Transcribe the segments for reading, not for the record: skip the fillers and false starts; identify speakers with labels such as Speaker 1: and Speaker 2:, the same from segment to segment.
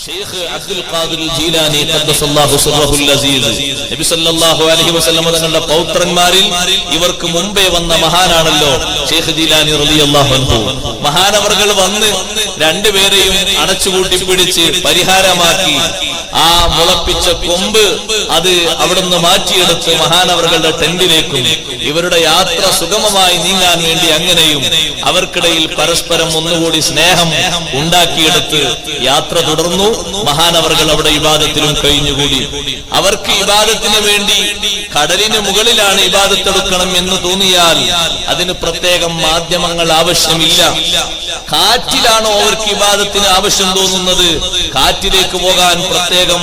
Speaker 1: ഷെയ്ഖ് അബ്ദുൽ ഖാദിർ ജീലാനി ഖദ്ദസല്ലാഹു സിർറഹുൽ അസീസ് നബി സല്ലല്ലാഹു അലൈഹി വസല്ലം തങ്ങളുടെ പൗത്രന്മാരിൽ ഇവർക്ക് മുമ്പേ വന്ന മഹാനാണല്ലോ ഷെയ്ഖ് ജീലാനി റളിയല്ലാഹു അൻഹു. മഹാനവർകൾ വന്ന് രണ്ടുപേരെയും അടച്ചുകൂട്ടി പിടിച്ച് പരിഹാരമാക്കി ആ മുളപ്പിച്ച കൊമ്പ് അത് അവിടുന്ന് മാറ്റിയെടുത്ത് മഹാനവർകളുടെ ടെന്റിലേക്കും ഇവരുടെ യാത്ര സുഗമമായി നീങ്ങാൻ വേണ്ടി അങ്ങനെയും അവർക്കിടയിൽ പരസ്പരം ഒന്നുകൂടി സ്നേഹം ഉണ്ടാക്കിയെടുത്ത് യാത്ര തുടർന്നു. മഹാനവർകൾ അവിടെ ഇബാദത്തിലും കഴിഞ്ഞുകൂടി. അവർക്ക് ഇബാദത്തിന് വേണ്ടി കടലിന് മുകളിലാണ് ഇബാദത്തെടുക്കണം എന്ന് തോന്നിയാൽ അതിന് പ്രത്യേകം മാധ്യമങ്ങൾ ആവശ്യമില്ല. കാറ്റിലാണോ അവർക്ക് ഇബാദത്തിന് ആവശ്യം തോന്നുന്നത്, കാറ്റിലേക്ക് പോകാൻ പ്രത്യേകം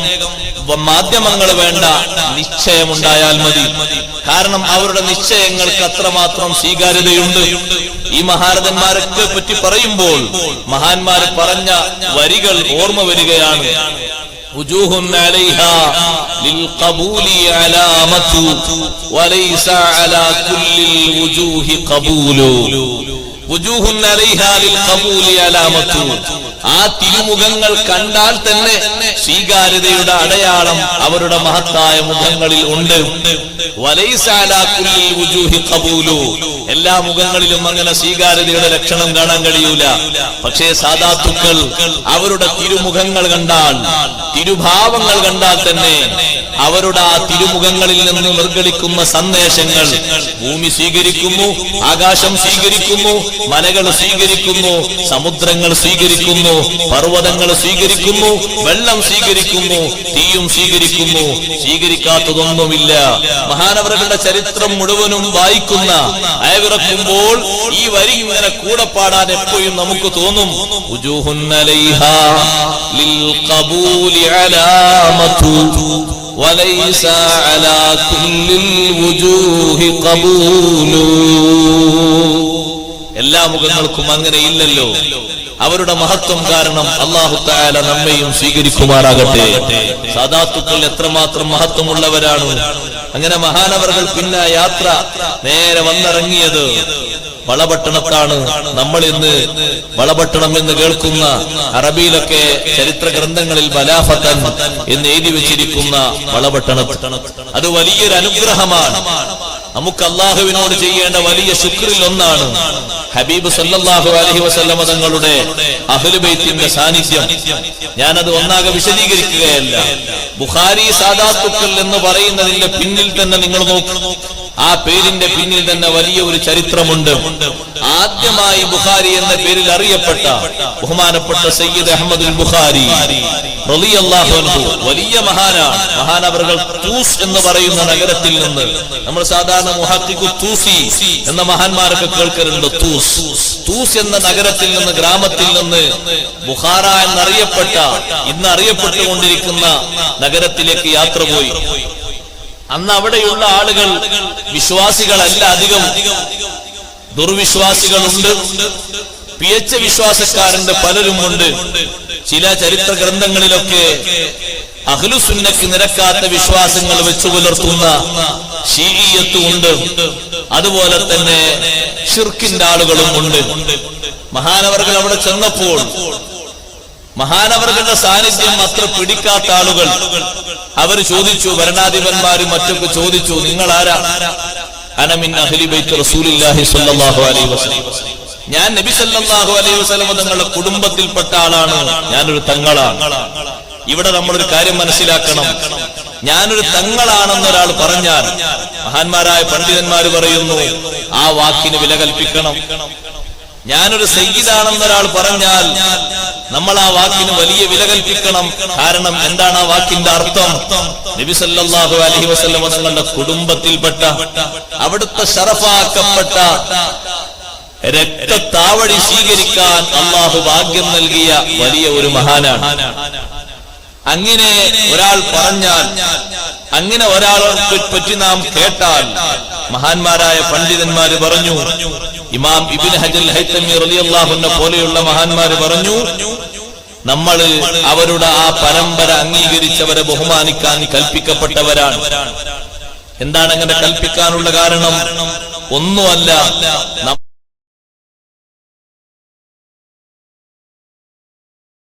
Speaker 1: മാധ്യമങ്ങൾ വേണ്ട, നിശ്ചയമുണ്ടായാൽ മതി. കാരണം അവരുടെ നിശ്ചയങ്ങൾക്ക് അത്രമാത്രം സ്വീകാര്യതയുണ്ട്. ഈ മഹാരഥന്മാരൊക്കെ പറ്റി പറയുമ്പോൾ മഹാന്മാർ പറഞ്ഞ വരികൾ ഓർമ്മ വരികയാണ്. وجوه عليها للقبول علامة وليس على كل الوجوه قبول وجوه عليها للقبول علامة. ആ തിരുമുഖങ്ങൾ കണ്ടാൽ തന്നെ സ്വീകാര്യതയുടെ അടയാളം അവരുടെ മഹത്തായ മുഖങ്ങളിൽ ഉണ്ട്. വലൈസ അലാ കുല്ലി വുജൂഹി ഖബൂലു. എല്ലാ മുഖങ്ങളിലും അങ്ങനെ സ്വീകാര്യതയുടെ ലക്ഷണം കാണാൻ കഴിയൂല. പക്ഷേ സാദാത്തുക്കൾ അവരുടെ തിരുമുഖങ്ങൾ കണ്ടാൽ, തിരുഭാവങ്ങൾ കണ്ടാൽ തന്നെ അവരുടെ ആ തിരുമുഖങ്ങളിൽ നിന്ന് നിർഗളിക്കുന്ന സന്ദേശങ്ങൾ ഭൂമി സ്വീകരിക്കുന്നു, ആകാശം സ്വീകരിക്കുന്നു, മലകൾ സ്വീകരിക്കുന്നു, സമുദ്രങ്ങൾ സ്വീകരിക്കുന്നു, പർവ്വതങ്ങൾ സ്വീകരിക്കുന്നു, വെള്ളം സ്വീകരിക്കുന്നു, തീയും സ്വീകരിക്കുന്നു. സ്വീകരിക്കാത്തതൊന്നുമില്ല. മഹാനവറുകളുടെ ചരിത്രം മുഴുവനും വായിക്കുന്ന അയവിറക്കുമ്പോൾ ഈ വരി ഇങ്ങനെ കൂടെ പാടാൻ എപ്പോഴും നമുക്ക് തോന്നും. വുജൂഹുൻ അലൈഹാ ലിൽ ഖബൂലി അലാമതു വലൈസ അലാ കുല്ലിൽ വുജൂഹി ഖബൂലു. എല്ലാ മുഖങ്ങൾക്കും അങ്ങനെ ഇല്ലല്ലോ. അവരുടെ മഹത്വം കാരണം അല്ലാഹു തആല നമ്മയും സ്വീകരിക്കുമാറാകട്ടെ. സാദാത്തുക്കൾ എത്രമാത്രം മഹത്വമുള്ളവരാണ്. അങ്ങനെ മഹാനവർകൾ പിന്നെ യാത്ര നേരെ വന്നിറങ്ങിയത് വളപട്ടണത്താണ്. നമ്മൾ ഇന്ന് വളപട്ടണം എന്ന് കേൾക്കുന്ന അറബിയിലൊക്കെ ചരിത്ര ഗ്രന്ഥങ്ങളിൽ ബലാഫത്തൻ എന്ന് എഴുതി വെച്ചിരിക്കുന്ന വളപട്ടണം, അത് വലിയൊരു അനുഗ്രഹമാണ്. നമുക്ക് അള്ളാഹുവിനോട് ചെയ്യേണ്ട വലിയ ശുക്രിൽ ഒന്നാണ് ഹബീബ് സല്ലല്ലാഹു അലൈഹി വസല്ലം തങ്ങളുടെ അഹ്ലു ബൈത്തിന്റെ സാന്നിധ്യം. ഞാനത് ഒന്നാകെ വിശദീകരിക്കുകയല്ല. ബുഖാരി സാദാത്തുക്കൾ എന്ന് പറയുന്നതിന്റെ പിന്നിൽ തന്നെ നിങ്ങൾ നോക്കണം. ആ പേരിന്റെ പിന്നിൽ തന്നെ വലിയ ഒരു ചരിത്രമുണ്ട്. ആദ്യമായി ബുഖാരി എന്ന പേരിൽ അറിയപ്പെട്ട ബഹുമാനപ്പെട്ട സയ്യിദ് അഹ്മദുൽ ബുഖാരി റളിയല്ലാഹു അൻഹു വലിയ മഹാനാണ്. മഹാനവറുകൾ തൂസ് എന്ന് പറയുന്ന നഗരത്തിൽ നിന്ന്, നമ്മൾ സാധാരണ മുഹഖിഖു തൂസി എന്ന മഹാന്മാരൊക്കെ കേൾക്കലുണ്ട്. തൂസ് എന്ന നഗരത്തിൽ നിന്ന്, ഗ്രാമത്തിൽ നിന്ന് ബുഖാറ എന്നറിയപ്പെട്ട, ഇന്ന് അറിയപ്പെട്ടുകൊണ്ടിരിക്കുന്ന നഗരത്തിലേക്ക് യാത്ര പോയി. അന്ന് അവിടെയുള്ള ആളുകൾ വിശ്വാസികളല്ല, അധികം ദുർവിശ്വാസികളുണ്ട്. പിയച്ച വിശ്വാസക്കാരന്റെ പലരുമുണ്ട്. ചില ചരിത്ര ഗ്രന്ഥങ്ങളിലൊക്കെ അഹ്ലുസുന്നക്ക് നിരക്കാത്ത വിശ്വാസങ്ങൾ വെച്ചു പുലർത്തുന്ന ശീഇയ്യത്തും ഉണ്ട്. അതുപോലെ തന്നെ ശിർക്കിന്റെ ആളുകളും ഉണ്ട്. മഹാനവർകൾ അവിടെ ചെന്നപ്പോൾ മഹാനവർകളുടെ സാന്നിധ്യം അത്ര പിടിക്കാത്ത ആളുകൾ അവർ ചോദിച്ചു, ഭരണാധിപന്മാരും മറ്റൊക്കെ ചോദിച്ചു, നിങ്ങൾ ആരാ? അന മിൻ അഹ്ലി ബൈത്ത് റസൂലുള്ളാഹി സ്വല്ലല്ലാഹു അലൈഹി വസല്ലം. ഞാൻ നബി സല്ലല്ലാഹു അലൈഹി വസല്ലം തങ്ങളുടെ കുടുംബത്തിൽപ്പെട്ട ആളാണ്, ഞാനൊരു തങ്ങളാണ്. ഇവിടെ നമ്മളൊരു കാര്യം മനസ്സിലാക്കണം. ഞാനൊരു തങ്ങളാണെന്നൊരാൾ പറഞ്ഞാൽ, മഹാന്മാരായ പണ്ഡിതന്മാര് പറയുന്നു, ആ വാക്കിന് വില കൽപ്പിക്കണം. ഞാനൊരു സയ്യിദാണെന്നൊരാൾ പറഞ്ഞാൽ നമ്മൾ ആ വാക്കിന് വലിയ വില കൽപ്പിക്കണം. കാരണം എന്താണ് ആ വാക്കിന്റെ അർത്ഥം? നബി സല്ലല്ലാഹു അലൈഹി വസല്ലം തങ്ങളുടെ കുടുംബത്തിൽപ്പെട്ട, അവിടുത്തെ ശറഫാക്കപ്പെട്ട രക്തത്താവടി സ്വീകരിക്കാൻ അല്ലാഹു ഭാഗ്യം നൽകിയ വലിയ ഒരു മഹാനാണ്. അങ്ങനെ ഒരാൾ പറഞ്ഞാൽ, അങ്ങനെ ഒരാളെ പറ്റി നാം കേട്ടാൽ, മഹാന്മാരായ പണ്ഡിതന്മാര് പറഞ്ഞു, ഇമാം ഇബ്നു ഹജർ ഹൈതമി റളിയല്ലാഹു അൻഹു പോലെയുള്ള മഹാന്മാര് പറഞ്ഞു, നമ്മൾ അവരുടെ ആ പരമ്പര അംഗീകരിച്ചവരെ ബഹുമാനിക്കാൻ കൽപ്പിക്കപ്പെട്ടവരാണ്. എന്താണ് അങ്ങനെ കൽപ്പിക്കാനുള്ള കാരണം? ഒന്നുമല്ല,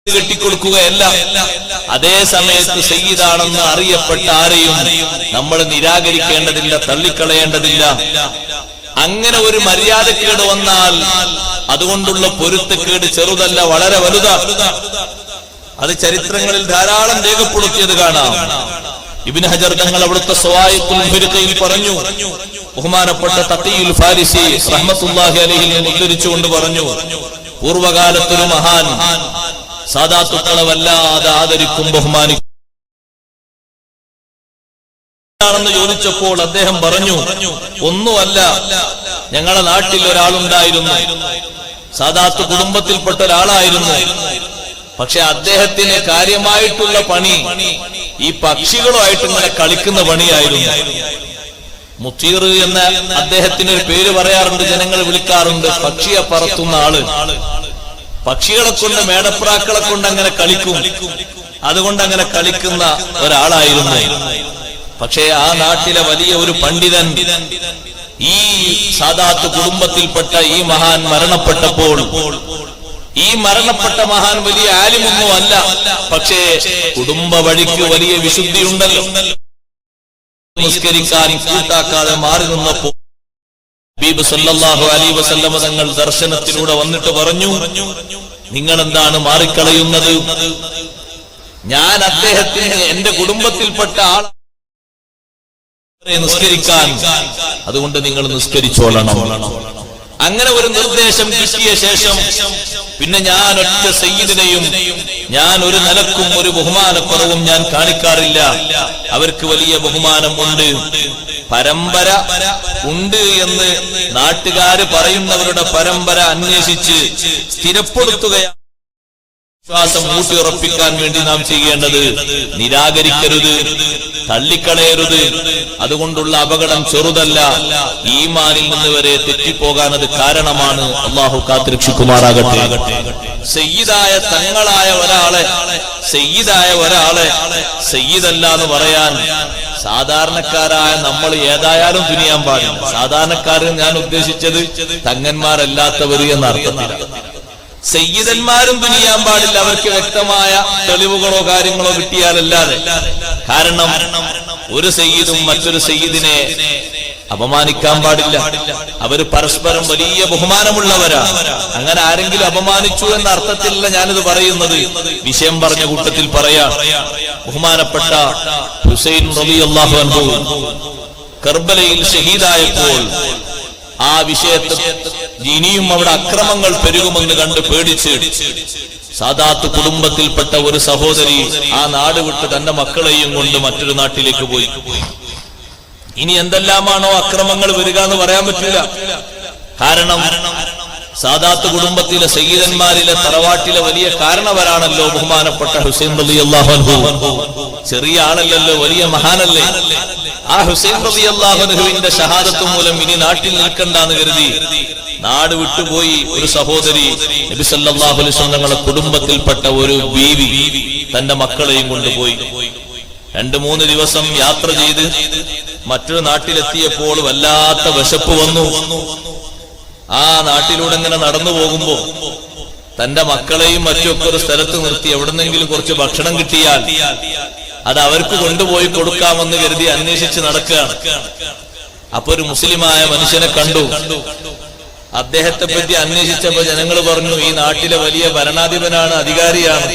Speaker 1: കെട്ടിക്കൊടുക്കുകയല്ല. അതേ സമയത്ത് സയ്യിദാണെന്ന് അറിയപ്പെട്ട ആരെയും നമ്മൾ നിരാകരിക്കേണ്ടതില്ല, തള്ളിക്കളയേണ്ടതില്ല. അങ്ങനെ ഒരു മര്യാദക്കേട് വന്നാൽ അതുകൊണ്ടുള്ള പൊരുത്തക്കേട് ചെറുതല്ല, വളരെ വലുതാണ്. അത് ചരിത്രങ്ങളിൽ ധാരാളം രേഖപ്പെടുത്തിയത് കാണാം. ഇബ്നു ഹജർ തങ്ങൾ അവിടുത്തെ സവായിഖുൽ ഫിർഖയിൽ പറഞ്ഞു, ബഹുമാനപ്പെട്ട തഖിയുൽ ഫാരിസി റഹ്മത്തുള്ളാഹി അലൈഹി ഉദ്ധരിച്ചുകൊണ്ട് പറഞ്ഞു, പൂർവകാലത്തൊരു മഹാൻ സാദാത്തുക്കളെ വല്ലാതെ ആദരിക്കും, ബഹുമാനിക്കും. ണെന്ന് ചോദിച്ചപ്പോൾ അദ്ദേഹം പറഞ്ഞു, ഒന്നുമല്ല, ഞങ്ങളുടെ നാട്ടിൽ ഒരാളുണ്ടായിരുന്നു, സാദാത്ത് കുടുംബത്തിൽപ്പെട്ട ഒരാളായിരുന്നു. പക്ഷെ അദ്ദേഹത്തിന് കാര്യമായിട്ടുള്ള പണി ഈ പക്ഷികളുമായിട്ട് ഇങ്ങനെ കളിക്കുന്ന പണിയായിരുന്നു. മുത്തീർ എന്ന അദ്ദേഹത്തിന് ഒരു പേര് പറയാറുണ്ട്, ജനങ്ങൾ വിളിക്കാറുണ്ട്, പക്ഷിയെ പറത്തുന്ന ആള്. പക്ഷികളെ കൊണ്ട്, മേടപ്രാക്കളെ കൊണ്ട് അങ്ങനെ കളിക്കും. അതുകൊണ്ട് അങ്ങനെ കളിക്കുന്ന ഒരാളായിരുന്നു. പക്ഷേ ആ നാട്ടിലെ വലിയ ഒരു പണ്ഡിതൻ ഈ സാദാത്ത് കുടുംബത്തിൽപ്പെട്ട ഈ മഹാൻ മരണപ്പെട്ടപ്പോൾ, ഈ മരണപ്പെട്ട മഹാൻ വലിയ ആലിമൊന്നും അല്ല, പക്ഷേ കുടുംബ വഴിക്ക് വലിയ വിശുദ്ധിയുണ്ടല്ലോ. നിസ്കരിക്കാൻ കൂട്ടാക്കാതെ മാറി നിന്നപ്പോൾ ഹബീബ് സല്ലല്ലാഹു അലൈഹി വസല്ലമ തങ്ങൾ ദർശനത്തിലൂടെ വന്നിട്ട് പറഞ്ഞു, നിങ്ങൾ എന്താണ് മാറിക്കളയുന്നത്? ഞാൻ അദ്ദേഹത്തിന് എന്റെ കുടുംബത്തിൽപ്പെട്ട ആൾ നിസ്കരിക്കാൻ, അതുകൊണ്ട് നിങ്ങൾ നിസ്കരിച്ചോളണം. അങ്ങനെ ഒരു നിർദ്ദേശം കിട്ടിയ ശേഷം പിന്നെ ഞാൻ ഒറ്റ സയ്യിദിനെയും ഞാൻ ഒരു നിലക്കും ഒരു ബഹുമാനക്കുറവും ഞാൻ കാണിക്കാറില്ല. അവർക്ക് വലിയ ബഹുമാനം ഉണ്ട്, പരമ്പര ഉണ്ട് എന്ന് നാട്ടുകാര് പറയുന്നവരുടെ പരമ്പര അന്വേഷിച്ച് സ്ഥിരപ്പെടുത്തുകയാണ്. വിശ്വാസം ഊട്ടിയുറപ്പിക്കാൻ വേണ്ടി നാം ചെയ്യേണ്ടത് നിരാകരിക്കരുത്, തള്ളിക്കളയരുത്. അതുകൊണ്ടുള്ള അപകടം ചെറുതല്ല, ഈമാനിൽ നിന്ന് വരെ തെറ്റിപ്പോകാൻ അത് കാരണമാണ്. അള്ളാഹു കാത്തുരക്ഷിക്കുമാറാകട്ടെ. സയ്യിദായ തങ്ങളായ ഒരാളെ, സയ്യിദായ ഒരാളെ സയ്യിദല്ല എന്ന് പറയാൻ സാധാരണക്കാരായ നമ്മൾ ഏതായാലും തുനിയാൻ പാടില്ല. സാധാരണക്കാരൻ ഞാൻ ഉദ്ദേശിച്ചത് തങ്ങന്മാരല്ലാത്തവർ എന്ന അർത്ഥത്തിലാണ്. സയ്യിദന്മാരും തുനിയാൻ പാടില്ല, അവർക്ക് വ്യക്തമായ തെളിവുകളോ കാര്യങ്ങളോ കിട്ടിയാലല്ലാതെ. കാരണം ഒരു സയ്യിദും മറ്റൊരു സയ്യിദിനെ അപമാനിക്കാൻ പാടില്ല. അവര് പരസ്പരം വലിയ ബഹുമാനമുള്ളവരാണ്. അങ്ങനെ ആരെങ്കിലും അപമാനിച്ചു എന്ന അർത്ഥത്തിലല്ല ഞാനിത് പറയുന്നത്, വിഷയം പറഞ്ഞ കൂട്ടത്തിൽ പറയാം. ബഹുമാനപ്പെട്ട ഹുസൈൻ റളിയല്ലാഹു അൻഹു കർബലയിൽ ഷഹീദായപ്പോൾ ആ വിഷയത്തിൽ ഇനിയും അവിടെ അക്രമങ്ങൾ പെരുകുമെന്ന് കണ്ട് പേടിച്ച് സാദാത്ത് കുടുംബത്തിൽപ്പെട്ട ഒരു സഹോദരി ആ നാട് വിട്ട് തന്റെ മക്കളെയും കൊണ്ട് മറ്റൊരു നാട്ടിലേക്ക് പോയി. ഇനി എന്തെല്ലാമാണോ അക്രമങ്ങൾ വരിക എന്ന് പറയാൻ പറ്റില്ല. കാരണം സാദാത്ത് കുടുംബത്തിലെ സയ്യിദന്മാരിലെ തറവാട്ടിലെ വലിയ കാരണവരാണല്ലോ ബഹുമാനപ്പെട്ട ഹുസൈൻ റളിയല്ലാഹു അൻഹു. ചെറിയ ആളല്ലല്ലോ, വലിയ മഹാനല്ലേ. ആ ഹുസൈൻ റളിയല്ലാഹു അൻഹുവിന്റെ ഷഹാദത്ത് മൂലം ഇനി നാട്ടിൽ നിൽക്കണ്ടെന്ന് കരുതി നാട് വിട്ടുപോയി ഒരു സഹോദരി നബി സല്ലല്ലാഹു അലൈഹി വസല്ലം തങ്ങളുടെ കുടുംബത്തിൽപ്പെട്ട ഒരു ബീവി തന്റെ മക്കളെയും കൊണ്ടുപോയി. 2-3 ദിവസം യാത്ര ചെയ്ത് മറ്റൊരു നാട്ടിലെത്തിയപ്പോൾ വല്ലാത്ത വിശപ്പ് വന്നു. ആ നാട്ടിലൂടെ ഇങ്ങനെ നടന്നു പോകുമ്പോ തന്റെ മക്കളെയും മറ്റൊക്കെ ഒരു സ്ഥലത്ത് നിർത്തി എവിടെന്നെങ്കിലും കുറച്ച് ഭക്ഷണം കിട്ടിയാൽ അത് അവർക്ക് കൊണ്ടുപോയി കൊടുക്കാമെന്ന് കരുതി അന്വേഷിച്ച് നടക്കുകയാണ്. അപ്പൊ ഒരു മുസ്ലിമായ മനുഷ്യനെ കണ്ടു. അദ്ദേഹത്തെ പറ്റി അന്വേഷിച്ചപ്പോ ജനങ്ങൾ പറഞ്ഞു, ഈ നാട്ടിലെ വലിയ ഭരണാധിപനാണ്, അധികാരിയാണ്.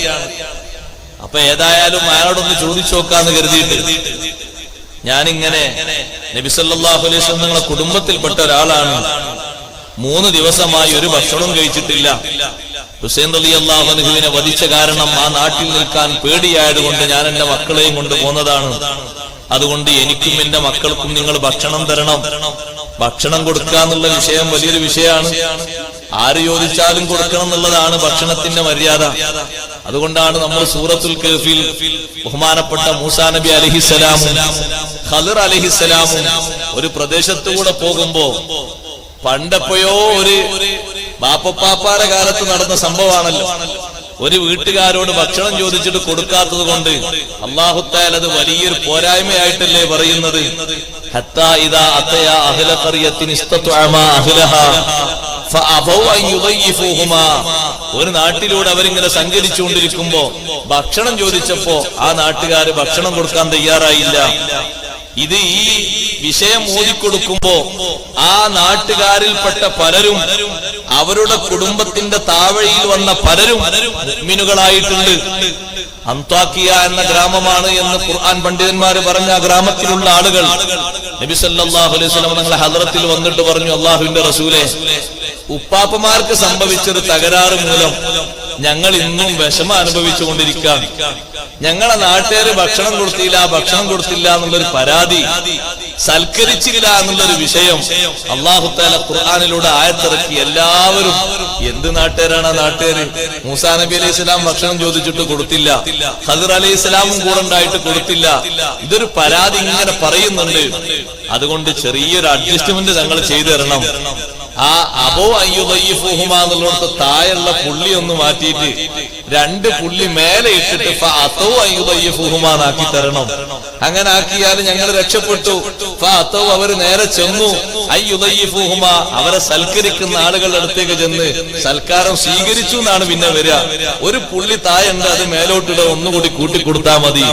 Speaker 1: അപ്പൊ ഏതായാലും അയാളോടൊന്ന് ചോദിച്ചു നോക്കാന്ന് കരുതിയിട്ട് ഞാനിങ്ങനെ നബി സല്ലല്ലാഹു അലൈഹി വസല്ലം നിങ്ങളെ കുടുംബത്തിൽപ്പെട്ട ഒരാളാണ്, 3 ദിവസമായി ഒരു ഭക്ഷണം കഴിച്ചിട്ടില്ല. ഹുസൈൻ റളിയല്ലാഹു അൻഹുവിനെ വധിച്ച കാരണം ആ നാട്ടിൽ നിൽക്കാൻ പേടിയായതുകൊണ്ട് ഞാൻ എന്റെ മക്കളെയും കൊണ്ട് പോന്നതാണ്. അതുകൊണ്ട് എനിക്കും എന്റെ മക്കൾക്കും നിങ്ങൾ ഭക്ഷണം തരണം. ഭക്ഷണം കൊടുക്കുക എന്നുള്ള വിഷയം വലിയൊരു വിഷയമാണ്. ആര് ചോദിച്ചാലും കൊടുക്കണം എന്നുള്ളതാണ് ഭക്ഷണത്തിന്റെ മര്യാദ. അതുകൊണ്ടാണ് നമ്മൾ സൂറത്തുൽ കഹ്ഫിൽ ബഹുമാനപ്പെട്ട മൂസാ നബി അലൈഹിസ്സലാമും ഖളിർ അലൈഹിസ്സലാമും ഒരു പ്രദേശത്തുകൂടെ പോകുമ്പോ, പണ്ടെപ്പോയോ ഒരു ബാപ്പപ്പാപ്പാരെ കാലത്ത് നടന്ന സംഭവമാണല്ലോ, ഒരു വീട്ടുകാരോട് ഭക്ഷണം ചോദിച്ചിട്ട് കൊടുക്കാത്തത് കൊണ്ട് അല്ലാഹു തആല അത് വലിയൊരു പോരായ്മയായിട്ടല്ലേ പറയുന്നത്. ഹത്താ ഇദാ അതയാ അഹ്ല ഖറിയത്തിൻ ഇസ്തത്അമാ അഹ്ലഹാ ഫഅബൗ അൻ യുദയ്യിഫൂഹുമാ ഒരു നാട്ടിലൂടെ അവരിങ്ങനെ സഞ്ചരിച്ചുകൊണ്ടിരിക്കുമ്പോ ഭക്ഷണം ചോദിച്ചപ്പോ ആ നാട്ടുകാര് ഭക്ഷണം കൊടുക്കാൻ തയ്യാറായില്ല. ഇത് ഈ വിഷയം ഓതിക്കൊടുക്കുമ്പോ ആ നാട്ടുകാരിൽപ്പെട്ട പലരും അവരുടെ കുടുംബത്തിന്റെ താവഴിയിൽ വന്ന പലരും മുഅ്മിനുകളായിട്ടുണ്ട്. അന്ത്വാക്കിയ എന്ന ഗ്രാമമാണ് എന്ന് ഖുർആൻ പണ്ഡിതന്മാര് പറഞ്ഞ ആ ഗ്രാമത്തിലുള്ള ആളുകൾ നബി സല്ലല്ലാഹു അലൈഹി വസല്ലം തങ്ങളുടെ ഹദ്റത്തിൽ വന്നിട്ട് പറഞ്ഞു, അല്ലാഹുവിന്റെ റസൂലേ, ഉപ്പാപ്പമാർക്ക് സംഭവിച്ചൊരു തകരാറ് മൂലം ഞങ്ങൾ ഇന്നും വിഷമം അനുഭവിച്ചുകൊണ്ടിരിക്കാം. ഞങ്ങളെ നാട്ടുകാര് ഭക്ഷണം കൊടുത്തില്ല എന്നുള്ളൊരു പരാതി, സൽക്കരിച്ചില്ല എന്നുള്ളൊരു വിഷയം അല്ലാഹു തആല ഖുർആനിലൂടെ ആയത്തിറക്കി. എല്ലാവരും എന്ത് നാട്ടുകാരാണ് ആ നാട്ടുകാര്? മൂസാ നബി അലൈഹി സ്വലാം ഭക്ഷണം ചോദിച്ചിട്ട് കൊടുത്തില്ല, ഖദർ അലൈഹി സ്വലാമും കൂടെ ഉണ്ടായിട്ട് കൊടുത്തില്ല. ഇതൊരു പരാതി ഇങ്ങനെ പറയുന്നുണ്ട്. അതുകൊണ്ട് ചെറിയൊരു അഡ്ജസ്റ്റ്മെന്റ് ഞങ്ങൾ ചെയ്തു തരണം. ആ അബോ അയ്യുദയ്യിഫുഹുമ എന്നുള്ളടത്ത് താഴെയുള്ള പുള്ളി ഒന്ന് മാറ്റിയിട്ട് 2 പുള്ളി മേലെ ഇട്ടിട്ട് ഫഅതൗ അയ്യുദയ്യിഫുഹുമ ആക്കി തരണം. അങ്ങനെ ആക്കിയാൽ ഞങ്ങൾ രക്ഷപ്പെട്ടു. ഫഅതൗ അവര് നേരെ ചെന്നു അയ്യുദയ്യിഫുഹുമ അവരെ സൽക്കരിക്കുന്ന ആളുകളുടെ അടുത്തേക്ക് ചെന്ന് സൽക്കാരം സ്വീകരിച്ചു എന്നാണ് പിന്നെ വരിക. ഒരു പുള്ളി താഴുണ്ട്, അത് മേലോട്ടിട ഒന്നുകൂടി കൂട്ടിക്കൊടുത്താൽ മതി.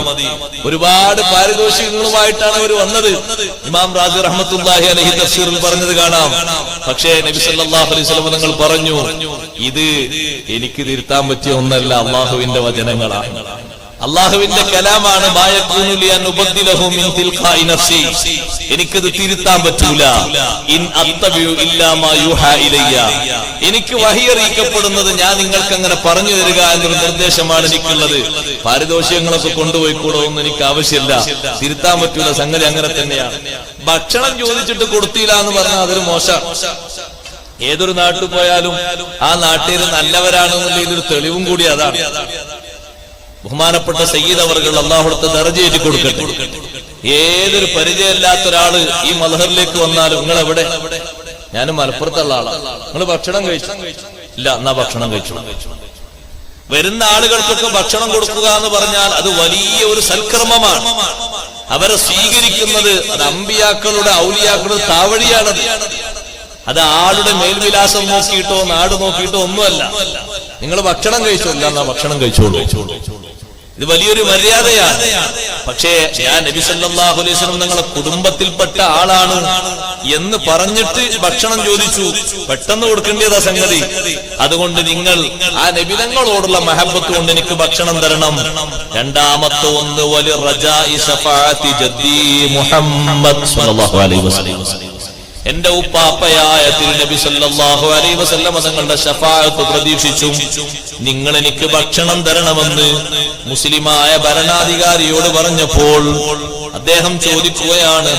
Speaker 1: ഒരുപാട് പാരിതോഷികങ്ങളുമായിട്ടാണ് അവർ വന്നത്. ഇമാം റാസി റഹ്മത്തുള്ളാഹി അലൈഹി തഫ്സീറിൽ പറഞ്ഞത് കാണാം. പക്ഷേ നബി സല്ലല്ലാഹു അലൈഹി വസല്ലം തങ്ങൾ പറഞ്ഞു, ഇത് എനിക്ക് തിരുത്താൻ പറ്റിയ ഒന്നല്ല, അള്ളാഹുവിന്റെ വചനങ്ങളാണ്, അള്ളാഹുവിന്റെ കലാമാണ്. എനിക്കത് തിരുത്താൻ പറ്റൂല. എനിക്ക് വഹി അറിയിക്കപ്പെടുന്നത് ഞാൻ നിങ്ങൾക്ക് അങ്ങനെ പറഞ്ഞു തരിക എന്നൊരു നിർദ്ദേശമാണ് എനിക്കുള്ളത്. പാരിതോഷികങ്ങളൊക്കെ കൊണ്ടുപോയിക്കൂടോ എന്ന് എനിക്ക് ആവശ്യമില്ല, തിരുത്താൻ പറ്റൂല, സംഗതി അങ്ങനെ തന്നെയാണ്. ഭക്ഷണം ചോദിച്ചിട്ട് കൊടുത്തില്ല എന്ന് പറഞ്ഞാൽ അതൊരു മോശമാണ്. ഏതൊരു നാട്ടിൽ പോയാലും ആ നാട്ടിൽ നല്ലവരാണെന്നുള്ള ഇതൊരു തെളിവും കൂടി അതാണ്. ബഹുമാനപ്പെട്ട സയ്യിദ് അവർകൾ അല്ലാഹുവിന്റെ ദർജയേറ്റി കൊടുക്കട്ടെ. ഏതൊരു പരിചയമില്ലാത്ത ഒരാള് ഈ മൽഹറിലേക്ക് വന്നാലും നിങ്ങൾ എവിടെ? ഞാൻ മലപ്പുറത്തുള്ള ആളാണ്, നിങ്ങൾ ഭക്ഷണം കഴിച്ചു? ഇല്ല, എന്നാ ഭക്ഷണം കഴിച്ചു. വരുന്ന ആളുകൾക്കൊക്കെ ഭക്ഷണം കൊടുക്കുക എന്ന് പറഞ്ഞാൽ അത് വലിയ ഒരു സൽക്കർമ്മമാണ്. അവരെ സ്വീകരിക്കുന്നത് അത് അമ്പിയാക്കളുടെ ഔലിയാക്കളുടെ താവഴിയാണത്. അത് ആളുടെ മേൽവിലാസം നോക്കിയിട്ടോ നാട് നോക്കിയിട്ടോ ഒന്നുമല്ല. നിങ്ങൾ ഭക്ഷണം കഴിച്ചില്ല, എന്നാ ഭക്ഷണം കഴിച്ചോളൂ. ഇത് വലിയൊരു മര്യാദയാണ്. പക്ഷേ ഞാൻ നബി സല്ലല്ലാഹു അലൈഹി വസല്ലം നിങ്ങളുടെ കുടുംബത്തിൽപ്പെട്ട ആളാണ് എന്ന് പറഞ്ഞിട്ട് ഭക്ഷണം ചോദിച്ചു, പെട്ടെന്ന് കൊടുക്കേണ്ടതാ സംഗതി. അതുകൊണ്ട് നിങ്ങൾ ആ നബിതങ്ങളോടുള്ള മഹബത്ത് കൊണ്ട് എനിക്ക് ഭക്ഷണം തരണം. രണ്ടാമത്തെ ഒന്ന് വലിയ റജാഇ ശഫാഅത്തി ജദ്ദി മുഹമ്മദ് സല്ലല്ലാഹു അലൈഹി വസല്ലം, എന്റെ ഉപ്പാപ്പയായ തിരുനബി സല്ലല്ലാഹു അലൈഹി വസല്ലം തങ്ങളുടെ ശഫാഅത്ത് പ്രതീക്ഷിച്ചു നിങ്ങൾ എനിക്ക് ഭക്ഷണം തരണമെന്ന് മുസ്ലിമായ ഭരണാധികാരിയോട് പറഞ്ഞപ്പോൾ അദ്ദേഹം ചോദിക്കുകയാണ്,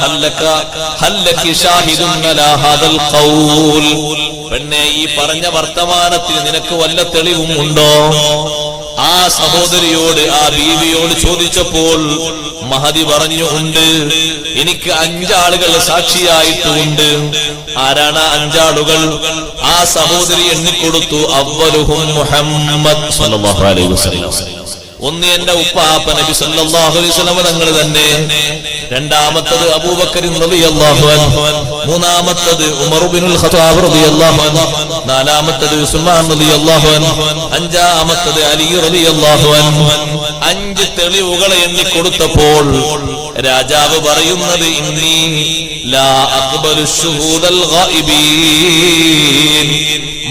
Speaker 1: ഹല്ലക്കി ഷാഹിദുൻ അലാ ഹാദൽ ഖൗൽ, പെണ്ണേ ഈ പറഞ്ഞ വർത്തമാനത്തിന് നിനക്ക് വല്ല തെളിവും ഉണ്ടോ? ആ സഹോദരിയോട്, ആ ബീവിയോട് ചോദിച്ചപ്പോൾ മഹദി പറഞ്ഞു, ഉണ്ട്, എനിക്ക് 5 ആളുകൾ സാക്ഷിയായിട്ടുണ്ട്. ആരാണ് 5 ആളുകൾ? ആ സഹോദരി എണ്ണിക്കൊടുത്തു. അവ്വലുഹും മുഹമ്മദ് സല്ലല്ലാഹു അലൈഹി വസല്ലം, ഒന്ന് എന്റെ ഉപ്പാപ്പ നബി സല്ലല്ലാഹു അലൈഹി വസല്ലം തങ്ങൾ തന്നെ, രണ്ടാമത്തത് അബൂബക്കർ റളിയല്ലാഹു അൻഹു, മൂന്നാമത്തത് ഉമർ ഇബ്നുൽ ഖത്താബ് റളിയല്ലാഹു അൻഹു, നാലാമത്തത് ഉസ്മാൻ റളിയല്ലാഹു അൻഹു, അഞ്ചാമത്തത് അലി റളിയല്ലാഹു അൻഹു. 5 തെളിവുകളെ എണ്ണിക്കൊടുത്തപ്പോൾ രാജാവ് പറയുന്നത്, ഇന്നി ലാ അഖ്ബലു ശുഹൂദൽ ഗായിബീൻ,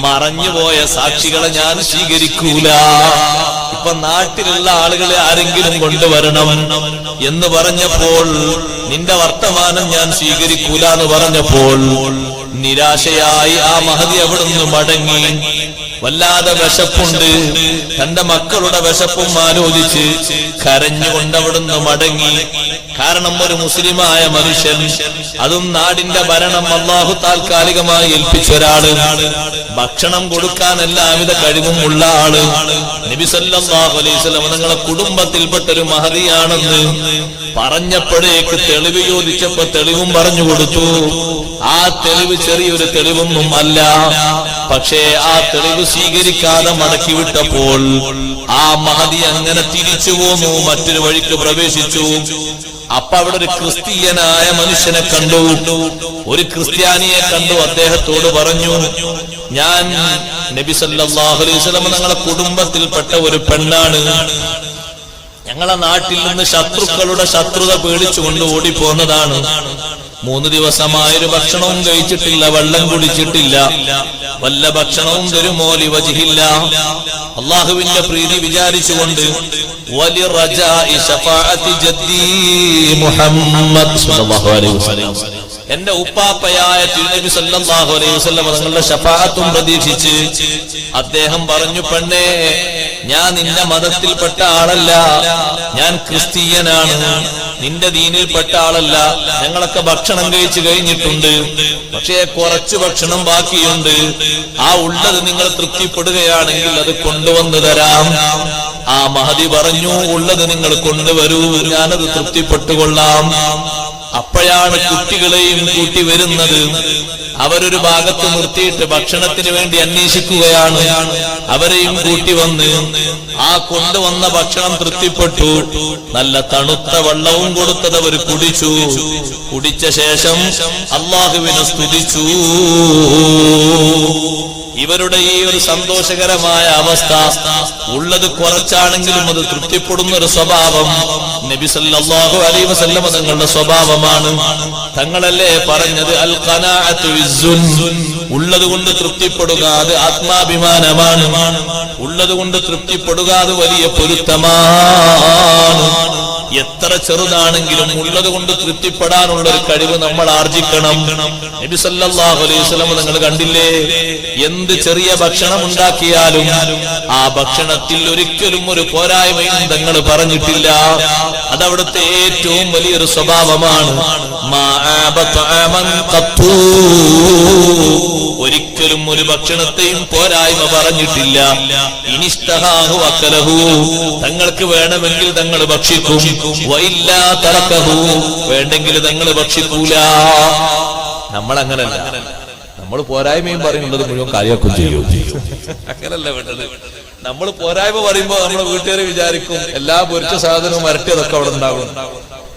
Speaker 1: മറഞ്ഞുപോയ സാക്ഷികളെ ഞാൻ സ്വീകരിക്കൂല. ഇപ്പൊ നാട്ടിലുള്ള ആളുകളെ ആരെങ്കിലും കൊണ്ടുവരണം എന്ന് പറഞ്ഞപ്പോൾ, നിന്റെ വർത്തമാനം ഞാൻ സ്വീകരിക്കൂല എന്ന് പറഞ്ഞപ്പോൾ നിരാശയായി ആ മഹദി അവിടുന്ന് മടങ്ങി. വല്ലാതെ വിശപ്പുണ്ട്, തന്റെ മക്കളുടെ വിശപ്പും ആലോചിച്ച് കരഞ്ഞുകൊണ്ട് അവിടുന്ന് മടങ്ങി. കാരണം ഒരു മുസ്ലിമായ മനുഷ്യൻ, അതും നാടിന്റെ ഭരണം അല്ലാഹു താൽക്കാലികമായി ഏൽപ്പിച്ച ഒരാള്, ഭക്ഷണം കൊടുക്കാൻ എല്ലാവിധ കഴിവും ഉള്ള ആള്, നബി സല്ലല്ലാഹു അലൈഹി വസല്ലം നിങ്ങളുടെ കുടുംബത്തിൽപ്പെട്ട ഒരു മഹദിയാണെന്ന് പറഞ്ഞപ്പോഴേക്ക് തെളിവ് ചോദിച്ചപ്പോ തെളിവും പറഞ്ഞു കൊടുത്തു. ആ തെളിവ് ചെറിയൊരു തെളിവൊന്നും അല്ല. പക്ഷേ ആ തെളിവ് സ്വീകരിക്കാതെ മടക്കി വിട്ടപ്പോൾ ആ മഹദി അങ്ങനെ തിരിച്ചു പോന്നു, മറ്റൊരു വഴിക്ക് പ്രവേശിച്ചു. അപ്പൊ അവിടെ ഒരു ക്രിസ്തീയനായ മനുഷ്യനെ കണ്ടു, ഒരു ക്രിസ്ത്യാനിയെ കണ്ടു. അദ്ദേഹത്തോട് പറഞ്ഞു, ഞാൻ നബി സല്ലല്ലാഹു അലൈഹി വസല്ലം ഞങ്ങളുടെ കുടുംബത്തിൽപ്പെട്ട ഒരു പെണ്ണാണ്. ഞങ്ങളെ നാട്ടിൽ നിന്ന് ശത്രുക്കളുടെ ശത്രുത പേടിച്ചുകൊണ്ട് ഓടിപ്പോന്നതാണ്. 3 ദിവസമായൊരു ഭക്ഷണവും കഴിച്ചിട്ടില്ല, വെള്ളം കുടിച്ചിട്ടില്ല, വല്ല ഭക്ഷണവും തരുമോ ലിവജ്ഹില്ല, അള്ളാഹുവിന്റെ പ്രീതി വിചാരിച്ചുകൊണ്ട് വലി റജാഇ ശഫാഅത്തി ജദ്ദി മുഹമ്മദ് സ്വല്ലല്ലാഹു അലൈഹി വസല്ലം, എന്റെ ഉപ്പാപ്പയായ തിരുനബി സല്ലല്ലാഹു അലൈഹി വസല്ലം തങ്ങളുടെ ശഫാഅത്തും പ്രതീക്ഷിച്ച് അദ്ദേഹം പറഞ്ഞു, പെണ്ണേ, ഞാൻ നിന്റെ മതത്തിൽപ്പെട്ട ആളല്ല, ഞാൻ ക്രിസ്തീയനാണ്, നിന്റെ ദീനിൽപ്പെട്ട ആളല്ല. ഞങ്ങളൊക്കെ ഭക്ഷണം കഴിച്ചു കഴിഞ്ഞിട്ടുണ്ട്, പക്ഷേ കുറച്ച് ഭക്ഷണം ബാക്കിയുണ്ട്. ആ ഉള്ളത് നിങ്ങൾ തൃപ്തിപ്പെടുകയാണെങ്കിൽ അത് കൊണ്ടുവന്നു തരാം. ആ മഹദി പറഞ്ഞു, ഉള്ളത് നിങ്ങൾ കൊണ്ടുവരൂ, ഞാനത് തൃപ്തിപ്പെട്ടുകൊള്ളാം. അപ്പോഴാണ് കുട്ടികളെയും കൂട്ടി വരുന്നത്. അവരൊരു ഭാഗത്ത് നിർത്തിയിട്ട് ഭക്ഷണത്തിന് വേണ്ടി അന്വേഷിക്കുകയാണ്. അവരെയും കൂട്ടി വന്ന് ആ കൊണ്ടുവന്ന ഭക്ഷണം തൃപ്തിപ്പെട്ടു. നല്ല തണുത്ത വെള്ളവും കൊടുത്തത് അവർ കുടിച്ചു. കുടിച്ച ശേഷം അല്ലാഹുവിനെ സ്തുതിച്ചു. ഇവരുടെ ഈ ഒരു സന്തോഷകരമായ അവസ്ഥ, ഉള്ളത് കുറച്ചാണെങ്കിലും അത് തൃപ്തിപ്പെടുന്ന ഒരു സ്വഭാവം നബി സല്ലല്ലാഹു അലൈഹി വസല്ലം തങ്ങളുടെ സ്വഭാവമാണ്. തങ്ങളല്ലേ പറഞ്ഞത്, അൽ ഖനാഅതു ഇസ്സുൻ, ഉള്ളത് കൊണ്ട് തൃപ്തിപ്പെടുക അത് ആത്മാഭിമാനമാണ്. ഉള്ളത് കൊണ്ട് തൃപ്തിപ്പെടുക അത് വലിയ പൊരുത്തമാണ്. എത്ര ചെറുതാണെങ്കിലും ഉള്ളത് കൊണ്ട് തൃപ്തിപ്പെടാനുള്ള ഒരു കഴിവ് നമ്മൾ ആർജിക്കണം. നബി സല്ലല്ലാഹു അലൈഹി വസല്ലം നിങ്ങൾ കണ്ടില്ലേ, എന്ത് ചെറിയ ഭക്ഷണം ഉണ്ടാക്കിയാലും ആ ഭക്ഷണത്തിൽ ഒരിക്കലും ഒരു പോരായ്മയും തങ്ങൾ പറഞ്ഞിട്ടില്ല. അതവിടുത്തെ ഏറ്റവും വലിയൊരു സ്വഭാവമാണ്. ഒരിക്കലും ഒരു ഭക്ഷണത്തെയും പോരായ്മ പറഞ്ഞിട്ടില്ല. ഇനിസ്തഹാഹു അക്കലഹു, തങ്ങൾക്ക് വേണമെങ്കിൽ തങ്ങൾ ഭക്ഷിക്കും, വഇല്ലാ തറകഹു, വേണ്ടെങ്കിൽ തങ്ങൾ ഭക്ഷിക്കൂല. നമ്മളങ്ങനല്ല, നമ്മൾ പോരായ്മയും പറയുന്നത് മുഴുവൻ കാര്യമാക്കും ചെയ്യും. അങ്ങനല്ല വേണ്ടത്. നമ്മൾ പോരായ്മ പറയുമ്പോ നമ്മളെ വീട്ടുകാരെ വിചാരിക്കും എല്ലാ പൊരിച്ച സാധനവും വരട്ടിയതൊക്കെ അവിടെ ഉണ്ടാകും.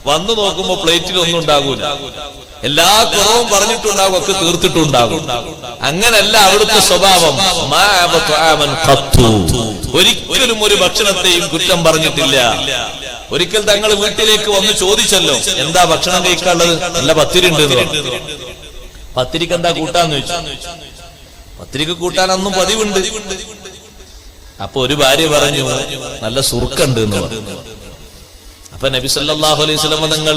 Speaker 1: വന്നു നോക്കുമ്പോ പ്ലേറ്റിൽ ഒന്നും ഉണ്ടാകൂല. എല്ലാ കുറവും പറഞ്ഞിട്ടുണ്ടാകും, ഒക്കെ തീർത്തിട്ടുണ്ടാകും. അങ്ങനല്ല അവിടുത്തെ സ്വഭാവം. ഒരിക്കലും ഒരു ഭക്ഷണത്തെയും കുറ്റം പറഞ്ഞിട്ടില്ല. ഒരിക്കൽ തങ്ങൾ വീട്ടിലേക്ക് വന്ന് ചോദിച്ചല്ലോ, എന്താ ഭക്ഷണം കഴിക്കാനുള്ളത്? നല്ല പത്തിരി ഉണ്ട് എന്ന് പറഞ്ഞു. പത്തിരിക്ക് എന്താ കൂട്ടാന്ന് ചോദിച്ചു. പത്തിരിക്ക് കൂട്ടാൻ അന്നും പതിവുണ്ട്. അപ്പൊ ഒരു ഭാര്യ പറഞ്ഞു, നല്ല സുർക്കുണ്ട് എന്ന് പറഞ്ഞു. അപ്പൊ നബി സല്ലല്ലാഹു അലൈഹി വസല്ലം തങ്ങൾ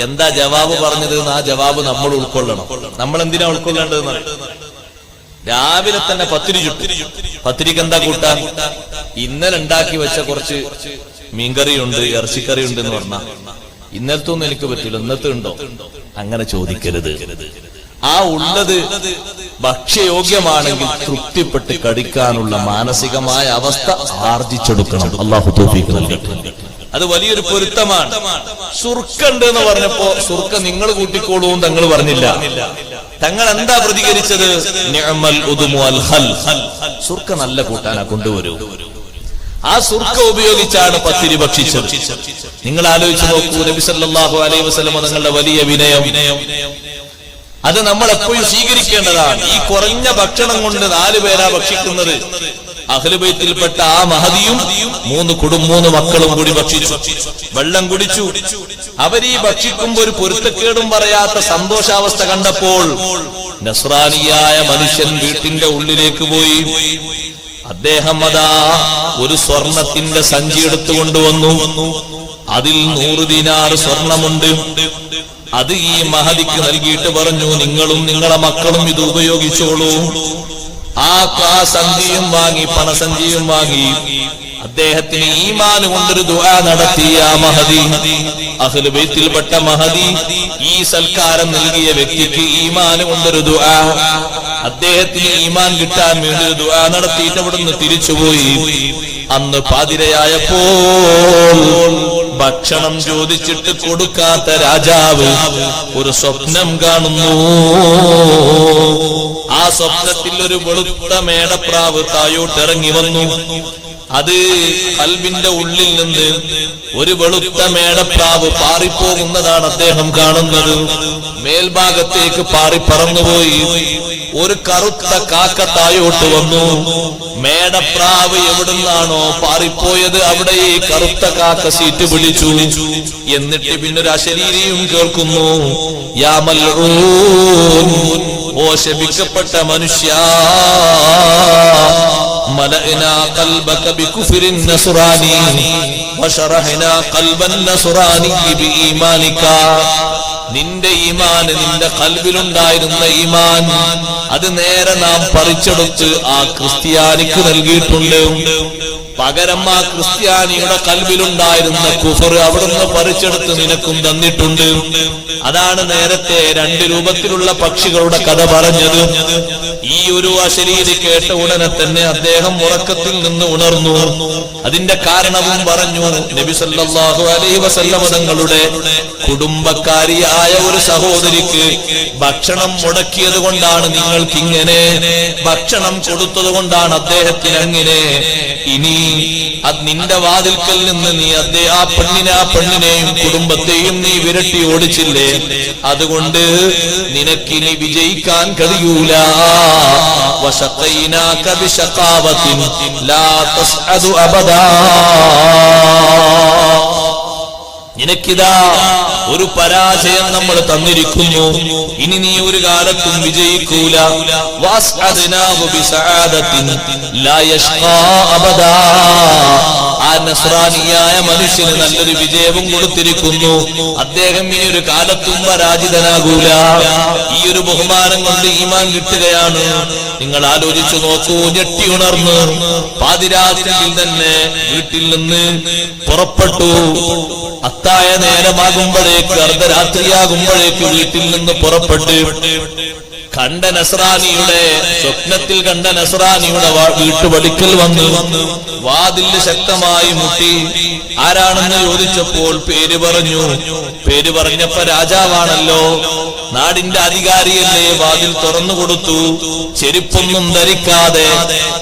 Speaker 1: എന്താ ജവാബ് പറഞ്ഞത്? ആ ജവാബ് നമ്മൾ ഉൾക്കൊള്ളണം. നമ്മൾ എന്തിനാ ഉൾക്കൊള്ളേണ്ടതെന്ന്? രാവിലെ തന്നെ പത്തിരി ചുട്ടു. പത്തിരിക്ക് എന്താ കൂട്ടാൻ? ഇന്നലെ ഉണ്ടാക്കി വെച്ച കുറച്ച് മീൻകറിയുണ്ട്, ഇറച്ചിക്കറിയുണ്ട് എന്ന് പറഞ്ഞാൽ ഇന്നലത്തെ ഒന്നും എനിക്ക് പറ്റില്ല, ഇന്നത്തെ ഉണ്ടോ? അങ്ങനെ ചോദിക്കരുത്. ആ ഉള്ളത് ഭക്ഷ്യയോഗ്യമാണെങ്കിൽ തൃപ്തിപ്പെട്ട് കടിക്കാനുള്ള മാനസികമായ അവസ്ഥ ആർജിച്ചെടുക്കണം. അല്ലാഹു തൗഫീഖ് നൽകട്ടെ. അത് വലിയൊരു പൊരുത്തമാണ്. സുർക്കുണ്ട് എന്ന് പറഞ്ഞപ്പോ സുർക്ക നിങ്ങൾ കൂട്ടിക്കോളൂ തങ്ങൾ പറഞ്ഞില്ല. തങ്ങൾ എന്താ പ്രതികരിച്ചത്? നിഅമൽ ഉദ്മു അൽ ഖൽ, സുർക്ക നല്ല കൂട്ടാനാ, കൊണ്ടുവരൂ. ആ സുർക്ക ഉപയോഗിച്ചാണ് പത്തിരി ഭക്ഷിച്ചത്. നിങ്ങൾ ആലോചിച്ച് നോക്കൂ, നബി സല്ലല്ലാഹു അലൈഹി വസല്ലം തങ്ങളുടെ വലിയ വിനയം. അത് നമ്മൾ എപ്പോഴും സ്വീകരിക്കേണ്ടതാണ്. ഈ കുറഞ്ഞ ഭക്ഷണം കൊണ്ട് 4 പേരാ ഭക്ഷിക്കുന്നത്. അഹ്ലുബൈത്തിൽപ്പെട്ട ആ മഹദിയും 3 മക്കളും കൂടി ഭക്ഷിച്ചു, വെള്ളം കുടിച്ചു. അവരീ ഭക്ഷിക്കുമ്പോ ഒരു പൊരുത്തക്കേടും പറയാത്ത സന്തോഷാവസ്ഥ കണ്ടപ്പോൾ നസ്രാനിയായ മനുഷ്യൻ വീട്ടിന്റെ ഉള്ളിലേക്ക് പോയി. അദ്ദേഹം അതാ ഒരു സ്വർണത്തിന്റെ സഞ്ചി എടുത്തുകൊണ്ടുവന്നു. അതിൽ 100 ദിനാർ സ്വർണമുണ്ട്. അത് ഈ മഹദിക്ക് നൽകിയിട്ട് പറഞ്ഞു, നിങ്ങളും നിങ്ങളെ മക്കളും ഇത് ഉപയോഗിച്ചോളൂ. ആ സഞ്ചിയും വാങ്ങി, പണസഞ്ചിയും വാങ്ങി. അദ്ദേഹത്തിന് ഈമാൻ കൊണ്ടൊരു ദുആ നടത്തി. ആ മഹദി, അഹ്ലു ബൈത്തിൽപ്പെട്ട മഹദി, ഈ സൽക്കാരം നൽകിയ വ്യക്തിക്ക് ഈമാൻ കൊണ്ടൊരു ദുആ, അദ്ദേഹത്തിന് ഈമാൻ കിട്ടാൻ വേണ്ടി ഒരു ദുആ നടത്തിയിട്ട് അവിടുന്ന് തിരിച്ചുപോയി. അന്ന് പാതിരയായപ്പോൾ ഭക്ഷണം ചോദിച്ചിട്ട് കൊടുക്കാത്ത രാജാവ് ഒരു സ്വപ്നം കാണുന്നു. ആ സ്വപ്നത്തിൽ ഒരു വെളുത്ത മേടപ്രാവ് തായോട്ടിറങ്ങി വന്നു. അത് ഖൽബിന്റെ ഉള്ളിൽ നിന്ന് ഒരു വെളുത്ത മേടപ്രാവ് പാറിപ്പോകുന്നതാണ് അദ്ദേഹം കാണുന്നത്. മേൽഭാഗത്തേക്ക് പാറി പറന്നുപോയി. ഒരു കറുത്ത കാക്ക തായോട്ട് വന്നു. മേടപ്രാവ് എവിടുന്നാണോ പാറിപ്പോയത് അവിടെ ഈ കറുത്ത കാക്ക സീറ്റ് പിടിച്ചു. എന്നിട്ട് പിന്നൊരു അശരീരിയും കേൾക്കുന്നു, യാ മൽഊൻ, ഓ ശപിക്കപ്പെട്ട മനുഷ്യ, മലഅനാ ഖൽബക ബികുഫ്രിൻ നസ്റാനി വശറഹനാ ഖൽബൻ നസ്റാനി ബിഈമാനിക. നിന്റെ ഈമാൻ, നിന്റെ ഖൽബിലുണ്ടായിരുന്ന ഈമാൻ, അത് നേരെ നാം പറിച്ചെടുത്ത് ആ ക്രിസ്ത്യാനിക്ക് നൽകിയിട്ടുണ്ട്. പകരം ആ ക്രിസ്ത്യാനിയുടെ ഖൽബിലുണ്ടായിരുന്ന കുഫർ അവിടുന്ന് പറിച്ചെടുത്ത് നിനക്കും തന്നിട്ടുണ്ട്. അതാണ് നേരത്തെ 2 രൂപത്തിലുള്ള പക്ഷികളുടെ കഥ പറഞ്ഞത്. ഈ ഒരു അശരീരി കേട്ട ഉടനെ തന്നെ അദ്ദേഹം ഉറക്കത്തിൽ നിന്ന് ഉണർന്നു. അതിന്റെ കാരണവും പറഞ്ഞു. നബി സല്ലല്ലാഹു അലൈഹി വസല്ലം തങ്ങളുടെ കുടുംബക്കാരിയായ ഒരു സഹോദരിക്ക് ഭക്ഷണം മുടക്കിയത് കൊണ്ടാണ് നിങ്ങൾക്ക് ഇങ്ങനെ, ഭക്ഷണം കൊടുത്തത് കൊണ്ടാണ് അദ്ദേഹത്തിന് അങ്ങനെ. ഇനി അത് നിന്റെ വാതിൽക്കൽ നിന്ന് നീ ആ പെണ്ണിനെയും കുടുംബത്തെയും നീ വിരട്ടി ഓടിച്ചില്ലേ, അതുകൊണ്ട് നിനക്കിനി വിജയിക്കാൻ കഴിയൂല. വശഖൈനാക ബിശഖാവത്തിൻ ലാ തസ്അദു അബദാ. നിനക്കിതാ ഒരു പരാജയം നമ്മൾ തന്നിരിക്കുന്നു, ഇനി നീ ഒരു കാലത്തും വിജയിക്കൂല. വസ്അദ്നാഹു ബിസആദത്തിൻ ലാ യഷ്ഖാ അബദാ. ആ നസ്രാനിയായ മനുഷ്യന് നല്ലൊരു വിജയവും കൊടുത്തിരിക്കുന്നു, അദ്ദേഹം ഇനി ഒരു കാലത്തും പരാജിതനാകൂല. ഈ ഒരു ബഹുമാനം കൊണ്ട് ഈമാൻ കിട്ടുകയാണ്. നിങ്ങൾ ആലോചിച്ചു നോക്കൂ. ഞെട്ടി ഉണർന്ന് പാതിരാത്രിയിൽ തന്നെ വീട്ടിൽ നിന്ന് പുറപ്പെട്ടു. അത്തായ നേരമാകുമ്പോഴേക്ക്, അർദ്ധരാത്രിയാകുമ്പോഴേക്ക് വീട്ടിൽ നിന്ന് പുറപ്പെട്ട് കണ്ട നസ്രാനിയുടെ, സ്വപ്നത്തിൽ കണ്ട നസ്രാനിയുടെ വീട്ടുപടിക്കൽ വന്ന് വാതിൽ ശക്തമായി മുട്ടി. ആരാണെന്ന് ചോദിച്ചപ്പോൾ പേര് പറഞ്ഞു. പേര് പറഞ്ഞപ്പോ രാജാവാണല്ലോ, നാടിന്റെ അധികാരിയല്ലേ. വാതിൽ തുറന്നു കൊടുത്തു. ചെരുപ്പൊന്നും ധരിക്കാതെ,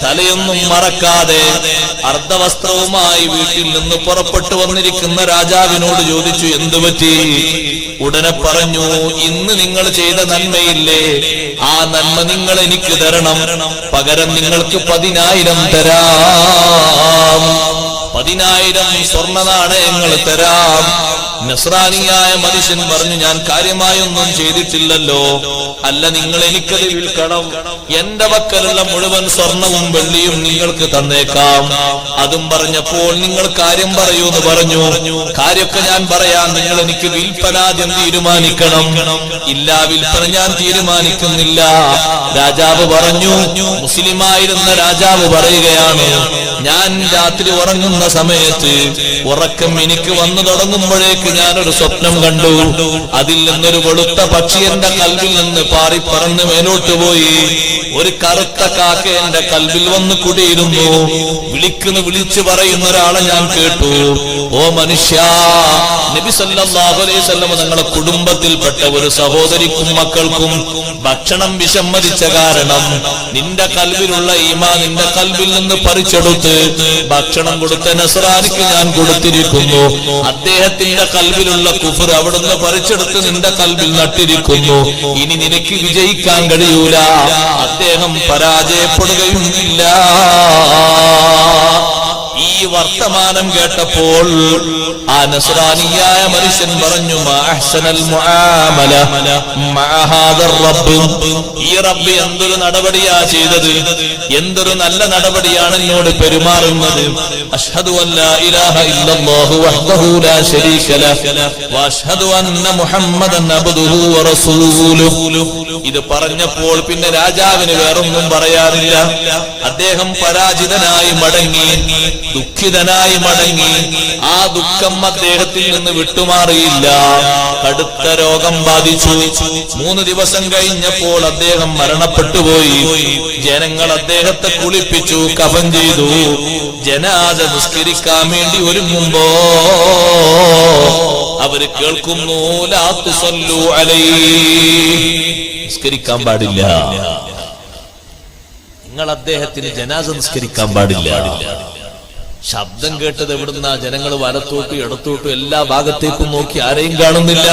Speaker 1: തലയൊന്നും മറക്കാതെ, അർദ്ധവസ്ത്രവുമായി വീട്ടിൽ നിന്ന് പുറപ്പെട്ടു വന്നിരിക്കുന്ന രാജാവിനോട് ചോദിച്ചു, എന്തു പറ്റി? ഉടനെ പറഞ്ഞു, ഇന്ന് നിങ്ങൾ ചെയ്ത നന്മയില്ലേ, ആ നന്മ നിങ്ങൾ എനിക്ക് തരണം. പകരം നിങ്ങൾക്ക് 10,000 തരാം, 10,000 സ്വർണ്ണ നാണയങ്ങൾ തരാം. നസ്രാനിയായ മനുഷ്യൻ പറഞ്ഞു, ഞാൻ കാര്യമായൊന്നും ചെയ്തിട്ടില്ലല്ലോ. അല്ല, നിങ്ങൾ എനിക്കത് വിൽക്കണം. എന്റെ പക്കലുള്ള മുഴുവൻ സ്വർണവും വെള്ളിയും നിങ്ങൾക്ക് തന്നേക്കാം. അതും പറഞ്ഞപ്പോൾ നിങ്ങൾ കാര്യം പറയൂന്ന് പറഞ്ഞു. കാര്യമൊക്കെ ഞാൻ പറയാം, നിങ്ങൾ എനിക്ക് വിൽപ്പനാദ്യം തീരുമാനിക്കണം. ഇല്ല, വിൽപ്പന ഞാൻ തീരുമാനിക്കുന്നില്ല. രാജാവ് പറഞ്ഞു. മുസ്ലിമായിരുന്ന രാജാവ് പറയുകയാണ്, ഞാൻ രാത്രി ഉറങ്ങുന്ന സമയത്ത് ഉറക്കം എനിക്ക് വന്നു തുടങ്ങുമ്പോഴേക്ക് ഞാനൊരു സ്വപ്നം കണ്ടു. അതിൽ നിന്നൊരു വെളുത്ത പക്ഷി എന്റെ കൽവിൽ നിന്ന് പാറി പറന്ന് മേലോട്ട് പോയി. ഒരു കറുത്ത കാക്ക എന്റെ കൽവിൽ വന്ന് കുടിയിരുന്നു. വിളിച്ചു പറയുന്ന ഒരാളെ ഞാൻ കേട്ടു, ഓ മനുഷ്യ, നബി സല്ലല്ലാഹു അലൈഹി വസല്ലം തങ്ങളുടെ കുടുംബത്തിൽപ്പെട്ട ഒരു സഹോദരിക്കും മക്കൾക്കും ഭക്ഷണം വിസമ്മതിച്ച കാരണം നിന്റെ കൽവിലുള്ള ഈമാൻ നിന്റെ കൽവിൽ നിന്ന് പറിച്ചെടുത്ത് ഭക്ഷണം കൊടുത്ത നസ്രാനിക്ക് ഞാൻ കൊടുത്തിരിക്കുന്നു. അദ്ദേഹത്തിന്റെ കൽവിലുള്ള കുഫർ അവിടുന്ന് പറിച്ചെടുത്ത് നിന്റെ കൽവിൽ നട്ടിരിക്കുന്നു. ഇനി നിനക്ക് വിജയിക്കാൻ കഴിയൂല. അദ്ദേഹം പരാജയപ്പെടുകയും ഇല്ല. ഈ വർത്തമാനം കേട്ടപ്പോൾ ആ നസ്രാനിയായ മനുഷ്യൻ പറഞ്ഞു, മാ അഹ്സനൽ മുആമല മഅ ഹാദർ റബ്ബ്. ഈ റബ്ബ് എന്തൊരു നടപടിയാ ചെയ്തത്, എന്തൊരു നല്ല നടപടിയാണ് എന്നോട് പെരുമാറുന്നത്. അഷ്ഹദു അല്ലാ ഇലാഹ ഇല്ലല്ലാഹു വഹ്ദഹു ലാ ശരീക ലഹു വഅഷ്ഹദു അന്ന മുഹമ്മദൻ അബ്ദുഹു വറസൂലുഹു. ഇത് പറഞ്ഞപ്പോൾ പിന്നെ രാജാവിന് വേറൊന്നും പറയാനില്ല. അദ്ദേഹം പരാജിതനായി മടങ്ങി. ദുഃഖിതനായി മടങ്ങി. ആ ദുഃഖം അദ്ദേഹത്തിൽ നിന്ന് വിട്ടുമാറിയില്ല. കടുത്ത രോഗം ബാധിച്ചു. 3 ദിവസം കഴിഞ്ഞപ്പോൾ അദ്ദേഹം മരണപ്പെട്ടുപോയി. ജനങ്ങൾ അദ്ദേഹത്തെ കുളിപ്പിച്ചു, കഫൻ ചെയ്തു. ജനാസ നിസ്കരിക്കാൻ വേണ്ടി ഒരുങ്ങുമ്പോ അവര് കേൾക്കുന്നു, ലാ തുസല്ലു അലൈഹി, നിസ്കരിക്കാൻ പാടില്ല, നിങ്ങൾ അദ്ദേഹത്തിന് ജനാസ നിസ്കരിക്കാൻ പാടില്ല. ശബ്ദം കേട്ടത് എവിടുന്ന? ജനങ്ങൾ വലത്തോട്ടും ഇടത്തോട്ടും എല്ലാ ഭാഗത്തേക്കും നോക്കി, ആരെയും കാണുന്നില്ല.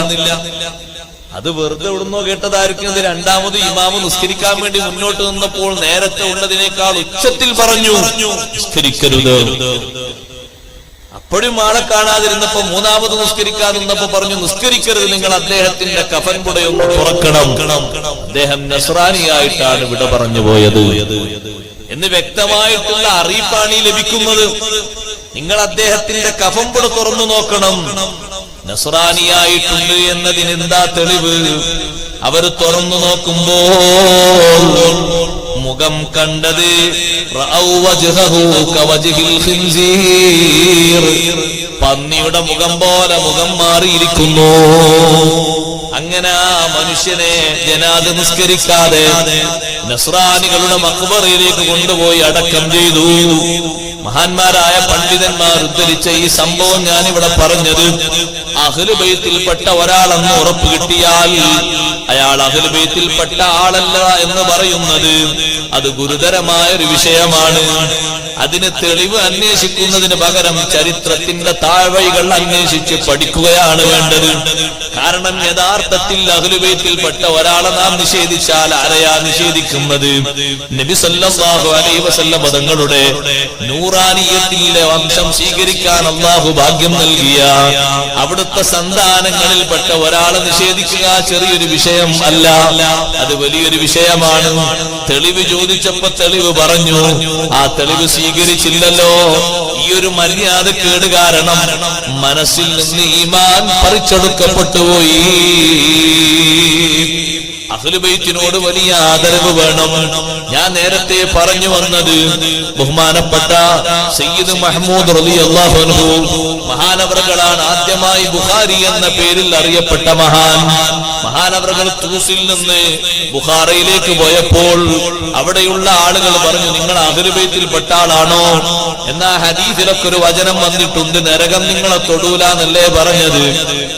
Speaker 1: അത് വെറുതെ എവിടുന്നോ കേട്ടതായിരിക്കും. രണ്ടാമത് ഇമാമ് നിസ്കരിക്കാൻ വേണ്ടി മുന്നോട്ട് നിന്നപ്പോൾ നേരത്തെ ഉള്ളതിനേക്കാൾ ഉച്ചത്തിൽ പറഞ്ഞു, നിസ്കരിക്കരുത്. അപ്പോഴും ആളെ കാണാതിരുന്നപ്പോ മൂന്നാമത് നിസ്കരിക്കാൻ നിന്നപ്പോ പറഞ്ഞു, നിസ്കരിക്കരുത്, നിങ്ങൾ അദ്ദേഹത്തിന്റെ കഫൻ കുടയൊന്ന് തുറക്കണം. അദ്ദേഹം നസ്രാനിയായിട്ടാണ് വിട പറഞ്ഞു പോയത് എന്ന് വ്യക്തമായിട്ടുള്ള അറിയിപ്പാണ് ലഭിക്കുന്നത്. നിങ്ങൾ അദ്ദേഹത്തിന്റെ കഫൻ കുട തുറന്നു നോക്കണം. നസ്രാനിയായിട്ടുണ്ട് എന്നതിന് എന്താ തെളിവ്? അവർ തുറന്നു നോക്കുമ്പോൾ മുഖം കണ്ടത് പന്നിയുടെ മുഖം പോലെ മുഖം മാറിയിരിക്കുന്നു. അങ്ങനെ ആ മനുഷ്യനെ ജനാദ നിസ്കരിക്കാതെ നസ്രാനികളുടെ മഖ്ബറയിലേക്ക് കൊണ്ടുപോയി അടക്കം ചെയ്തു. മഹാന്മാരായ പണ്ഡിതന്മാർ ഉദ്ധരിച്ച ഈ സംഭവം ഞാനിവിടെ പറഞ്ഞത്, അഹ്ലു ബൈത്തിൽപ്പെട്ട ഒരാളെന്ന് ഉറപ്പ് കിട്ടിയാൽ അയാൾ അഹ്ലു ബൈത്തിൽപ്പെട്ട ആളല്ല എന്ന് പറയുന്നത് അത് ഗുരുതരമായ ഒരു വിഷയമാണ്. അതിന് തെളിവ് അന്വേഷിക്കുന്നതിന് പകരം ചരിത്രത്തിന്റെ താഴ്വഴികൾ അന്വേഷിച്ച് പഠിക്കുകയാണ് വേണ്ടത്. കാരണം യഥാർത്ഥത്തിൽ അഹ്ലു ബൈത്തിൽപ്പെട്ട ഒരാളെ നാം നിഷേധിച്ചാൽ ആരെയാ നിഷേധിക്കുന്നത്? നബി സല്ലല്ലാഹു അലൈഹി വസല്ലം തങ്ങളുടെ നൂറാനിയത്തിന്റെ വംശം സ്വീകരിക്കാൻ അല്ലാഹു ഭാഗ്യം നൽകിയ അവിടുത്തെ സന്താനങ്ങളിൽപ്പെട്ട ഒരാളെ നിഷേധിക്കുക ചെറിയൊരു വിഷയം അല്ല, അത് വലിയൊരു വിഷയമാണ്. തെളിവ് ചോദിച്ചപ്പോ തെളിവ് പറഞ്ഞു, ആ തെളിവ് സ്വീകരിച്ചില്ലല്ലോ. ഈ ഒരു മര്യാദക്കേട് കാരണം മനസ്സിൽ നിന്ന് ഈമാൻ പറിച്ചെടുക്കപ്പെട്ടുപോയി. അഹ്ലു ബൈത്തിനോട് വലിയ ആദരവ് വേണം. ഞാൻ നേരത്തെ പറഞ്ഞു വന്നത് ബഹുമാനപ്പെട്ട സയ്യിദ് മഹ്മൂദ് റളിയല്ലാഹു അൻഹു മഹാനവറുകളാണ് ആദ്യമായി ബുഖാരി എന്ന പേരിൽ അറിയപ്പെട്ട മഹാൻ. മഹാനവറുകൾ തൂസിൽ നിന്ന് ബുഖാറയിലേക്ക് പോയപ്പോൾ അവിടെയുള്ള ആളുകൾ പറഞ്ഞു, നിങ്ങൾ അഹ്ലു ബൈത്തിൽപ്പെട്ട ആളാണോ? എന്നാ ഹദീസിലൊക്കെ ഒരു വചനം വന്നിട്ടുണ്ട്, നരകം നിങ്ങളെ തൊടൂല എന്നല്ലേ പറഞ്ഞത്.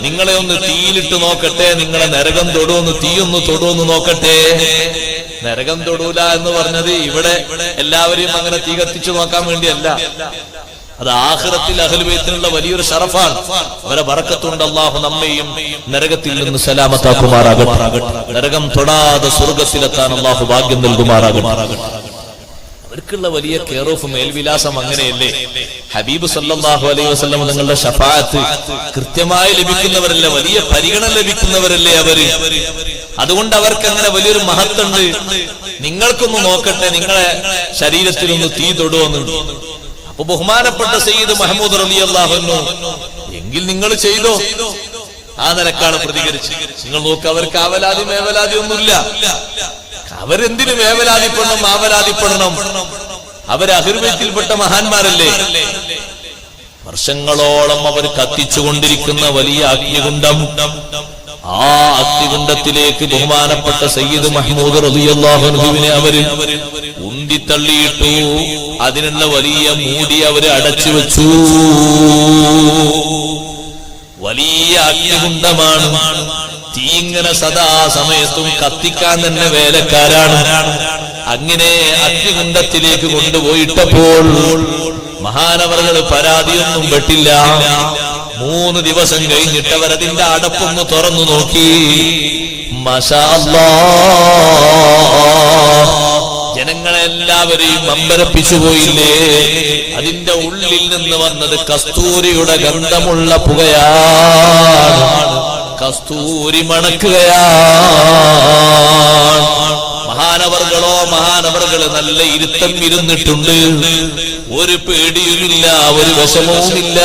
Speaker 1: നിങ്ങളെ ഒന്ന് തീയിലിട്ട് നോക്കട്ടെ, നിങ്ങളെ നരകം തൊടുവൊന്ന്, തീയൊന്ന് തൊടുവൊന്ന് നോക്കട്ടെ. നരകം തൊടൂല എന്ന് പറഞ്ഞത് ഇവിടെ എല്ലാവരെയും അങ്ങനെ തീ കത്തിച്ചു നോക്കാൻ വേണ്ടിയല്ല, അത് ആഖിറത്തിൽ അഹ്ലു ബൈത്തിനുള്ള വലിയൊരു ഷറഫാണ്. അവരെ ബറക്കത്തുണ്ട്. അല്ലാഹു നമ്മയും നരകത്തിൽ നിന്ന് സലാമത്താക്കുമാറാകട്ടെ. നരകം തൊടാതെ സ്വർഗ്ഗത്തിലെത്താൻ അല്ലാഹു ഭാഗ്യം നൽകുമാറാകട്ടെ. അവർക്കുള്ള വലിയ കെയർ ഓഫ് മേൽവിലാസം അങ്ങനെയല്ലേ? ഹബീബ് സല്ലല്ലാഹു അലൈഹി വസല്ലം നിങ്ങളുടെ ശഫാഅത്ത് കൃത്യമായി ലഭിക്കുന്നവരല്ലേ, വലിയ പരിഗണന ലഭിക്കുന്നവരല്ലേ അവര്. അതുകൊണ്ട് അവർക്ക് അങ്ങനെ വലിയൊരു മഹത്തുണ്ട്. നിങ്ങൾക്കൊന്ന് നോക്കട്ടെ, നിങ്ങളെ ശരീരത്തിലൊന്ന് തീ തൊടുവെന്ന്. അപ്പൊ ബഹുമാനപ്പെട്ട സയ്യിദ് മഹ്മൂദ് റളിയല്ലാഹു അൻഹു, എങ്കിൽ നിങ്ങൾ ചെയ്തോ, ആ നിലക്കാണ് പ്രതികരിച്ചത്. നിങ്ങൾ നോക്ക്, അവർക്ക് ആവലാതി മേവലാതി ഒന്നുമില്ല. അവരെന്തിനു മേവലാതിപ്പെടണം, ആവലാതിപ്പെടണം? അവർ അഹ്ലു ബൈത്തിൽപ്പെട്ട മഹാന്മാരല്ലേ. വർഷങ്ങളോളം അവർ കത്തിച്ചുകൊണ്ടിരിക്കുന്ന വലിയ അഗ്നികുണ്ഡം, ആ അഗ്നികുണ്ഡത്തിലേക്ക് ബഹുമാനപ്പെട്ട സയ്യിദ് മഹ്മൂദ് റളിയല്ലാഹു അൻഹുവിനെ അവര് ഉന്തിത്തള്ളിയിട്ടു. അതിനുള്ള വലിയ മൂടി അവര് അടച്ചു വെച്ചു. വലിയ അഗ്നികുണ്ഡമാണ്. തീ ഇങ്ങനെ സദാ സമയത്തും കത്തിക്കാൻ തന്നെ വേലക്കാരാണ്. അങ്ങനെ അഗ്നികുണ്ഡത്തിലേക്ക് കൊണ്ടുപോയിട്ടപ്പോൾ മഹാനവറുകൾ പരാതിയൊന്നും പെട്ടില്ല. 3 ദിവസം കഴിഞ്ഞിട്ട് അവരതിന്റെ അടപ്പൊന്ന് തുറന്നു നോക്കി. മാഷാ അല്ലാഹ്, ജനങ്ങളെല്ലാവരെയും അമ്പരപ്പിച്ചു പോയില്ലേ? അതിന്റെ ഉള്ളിൽ നിന്ന് വന്നത് കസ്തൂരിയുടെ ഗന്ധമുള്ള പുകയാണ്. കസ്തൂരി മണക്കുകയാണ്. മഹാനവറുകള് നല്ല ഇരുത്തം ഇരുന്നിട്ടുണ്ട്. ഒരു പേടിയുമില്ല, ഒരു വിഷമവുമില്ല.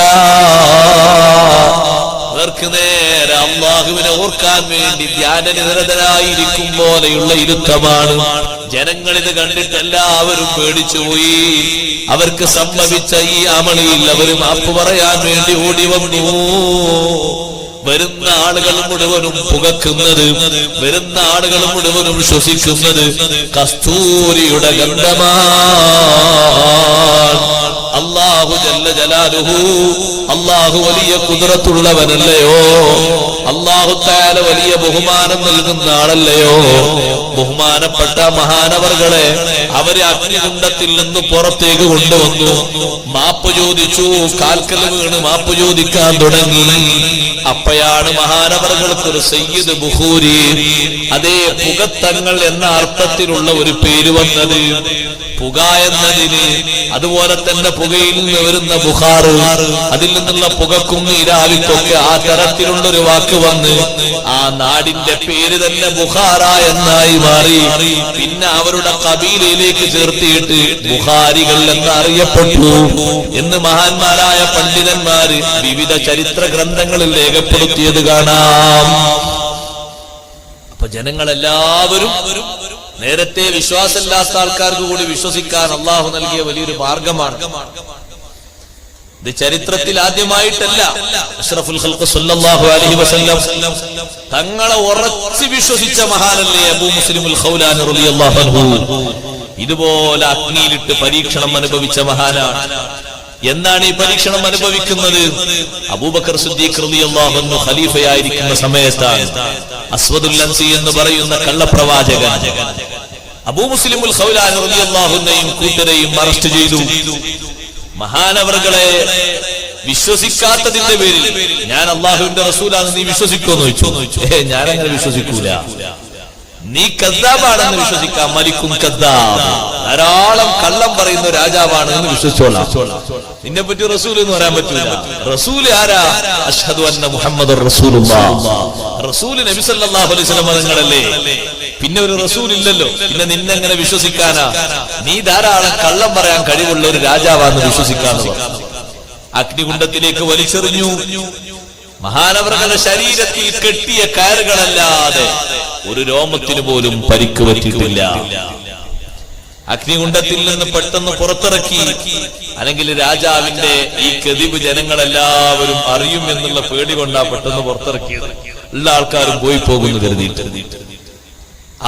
Speaker 1: അവർക്ക് നേരെ അള്ളാഹുവിനെ ഓർക്കാൻ വേണ്ടി ധ്യാനനിരതരായിരിക്കും പോലെയുള്ള ഇരുത്തമാണ്. ജനങ്ങൾ ഇത് കണ്ടിട്ട് എല്ലാവരും പേടിച്ചുപോയി. അവർക്ക് സംഭവിച്ച ഈ അമളിയിൽ അവർ മാപ്പ് പറയാൻ വേണ്ടി ഓടി വന്നു. വരുന്ന ആളുകൾ മുഴുവനും പുകക്കുന്നത്, വരുന്ന ആളുകൾ മുഴുവനും ശ്വസിക്കുന്നത് കസ്തൂരിയുടെ ഗന്ധമാണ്. അല്ലാഹു ജല്ല ജലാലുഹു, അല്ലാഹു വലിയ ഖുദ്റത്തുള്ളവനല്ലയോ, അല്ലാഹു തആല വലിയ ബഹുമാനം നൽകുന്ന ആളല്ലയോ. ബഹുമാനപ്പെട്ട മഹാനവർകളെ അവരെ അഗ്നികുണ്ഡത്തിൽ നിന്ന് പുറത്തേക്ക് കൊണ്ടുവന്നു. മാപ്പ് ചോദിച്ചു, കാൽക്കൽ വീണ് മാപ്പ് ചോദിക്കാൻ തുടങ്ങി. അപ്പോഴാണ് മഹാനവർകൾക്കൊരു സയ്യിദ് ബുഖൂരി, അതേ പുകത്തങ്ങൾ എന്ന അർത്ഥത്തിലുള്ള ഒരു പേര് വന്നത്. പുക എന്നതിന്, അതുപോലെ തന്നെ പുകയിൽ നിന്ന് വരുന്ന ബുഖാർ, അതിൽ നിന്നുള്ള പുകക്കും നീരാവിക്കൊക്കെ ആ തരത്തിലുള്ളൊരു വാക്ക് വന്ന് ആ നാടിന്റെ പേര് തന്നെ ബുഖാറ എന്നായി മാറി. പിന്നെ അവരുടെ കബീലയിലേക്ക് ചേർത്തിയിട്ട് ബുഖാരികൾ എന്ന് അറിയപ്പെട്ടു എന്ന് മഹാന്മാരായ പണ്ഡിതന്മാര് വിവിധ ചരിത്ര ഗ്രന്ഥങ്ങളിൽ രേഖപ്പെടുത്തിയത് കാണാം. അപ്പൊ ജനങ്ങളെല്ലാവരും നേരത്തെ വിശ്വാസമില്ലാത്ത ആൾക്കാർക്ക് കൂടി വിശ്വസിക്കാൻ അള്ളാഹു നൽകിയ വലിയൊരു മാർഗമാണ്. ഇത് ചരിത്രത്തിൽ ആദ്യമായിട്ടല്ല. അഷ്റഫുൽ ഖൽഖ് സല്ലല്ലാഹു അലൈഹി വസല്ലം തങ്ങളെ ഉറച്ചു വിശ്വസിച്ച മഹാനല്ലേ അബൂ മുസ്ലിമുൽ ഖൗലാനി റളിയല്ലാഹു അൻഹു. ഇതുപോലെ അഗ്നിയിലിട്ട് പരീക്ഷണം അനുഭവിച്ച മഹാനാണ്. എന്താണ് ഈ പരീക്ഷണം അനുഭവിക്കുന്നത്? അബൂബക്കർ സിദ്ദീഖ് റളിയല്ലാഹു അൻഹു ഖലീഫയായിരിക്കുന്ന സമയത്താണ് അസ്വദുൽ അൻസി എന്ന് പറയുന്ന കള്ളപ്രവാചകൻ അബൂ മുസ്ലിമുൽ ഖൗലാനി റളിയല്ലാഹു അൻഹുയും കൂട്ടരെയും അറസ്റ്റ് ചെയ്തു. മഹാനവർകളെ വിശ്വസിക്കാത്തതിന്റെ പേരിൽ ഞാൻ അള്ളാഹുവിന്റെ റസൂലാണെന്ന് നീ വിശ്വസിക്കുമെന്ന് ചോദിച്ചു. ഞാനങ്ങനെ വിശ്വസിക്കൂല, നീ കദ്ദാബാണെന്ന് വിശ്വസിക്കാം. മലിക്കും കദ്ദാബ്, ധാരാളം കള്ളം പറയുന്ന രാജാവാണ് എന്ന് വിശ്വസിച്ചോളാം. നിന്നെ പറ്റി റസൂൽ എന്ന് പറയാൻ പറ്റില്ല. റസൂൽ ആരാ? അഷ്ഹദു അന്ന മുഹമ്മദുർ റസൂലുള്ളാഹ്. റസൂൽ നബി സല്ലല്ലാഹു അലൈഹി വസല്ലം തങ്ങളല്ലേ. പിന്നെ ഒരു റസൂൽ ഇല്ലല്ലോ, പിന്നെ നിന്നെങ്ങനെ വിശ്വസിക്കാനാ? നീ ധാരാളം കള്ളം പറയാൻ കഴിവുള്ള ഒരു രാജാവാന്ന് വിശ്വസിക്കാന്ന് പറഞ്ഞു. അഗ്നികുണ്ഡത്തിലേക്ക് വലിച്ചെറിഞ്ഞു. മഹാനവറുകളുടെ ശരീരത്തിൽ കെട്ടിയ കയറുകളല്ലാതെ ഒരു രോമത്തിന് പോലും പരിക്ക് പറ്റിയിട്ടില്ല. അഗ്നികുണ്ഡത്തിൽ നിന്ന് പെട്ടെന്ന് പുറത്തിറക്കി. അല്ലെങ്കിൽ രാജാവിന്റെ ഈ കെതിബ് ജനങ്ങളെല്ലാവരും അറിയും എന്നുള്ള പേടി കൊണ്ടാ പെട്ടെന്ന് പുറത്തിറക്കിയത്. എല്ലാ ആൾക്കാരും പോയി പോകുന്നു കരുതിയിട്ട്.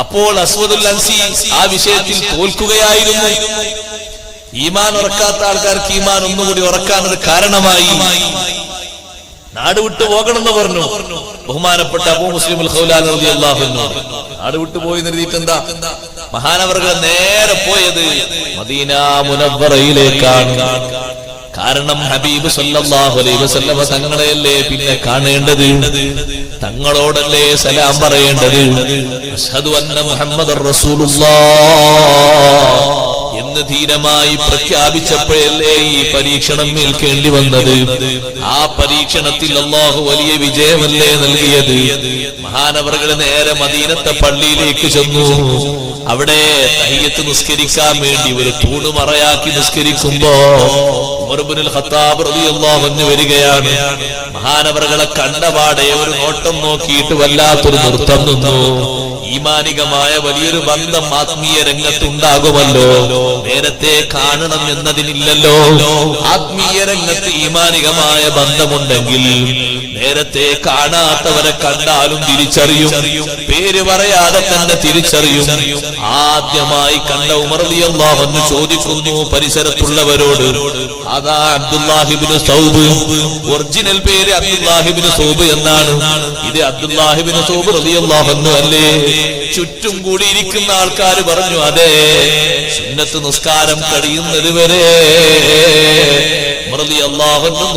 Speaker 1: അപ്പോൾ അസ്വദുൽ അൻസി ആ വിഷയത്തിൽ തോൽക്കുകയായിരുന്നു. ഈമാൻ ഉറക്കാത്ത ആൾക്കാർക്ക് ഈമാൻ ഒന്നുകൂടി ഉറക്കാനത് കാരണമായി. നാട് വിട്ടു പോകണമെന്ന് പറഞ്ഞു ബഹുമാനപ്പെട്ട അബൂ മുസ്ലിമുൽ ഖൗലാനി റളിയല്ലാഹു അൻഹു. നാട് വിട്ടു പോയി നിർത്തിയിട്ട് എന്താ? മഹാനവർകൾ നേരെ പോയത് മദീന മുനവ്വറയിലേക്കാണ്. കാരണം ഹബീബ് സല്ലല്ലാഹു അലൈഹി വസല്ലം തങ്ങളെയല്ലേ പിന്നെ കാണേണ്ടത്, തങ്ങളോടല്ലേ സലാം പറയേണ്ടത്. അഷ്ഹദു അന്ന മുഹമ്മദർ റസൂലുള്ളാഹ് എന്ന് ധീരമായി പ്രഖ്യാപിച്ചപ്പോഴല്ലേ ഈ പരീക്ഷണം ഏൽക്കേണ്ടി വന്നത്. ആ പരീക്ഷണത്തിൽ അല്ലാഹു വലിയ വിജയമല്ലേ നൽകിയത്. മഹാനവറുകൾ നേരെ മദീനത്തെ പള്ളിയിലേക്ക് ചെന്നു. അവിടെ തഹിയ്യത്ത് നിസ്കരിക്കാൻ വേണ്ടി ഒരു തൂണ് മറയാക്കി നിസ്കരിക്കുമ്പോ ഉമർ ഇബ്നുൽ ഖത്താബ് റളിയല്ലാഹു അൻഹു വരികയാണ്. മഹാനവറുകളെ കണ്ടപാടെ ഒരു നോട്ടം നോക്കിയിട്ട് വല്ലാത്തൊരു നൃത്തം നിന്നു. ഈമാനികമായ വലിയൊരു ബന്ധം ആത്മീയ രംഗത്തുണ്ടാകുമല്ലോ. നേരത്തെ കാണണം എന്നതിനില്ലല്ലോ. ആത്മീയ രംഗത്ത് ഈമാനികമായ ബന്ധമുണ്ടെങ്കിൽ നേരത്തെ കാണാത്തവരെ കണ്ടാലും തിരിച്ചറിയും, പേര് പറയാതെ തന്നെ തിരിച്ചറിയും. ആദ്യമായി കണ്ട ഉമർ റളിയല്ലാഹു അൻഹു ചോദിക്കുന്നു പരിസരത്തുള്ളവരോട്, അതാ അബ്ദുല്ലാഹി ഇബ്നു സൗബ്. ഒറിജിനൽ പേര് അബ്ദുല്ലാഹി ഇബ്നു സൗബ് എന്നാണ്. ഇത് അബ്ദുല്ലാഹി ഇബ്നു സൗബ് റളിയല്ലാഹു അൻഹു അല്ലേ? ചുറ്റും കൂടി ഇരിക്കുന്ന ആൾക്കാർ പറഞ്ഞു, അതെ, സുന്നത്ത് നിസ്കാരം കഴിയുന്നത് വരെ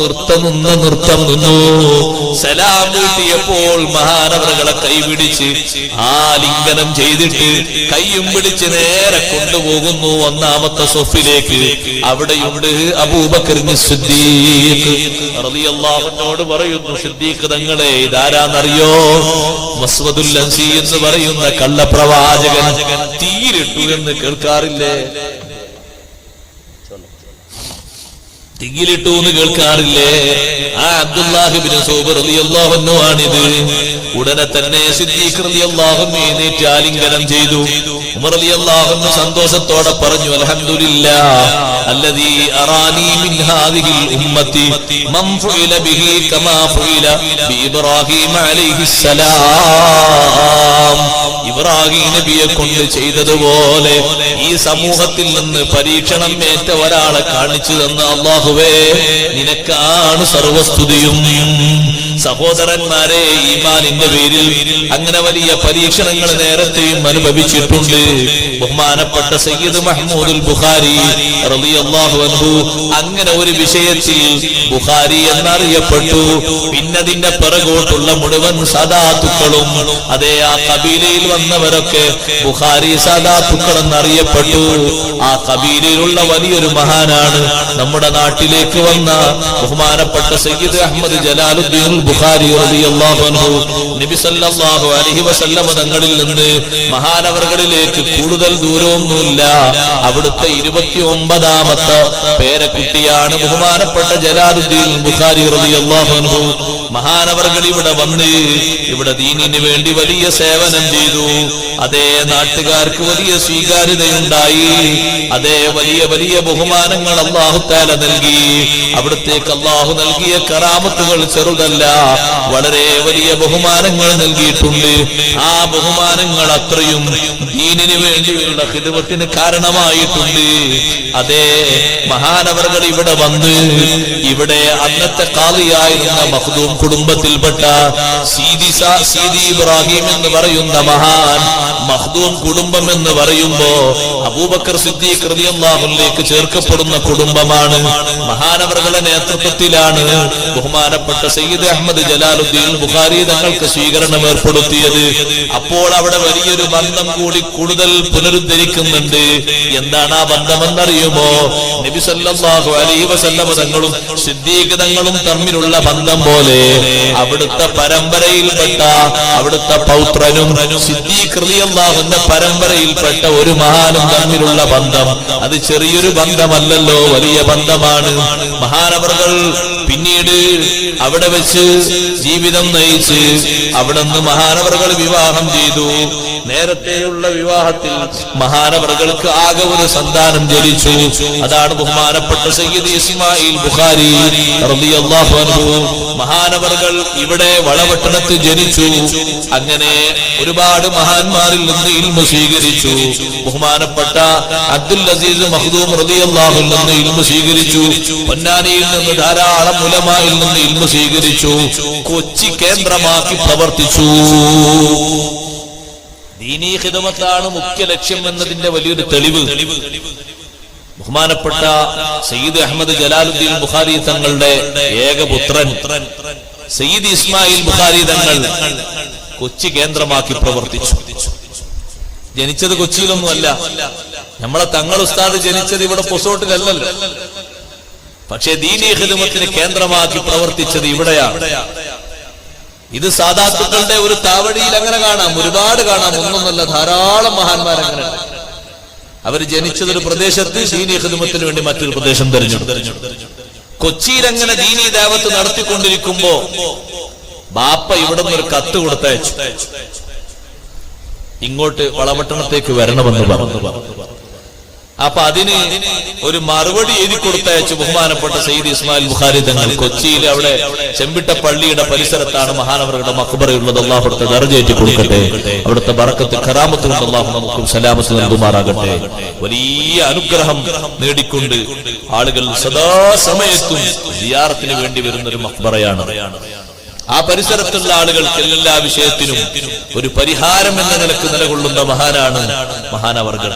Speaker 1: നൃത്തം നിന്നു. സലാം വീട്ടിയപ്പോൾ മഹാനവറുകളെ കൈപിടിച്ച് ആലിംഗനം ചെയ്തിട്ട് കയ്യും പിടിച്ച് നേരെ കൊണ്ടുപോകുന്നു ഒന്നാമത്തെ സൊഫിലേക്ക്. അവിടെയുണ്ട് അബൂബക്കർ സിദ്ദീഖ് റളിയല്ലാഹു അൻഹുവോട് പറയുന്നു, സിദ്ദീഖ് തങ്ങളെ ഇതാരാന്നറിയോ? അസ്വദുൽ അൻസി എന്ന് പറയുന്ന കള്ളപ്രവാചകൻ തീയിലിട്ടു എന്ന് കേൾക്കാറില്ലേ? തികിലിട്ടു എന്ന് കേൾക്കാറില്ലേ? ആ അബ്ദുല്ലാഹി ഇബ്നു സൗബ് റളിയല്ലാഹു അൻഹു ആണിത്. ഉടനെ തന്നെ സിദ്ദീഖ് റളിയല്ലാഹു അൻഹു എഴുന്നേറ്റ് ആലിംഗനം ചെയ്തു. ഉമർ റളിയല്ലാഹു അൻഹു സന്തോഷത്തോടെ പറഞ്ഞു, അൽഹംദുലില്ലാഹ് അല്ലദീ അറാനി മിൻ ഹാദിഹിൽ ഉമ്മത്തി മൻ ഫുഇല ബിഹി കമാ ഫുഇല ബി ഇബ്രാഹീം അലൈഹിസ്സലാം. ഇബ്രാഹീം നബിയെ കൊണ്ട് ചെയ്തതുപോലെ ഈ സമൂഹത്തിൽ നിന്ന് പരീക്ഷണം ഏറ്റ ഒരാളെ കാണിച്ചു തന്ന അല്ലാഹുവേ, നിനക്കാണ് സർവസ്തുതിയും. സഹോദരന്മാരെ, ഈമാനിന്റെ പേരിൽ അങ്ങനെ വലിയ പരീക്ഷണങ്ങൾ നേരത്തെയും അനുഭവിച്ചിട്ടുണ്ട്. ബഹുമാനപ്പെട്ട സയ്യിദ് മഹ്മൂദുൽ ബുഖാരി റളിയല്ലാഹു അൻഹു അങ്ങനെ ഒരു വിഷയത്തിൽ ബുഖാരി എന്നറിയപ്പെട്ടു. പിന്നതിന്റെ പിറകോട്ടുള്ള മുഴുവൻ സാദാത്തുക്കളും, അതേ ആ കബീലയിൽ വന്നവരൊക്കെ ബുഖാരി സാദാത്തുക്കൾ എന്നറിയപ്പെട്ടു. ആ കബീലയിലുള്ള വലിയൊരു മഹാനാണ് നമ്മുടെ നാട്ടിലേക്ക് വന്ന ബഹുമാനപ്പെട്ട സയ്യിദ് അഹ്മദ് ജലാലുദ്ദീൻ ബുഖാരി റളിയല്ലാഹു അൻഹു. നബി സല്ലല്ലാഹു അലൈഹി വസല്ലം തങ്ങളിൽ നിന്ന് മഹാനവറുകളിലേക്ക് കൂടുതൽ ദൂരമൊന്നുമില്ല. അവിടുത്തെ 29ാമത്തെ പേരക്കുട്ടിയാണ് ബഹുമാനപ്പെട്ട ജലാലുദ്ദീൻ ബുഖാരി റളിയല്ലാഹു അൻഹു. മഹാനവറുകൾ ഇവിടെ വന്ന് ഇവിടെ ദീനിന് വേണ്ടി വലിയ സേവനം ചെയ്തു. അതേ നാട്ടുകാർക്ക് വലിയ സ്വീകാര്യതയുണ്ടായി. അതേ വലിയ വലിയ ബഹുമാനങ്ങൾ അല്ലാഹു തആല നൽകി. അവിടത്തേക്ക് അല്ലാഹു നൽകിയ കറാമത്തുകൾ ചെറുതല്ല, വളരെ വലിയ ബഹുമാനങ്ങൾ നൽകിയിട്ടുണ്ട്. ആ ബഹുമാനങ്ങൾ അത്രയും ദീനിന് വേണ്ടിയുള്ള ഖിദ്മത്തിന് കാരണമായിട്ടുണ്ട്. അതേ മഹാനവറുകൾ ഇവിടെ വന്ന് ഇവിടെ അന്നത്തെ ഖാദിയായിരുന്ന മഖ്ദൂം കുടുംബത്തിൽപ്പെട്ട സീദി ഇബ്രാഹിം എന്ന് പറയുന്ന മഹാൻ, മഖ്ദൂം കുടുംബം എന്ന് പറയുമ്പോ അബൂബക്കർ സിദ്ദീഖ് റളിയല്ലാഹു അൻഹുവിലേക്ക് ചേർക്കപ്പെടുന്ന കുടുംബമാണ്. മഹാനവറുകളുടെ നേതൃത്വത്തിലാണ് ബഹുമാനപ്പെട്ട സയ്യിദ് അഹ്മദ് ജലാലുദ്ദീൻ ബുഖാരി തങ്ങൾക്ക് സ്വീകരണം ഏർപ്പെടുത്തിയത്. അപ്പോൾ അവിടെ വലിയൊരു ബന്ധം കൂടി കൂടുതൽ പുനരുദ്ധരിക്കുന്നുണ്ട്. എന്താണ് ആ ബന്ധമെന്നറിയുമോ? നബി സല്ലല്ലാഹു അലൈഹി വസല്ലം തങ്ങളും സിദ്ദീഖ് തങ്ങളും തമ്മിലുള്ള ബന്ധം പോലെ അവിടുത്തെ പരമ്പരയിൽപ്പെട്ട അവിടുത്തെ പൗത്രനും സിദ്ദീഖ് റളിയല്ലാഹു അൻഹു പരമ്പരയിൽപ്പെട്ട ഒരു മഹാനും തമ്മിലുള്ള ബന്ധം അത് ചെറിയൊരു ബന്ധമല്ലല്ലോ, വലിയ ബന്ധമാണ്. മഹാനവറുകൾ പിന്നീട് അവിടെ വെച്ച് ജീവിതം നയിച്ച് അവിടെ നിന്ന് മഹാനവറുകൾ വിവാഹം ചെയ്തു. നേരത്തെയുള്ള വിവാഹത്തിൽ മഹാനവറുകൾക്ക് ആകെ ഒരു സന്താനം ജനിച്ചു. അതാണ് ബഹുമാനപ്പെട്ട സയ്യിദ് ഇസ്മായിൽ ബുഖാരി റളിയല്ലാഹു അൻഹു. മഹാനവറുകൾ ഇവിടെ വളപട്ടണത്ത് ജനിച്ചു. അങ്ങനെ ഒരുപാട് മഹാന്മാരിൽ നിന്ന് ഇൽമു സ്വീകരിച്ചു. ബഹുമാനപ്പെട്ട അബ്ദുൽ അസീസ് മഖ്ദൂം റളിയല്ലാഹു അൻഹു നിന്ന് ഇൽമു സ്വീകരിച്ചു. പൊന്നാനിയിൽ നിന്ന് ധാരാളം ഉലമായിൽ നിന്ന് ഇൽമു സ്വീകരിച്ചു. കൊച്ചി കേന്ദ്രമാക്കി പ്രവർത്തിച്ചു. ദീനീ ഖിദ്മത്താണ് മുഖ്യ ലക്ഷ്യം എന്നതിന്റെ വലിയൊരു തെളിവ് ബഹുമാനപ്പെട്ട സയ്യിദ് അഹ്മദ് ജലാലുദ്ദീൻ ബുഖാരി തങ്ങളുടെ ഏകപുത്രൻ സയ്യിദ് ഇസ്മായിൽ ബുഖാരി തങ്ങൾ കൊച്ചി കേന്ദ്രമാക്കി പ്രവർത്തിച്ചു. ജനിച്ചത് കൊച്ചിയിലൊന്നുമല്ല. നമ്മളെ തങ്ങൾ ഉസ്താദ് ജനിച്ചത് ഇവിടെ പൊസോട്ടിലല്ലല്ലോ. പക്ഷേ ദീനീ ഖിദ്മത്തിന് കേന്ദ്രമാക്കി പ്രവർത്തിച്ചത് ഇവിടെയാണ്. ഇത് സാദാത്തുക്കളുടെ ഒരു താവഴിയിൽ അങ്ങനെ കാണാം, ഒരുപാട് കാണാം. ഒന്നൊന്നല്ല, ധാരാളം മഹാന്മാരങ്ങനെ. അവർ ജനിച്ചതൊരു പ്രദേശത്ത് ദീനീ ഖിദ്മത്തിന് വേണ്ടി മറ്റൊരു പ്രദേശം തെരഞ്ഞെടുത്തു. കൊച്ചിയിൽ അങ്ങനെ ദീനീ ദഅവത്ത് നടത്തിക്കൊണ്ടിരിക്കുമ്പോ ബാപ്പ ഇവിടെ നിന്ന് ഒരു കത്ത് കൊടുത്തയച്ചു, ഇങ്ങോട്ട് വളപട്ടണത്തേക്ക് വരണമെന്ന് പറഞ്ഞു. അപ്പൊ അതിന് ഒരു മറുപടി എഴുതി കൊടുത്തയച്ചു ബഹുമാനപ്പെട്ട സയ്യിദ് ഇസ്മായിൽ ബുഖാരി തങ്ങൾ. കൊച്ചിയിൽ അവിടെ ചെമ്പിട്ട പള്ളിയുടെ പരിസരത്താണ് മഹാനവറുകളുടെ മഖ്ബറയുള്ളത്. അല്ലാഹു അവിടുത്തെ ദർജയേറ്റി കൊടുക്കട്ടെ. അവിടുത്തെ ബറക്കത്ത് കറാമത്ത് കൊണ്ട് അല്ലാഹു നമുക്കും സലാമത്ത് നൽകുമാറാകട്ടെ. വലിയ അനുഗ്രഹം നേടിക്കൊണ്ട് ആളുകൾ സദാസമയത്തും സിയാറത്തിന് വേണ്ടി വരുന്ന ഒരു മഖ്ബറയാണ്. ആ പരിസരത്തുള്ള ആളുകൾക്ക് എല്ലാ വിഷയത്തിനും ഒരു പരിഹാരം എന്ന നിലക്ക് നിലകൊള്ളുന്ന മഹാനാണ് മഹാനവറുകൾ.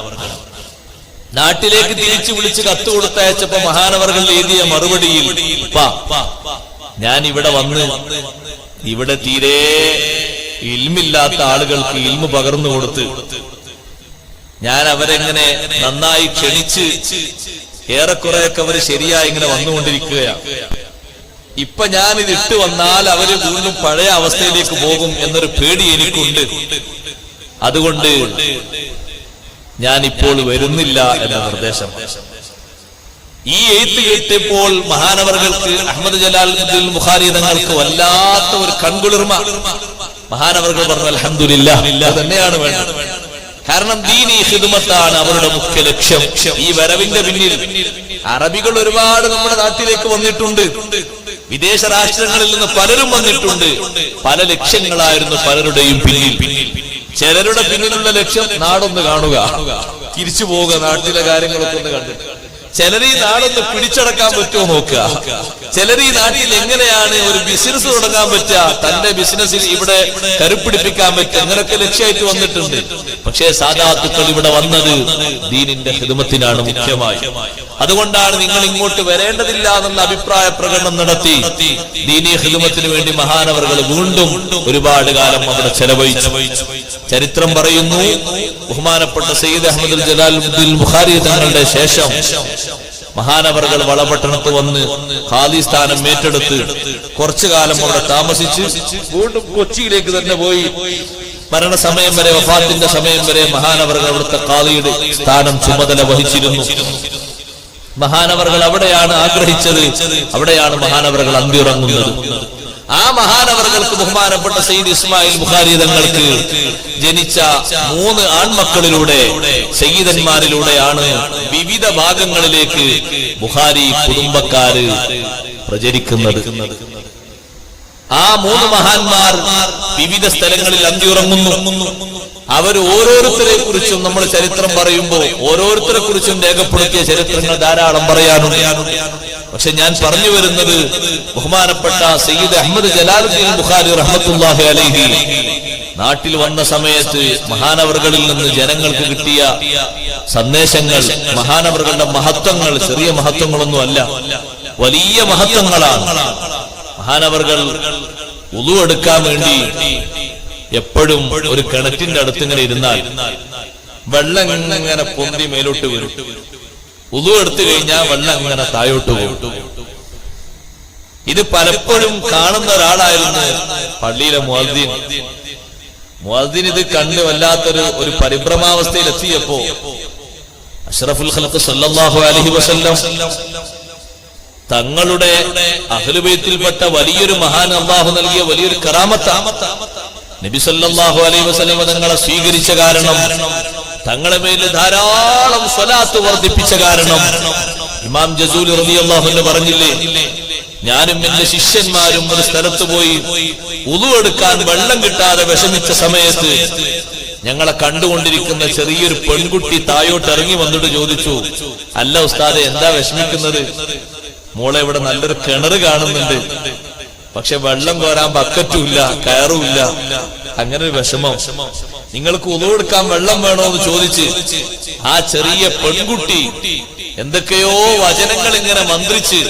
Speaker 1: നാട്ടിലേക്ക് തിരിച്ചു വിളിച്ച് കത്ത് കൊടുത്തയച്ചപ്പോ മഹാനവറുകൾ എഴുതിയ മറുപടിയിൽ, ഞാൻ ഇവിടെ വന്ന് ഇവിടെ തീരെ ഇൽമില്ലാത്ത ആളുകൾക്ക് ഇൽമു പകർന്നു കൊടുത്ത് ഞാൻ അവരെങ്ങനെ നന്നായി ക്ഷണിച്ച് ഏറെക്കുറെയൊക്കെ അവര് ശരിയായി ഇങ്ങനെ വന്നുകൊണ്ടിരിക്കുകയാണ്. ഇപ്പൊ ഞാൻ ഇത് ഇട്ട് വന്നാൽ അവര് വീണ്ടും പഴയ അവസ്ഥയിലേക്ക് പോകും എന്നൊരു പേടി എനിക്കുണ്ട്. അതുകൊണ്ട് ഞാൻ ഇപ്പോൾ വരുന്നില്ല എന്ന നിർദ്ദേശം. ഈ എഴുത്ത് കേട്ടപ്പോൾ മഹാനവർകൾക്ക് അഹ്മദ് ജലാലുദ്ദീൻ ബുഖാരി തങ്ങൾക്ക് വല്ലാത്ത ഒരു കൺകുളിർമ. മഹാനവർകൾ പറഞ്ഞു അൽഹംദുലില്ലാഹ്, അത് തന്നെയാണ് വേണ്ടത്. കാരണം ദീനി ഖിദ്മത്താണ് അവരുടെ മുഖ്യ ലക്ഷ്യം. ഈ വരവിന്റെ പിന്നിൽ അറബികൾ ഒരുപാട് നമ്മുടെ നാട്ടിലേക്ക് വന്നിട്ടുണ്ട്. വിദേശ രാഷ്ട്രങ്ങളിൽ നിന്ന് പലരും വന്നിട്ടുണ്ട്. പല ലക്ഷ്യങ്ങളായിരുന്നു പലരുടെയും പിന്നിൽ. ചിലരുടെ പിന്നിലുള്ള ലക്ഷ്യം നാടൊന്ന് കാണുക, തിരിച്ചു പോവുക, നാട്ടിലെ കാര്യങ്ങളൊക്കെ ഒന്ന് കണ്ടിട്ട്. ചിലർ ഈ നാടൊന്ന് പിടിച്ചടക്കാൻ പറ്റുമോ നോക്കുക. ചിലർ ഈ നാട്ടിൽ എങ്ങനെയാണ് ഒരു ബിസിനസ് തുടങ്ങാൻ പറ്റുക, തന്റെ ബിസിനസ്സിൽ ഇവിടെ കരുപ്പിടിപ്പിക്കാൻ പറ്റുക, അങ്ങനെയൊക്കെ ലക്ഷ്യമായിട്ട് വന്നിട്ടുണ്ട്. പക്ഷേ സാദാത്തുക്കൾ ഇവിടെ വന്നത് ദീനിന്റെ ഖിദ്മത്തിനാണ് മുഖ്യമായി. അതുകൊണ്ടാണ് നിങ്ങൾ ഇങ്ങോട്ട് വരേണ്ടതില്ല എന്നുള്ള അഭിപ്രായ പ്രകടനം നടത്തി ദീനീ ഖിദ്മത്തിന് വേണ്ടി മഹാനവറുകൾ വീണ്ടും ഒരുപാട് കാലം അവിടെ ചെലവഴിച്ചു. ചരിത്രം പറയുന്നു, ബഹുമാനപ്പെട്ട സയ്യിദ് അഹ്മദ് ജലാലുദ്ദീൻ ബുഖാരി തങ്ങളുടെ ശേഷം മഹാനവറുകൾ വളപട്ടണത്ത് വന്ന് ഖാദി സ്ഥാനം ഏറ്റെടുത്ത് കുറച്ചു കാലം അവിടെ താമസിച്ച് വീണ്ടും കൊച്ചിയിലേക്ക് തന്നെ പോയി. മരണസമയം വരെ, വഫാത്തിന്റെ സമയം വരെ മഹാനവറുകൾ അവിടുത്തെ ഖാദിയുടെ സ്ഥാനം ചുമതല വഹിച്ചിരുന്നു. മഹാനവറുകൾ അവിടെയാണ് ആഗ്രഹിച്ചത്, അവിടെയാണ് മഹാനവറുകൾ അന്തിയുറങ്ങുന്നത്. ആ മഹാനവറുകൾക്ക് ബഹുമാനപ്പെട്ട സയ്യിദ് ഇസ്മായിൽ ബുഖാരി തങ്ങൾക്ക് ജനിച്ച 3 ആൺമക്കളിലൂടെ, സയ്യിദന്മാരിലൂടെയാണ് വിവിധ ഭാഗങ്ങളിലേക്ക് ബുഖാരി കുടുംബക്കാര് പ്രചരിക്കുന്നത്. ആ 3 മഹാന്മാർ വിവിധ സ്ഥലങ്ങളിൽ അന്തിയുറങ്ങുന്നു. അവർ ഓരോരുത്തരെ കുറിച്ചും നമ്മൾ ചരിത്രം പറയുമ്പോൾ ഓരോരുത്തരെ കുറിച്ചും രേഖപ്പെടുത്തിയ ചരിത്രങ്ങൾ ധാരാളം പറയാനുണ്ട്. പക്ഷെ ഞാൻ പറഞ്ഞു വരുന്നത്, ബഹുമാനപ്പെട്ട സയ്യിദ് അഹ്മദ് ജലാലുദ്ദീൻ ബുഖാരി റഹ്മത്തുള്ളാഹി അലൈഹി നാട്ടിൽ വന്ന സമയത്ത് മഹാനവറുകളിൽ നിന്ന് ജനങ്ങൾക്ക് കിട്ടിയ സന്ദേശങ്ങൾ, മഹാനവറുകളുടെ മഹത്വങ്ങൾ ചെറിയ മഹത്വങ്ങളൊന്നും അല്ല, വലിയ മഹത്വങ്ങളാണ്. മഹാനവറുകൾ വുളു എടുക്കാൻ വേണ്ടി എപ്പോഴും ഒരു കിണറ്റിന്റെ അടുത്ത് ഇങ്ങനെ ഇരുന്നാൽ വെള്ളം ഇങ്ങനെ പൊന്തി മേലോട്ട് വരും. വുളു എടുത്തു കഴിഞ്ഞാൽ വെള്ളം ഇങ്ങനെ താഴോട്ട് പോകും. ഇത് പലപ്പോഴും കാണുന്ന ഒരാളായിരുന്നു പള്ളിയിലെ മുഅദ്ദിൻ. മുഅദ്ദിൻ ഇത് കണ്ട് വല്ലാത്തൊരു പരിഭ്രമാവസ്ഥയിൽ എത്തിയപ്പോ അഷ്റഫുൽ ഖൽഖ് സല്ലല്ലാഹു അലൈഹി വസല്ലം തങ്ങളുടെ അഹ്ലു ബൈത്തിൽപ്പെട്ട വലിയൊരു മഹാൻ അല്ലാഹു നൽകിയ വലിയൊരു കറാമത്താണ്. നബി സല്ലല്ലാഹു അലൈഹി വസല്ലം തങ്ങളെ സ്വീകരിച്ച കാരണം, തങ്ങളെ മേൽ ധാരാളം സ്വലാത്ത് വർദ്ധിപ്പിച്ച കാരണം, ഇമാം ജസൂലി റളിയല്ലാഹു അൻഹു പറഞ്ഞില്ലേ, ഞാനും എന്റെ ശിഷ്യന്മാരും ഒരു സ്ഥലത്ത് പോയി വുളു എടുക്കാൻ വെള്ളം കിട്ടാതെ വിഷമിച്ച സമയത്ത് ഞങ്ങളെ കണ്ടുകൊണ്ടിരിക്കുന്ന ചെറിയൊരു പെൺകുട്ടി തായോട്ട് ഇറങ്ങി വന്നിട്ട് ചോദിച്ചു, അല്ല ഉസ്താദെ, എന്താ വിഷമിക്കുന്നത്? മോളെ, ഇവിടെ നല്ലൊരു കിണറ് കാണുന്നുണ്ട്, പക്ഷെ വെള്ളം കോരാൻ ബക്കറ്റുമില്ല, കയറുമില്ല, അങ്ങനെ ഒരു വിഷമം. നിങ്ങൾക്ക് വുളു എടുക്കാൻ വെള്ളം വേണോ എന്ന് ചോദിച്ച് ആ ചെറിയ പെൺകുട്ടി എന്തൊക്കെയോ വചനങ്ങൾ ഇങ്ങനെ മന്ത്രിച്ച്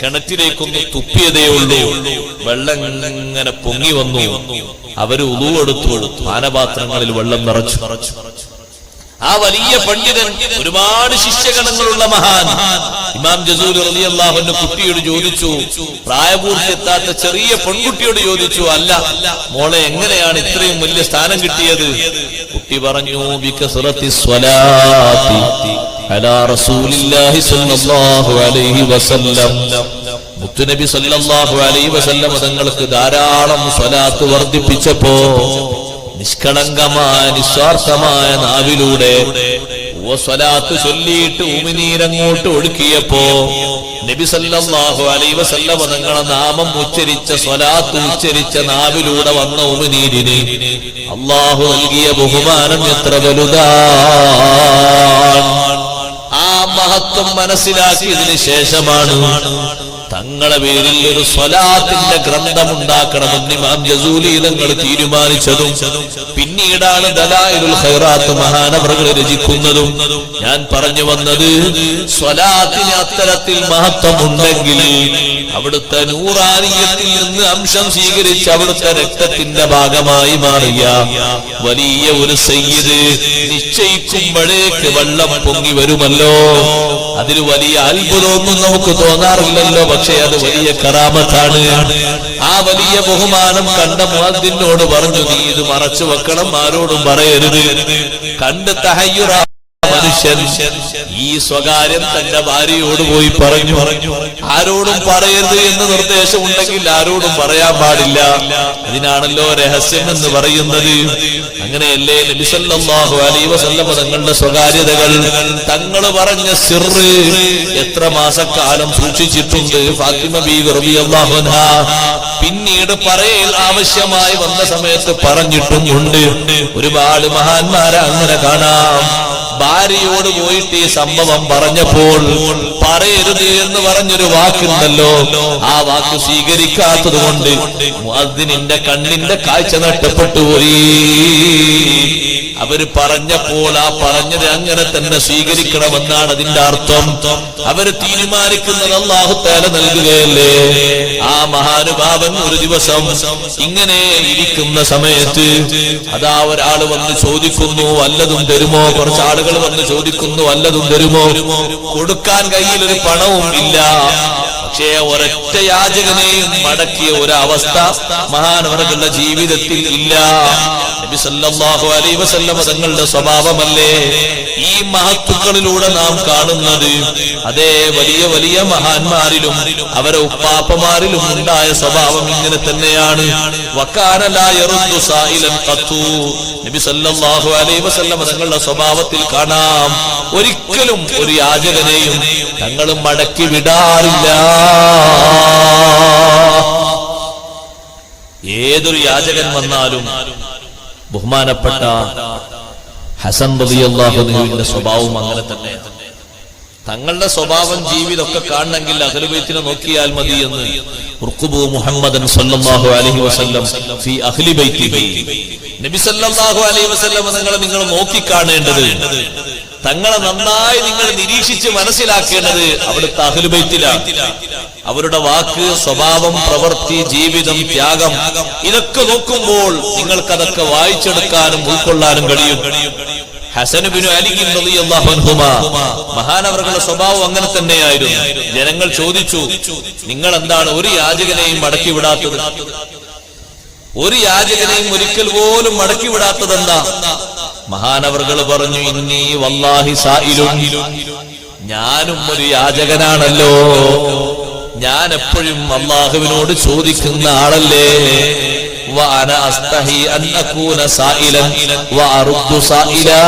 Speaker 1: കിണറ്റിലേക്കൊന്ന് തുപ്പിയതേ ഉള്ളൂ. വെള്ളം ഇങ്ങനെ പൊങ്ങി വന്നു. അവര് വുളു എടുത്തു, പാനപാത്രങ്ങളിൽ വെള്ളം നിറച്ചു. ആ വലിയ പണ്ഡിതൻ, ഒരുപാട് ശിഷ്യഗണങ്ങളുള്ള മഹാൻ ഇമാം ജസൂലി റളിയല്ലാഹു അൻഹു കുട്ടിയോട് ചോദിച്ചു, പ്രായപൂർത്തി എത്താത്ത ചെറിയ പെൺകുട്ടിയോട് ചോദിച്ചു, അല്ല മോളെ, എങ്ങനെയാണ് ഇത്രയും വലിയ സ്ഥാനം കിട്ടിയത്? കുട്ടി പറഞ്ഞു, ബികസ്റത്തി സ്വലാത്തി അലാ റസൂലില്ലാഹി സ്വല്ലല്ലാഹു അലൈഹി വസല്ലം. മുത്തുനബി സല്ലല്ലാഹു അലൈഹി വസല്ലം തങ്ങൾക്ക് ധാരാളം സ്വലാത്ത് വർദ്ധിപ്പിച്ചപ്പോ നിഷ്കളങ്കമായ നിസ്വാർത്ഥമായ നാവിലൂടെ സ്വലാത്ത് ചൊല്ലിയിട്ട് ഉമിനീരങ്ങോട്ട് ഒഴുക്കിയപ്പോ നബി സല്ലല്ലാഹു അലൈഹി വസല്ലം തങ്ങളെ നാമം ഉച്ചരിച്ച, സ്വലാത്ത് ഉച്ചരിച്ച നാവിലൂടെ വന്ന ഉമിനീരിന് അല്ലാഹു നൽകിയ ബഹുമാനം എത്ര വലുതാണ്! ആ മഹത്വം മനസ്സിലാക്കിയതിനു ശേഷമാണ് തങ്ങളെ പേരിൽ ഒരു സ്വലാത്തിന്റെ ഗ്രന്ഥമുണ്ടാക്കണമെന്ന് ഇമാം ജസൂലി തങ്ങൾ തീരുമാനിച്ചതും പിന്നീടാണ് ദലായിലുൽ ഖൈറാത്ത് മഹാനവറുകൾ രചിക്കുന്നതും. ഞാൻ പറഞ്ഞു വന്നത്, സ്വലാത്തിന് അത്തരത്തിൽ മഹത്വമുണ്ടെങ്കിൽ അവിടുത്തെ നൂറാനിയത്തിൽ നിന്ന് അംശം സ്വീകരിച്ച് അവിടുത്തെ രക്തത്തിന്റെ ഭാഗമായി മാറിയ വലിയ ഒരു സയ്യിദ് നിശ്ചയിക്കുമ്പോഴേക്ക് വെള്ളം പൊങ്ങി വരുമല്ലോ. അതിൽ വലിയ അത്ഭുതമൊന്നും നമുക്ക് തോന്നാറില്ലല്ലോ, പക്ഷേ അത് വലിയ കറാമത്താണ്. ആ വലിയ ബഹുമാനം കണ്ട മുഅദ്ദിനോട് പറഞ്ഞു, നീ ഇത് മറച്ചു വെക്കണം, ആരോടും പറയരുത്. കണ്ട് തഹയ്യുറ മനുഷ്യൻ ഈ സ്വകാര്യം തന്റെ ഭാര്യയോട് പോയി പറഞ്ഞു. ആരോടും പറയരുത് എന്ന് നിർദ്ദേശം ഉണ്ടെങ്കിൽ ആരോടും പറയാൻ പാടില്ല. അതിനാണല്ലോ രഹസ്യം എന്ന് പറയുന്നത്. അങ്ങനെയല്ലേ നബി സല്ലല്ലാഹു അലൈഹി വസല്ലം തങ്ങളുടെ സ്വകാര്യതകൾ, തങ്ങൾ പറഞ്ഞ സിർറ് എത്ര മാസക്കാലം സൂക്ഷിച്ചിട്ടുണ്ട് ഫാത്തിമ ബീവി റളിയല്ലാഹു അൻഹാ. പിന്നീട് പറയൽ ആവശ്യമായി വന്ന സമയത്ത് പറഞ്ഞിട്ടും ഉണ്ട്. ഒരുപാട് മഹാന്മാരെ അങ്ങനെ കാണാം. ഭാര്യയോട് പോയിട്ട് ഈ സംഭവം പറഞ്ഞപ്പോൾ പറയരുത് എന്ന് പറഞ്ഞൊരു വാക്കുണ്ടല്ലോ, ആ വാക്ക് സ്വീകരിക്കാത്തത് കൊണ്ട് മുഅദ്ദിനിന്റെ കണ്ണിന്റെ കാഴ്ച നഷ്ടപ്പെട്ടു പോയി. അവര് പറഞ്ഞപ്പോൾ ആ പറഞ്ഞത് അങ്ങനെ തന്നെ സ്വീകരിക്കണമെന്നാണ് അതിന്റെ അർത്ഥം. അവര് തീരുമാനിക്കുന്നത് അല്ലാഹു തആല നൽകുകയല്ലേ. ആ മഹാനുഭാവൻ ഒരു ദിവസം ഇങ്ങനെ ഇരിക്കുന്ന സമയത്ത് അതാ ഒരാൾ വന്ന് ചോദിക്കുന്നു, വല്ലതും തരുമോ? കുറച്ച് ആളുകൾ വന്ന് ചോദിക്കുന്നു, വല്ലതും തരുമോ? കൊടുക്കാൻ കയ്യിൽ ഒരു പണവും ഇല്ല. പക്ഷേ ഒരൊറ്റ യാചകനെയും മടക്കിയ ഒരവസ്ഥ മഹാനവറുകളുടെ ജീവിതത്തിൽ ഇല്ല. നബി സല്ലല്ലാഹു അലൈഹി വസല്ലം തങ്ങളുടെ സ്വഭാവമല്ലേ ഈ മഹത്തുക്കളിലൂടെ നാം കാണുന്നത്. അതേ വലിയ വലിയ മഹാന്മാരിലും അവരെ ഉപ്പാപ്പമാരിലും ഉണ്ടായ സ്വഭാവം ഇങ്ങനെ തന്നെയാണ്. വകാന ലാ യറുദ്ദു സായിലൻ ഖത്തു. നബി സല്ലല്ലാഹു അലൈഹി വസല്ലം തങ്ങളുടെ സ്വഭാവത്തിൽ കാണാം, ഒരിക്കലും ഒരു യാചകനെയും തങ്ങൾ മടക്കി വിടാറില്ല. ഏതൊരു യാചകൻ വന്നാലും ബഹുമാനപ്പെട്ട ഹസൻ റളിയല്ലാഹു അൻഹുവിന്റെ സ്വഭാവം അങ്ങനെ തന്നെ. തങ്ങളുടെ സ്വഭാവം ജീവിതമൊക്കെ കാണണമെങ്കിൽ അഹ്ലുൽ ബൈത്തിനെ നോക്കിയാൽ മതി എന്ന് ഉർഖുബു മുഹമ്മദൻ സല്ലല്ലാഹു അലൈഹി വസല്ലം ഫീ അഹ്ലി ബൈത്തിഹി. നബി സല്ലല്ലാഹു അലൈഹി വസല്ലം നിങ്ങൾ നോക്കി കാണേണ്ടത്, തങ്ങളെ നന്നായി നിങ്ങൾ നിരീക്ഷിച്ച് മനസ്സിലാക്കേണ്ടത് അവിടുത്തെ അഹ്ലുൽ ബൈത്തിലാണ്. അവരുടെ വാക്ക്, സ്വഭാവം, പ്രവൃത്തി, ജീവിതം, ത്യാഗം, ഇതൊക്കെ നോക്കുമ്പോൾ നിങ്ങൾക്കതൊക്കെ വായിച്ചെടുക്കാനും ഉൾക്കൊള്ളാനും കഴിയും. ഹസൻ ഇബ്നു അലി റളിയല്ലാഹു അൻഹുമാ മഹാനവറുകളുടെ സ്വഭാവം അങ്ങനെ തന്നെയായിരുന്നു. ജനങ്ങൾ ചോദിച്ചു, നിങ്ങൾ എന്താണ് ഒരു യാചകനെയും മടക്കി വിടാത്തത്? ഒരു യാചകനെയും ഒരിക്കൽ പോലും മടക്കി വിടാത്തതെന്താ? മഹാനവറുകൾ പറഞ്ഞു, ഇന്നി വല്ലാഹി സായിലുൻ, ഞാനും ഒരു യാചകനാണല്ലോ. ഞാൻ എപ്പോഴും അല്ലാഹുവിനോട് ചോദിക്കുന്ന ആളല്ലേ. വഅന അസ്തഹി അൻ അകൂന സായിലൻ വഅറുദ്ദു സായിലാ.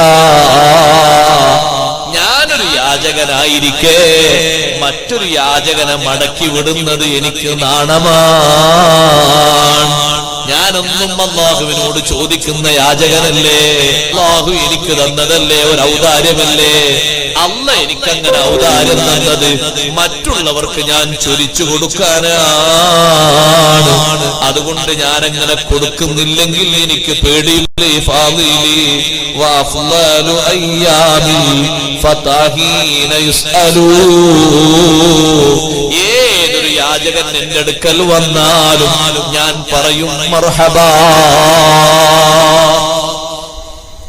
Speaker 1: ഞാനൊരു യാചകനായിരിക്കെ മറ്റൊരു യാചകനെ മടക്കി വിടുന്നത് എനിക്ക് നാണമാണ്. ഞാനൊന്നും അല്ലാഹുവിനോട് ചോദിക്കുന്ന യാചകനല്ലേ. അല്ലാഹു എനിക്ക് തന്നതല്ലേ ഒരു ഔദാര്യമല്ലേ. അല്ല എനിക്കങ്ങനെ ഔദാര്യം തന്നത് മറ്റുള്ളവർക്ക് ഞാൻ ചൊരിച്ചു കൊടുക്കാനാണ്. അതുകൊണ്ട് ഞാനങ്ങനെ കൊടുക്കുന്നില്ലെങ്കിൽ എനിക്ക് പേടിയില്ലേ. ഏതൊരു യാചകൻ എന്റെ അടുക്കൽ വന്നാലും ഞാൻ പറയും മർഹബാ.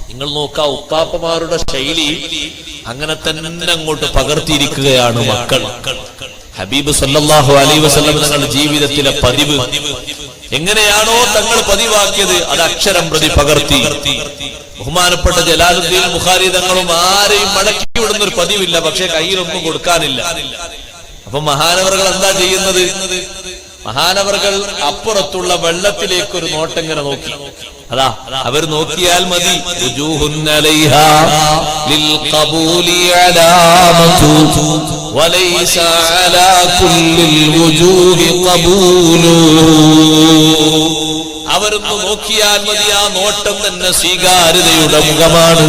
Speaker 1: നിങ്ങൾ നോക്കാ, ഉപ്പാപ്പമാരുടെ ശൈലി അങ്ങനെ തന്നെ അങ്ങോട്ട് പകർത്തിയിരിക്കുകയാണ് മക്കൾ. ഹബീബ് സല്ലല്ലാഹു അലൈഹി വസല്ലം തങ്ങളുടെ ജീവിതത്തിലെ പതിവ് എങ്ങനെയാണോ തങ്ങൾ പതിവാക്കിയത് അത് അക്ഷരം പ്രതി പകർത്തി. ബഹുമാനപ്പെട്ട ജലാലുദ്ദീൻ ബുഖാരി തങ്ങളും ആരെയും മടക്കി വിടുന്ന ഒരു പതിവില്ല, പക്ഷെ കയ്യിലൊന്നും കൊടുക്കാനില്ല. അപ്പൊ മഹാനവറുകൾ എന്താ ചെയ്യുന്നത്? മഹാനവറുകൾ അപ്പുറത്തുള്ള വെള്ളത്തിലേക്ക് ഒരു നോട്ടെങ്ങനെ നോക്കി. അതാ അവർ നോക്കിയാൽ മതി. അവരൊന്ന് നോക്കിയാൽ മതി, ആ നോട്ടം തന്നെ സ്വീകാര്യതയുടെ മുഖമാണ്.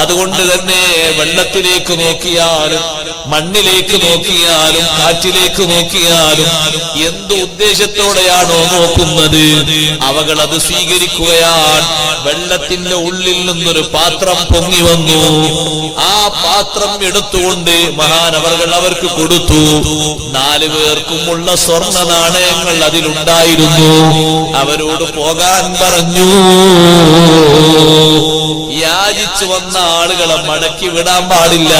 Speaker 1: അതുകൊണ്ട് തന്നെ വെള്ളത്തിലേക്ക് നോക്കിയാലും മണ്ണിലേക്ക് നോക്കിയാലും കാറ്റിലേക്ക് നോക്കിയാലും എന്ത് ഉദ്ദേശത്തോടെയാണോ നോക്കുന്നത് അവകൾ അത് സ്വീകരിക്കുകയാണ്. വെള്ളത്തിന്റെ ഉള്ളിൽ നിന്നൊരു പാത്രം പൊങ്ങി വന്നു. ആ പാത്രം എടുത്തുകൊണ്ട് മഹാനവറുകൾ അവർക്ക് കൊടുത്തു. 4 പേർക്കുമുള്ള സ്വർണ്ണ നാണയങ്ങൾ അതിലുണ്ടായിരുന്നു. അവരോട് പോകാൻ പറഞ്ഞു. യാചിച്ചു വന്ന ആളുകളെ മടക്കി വിടാൻ പാടില്ല.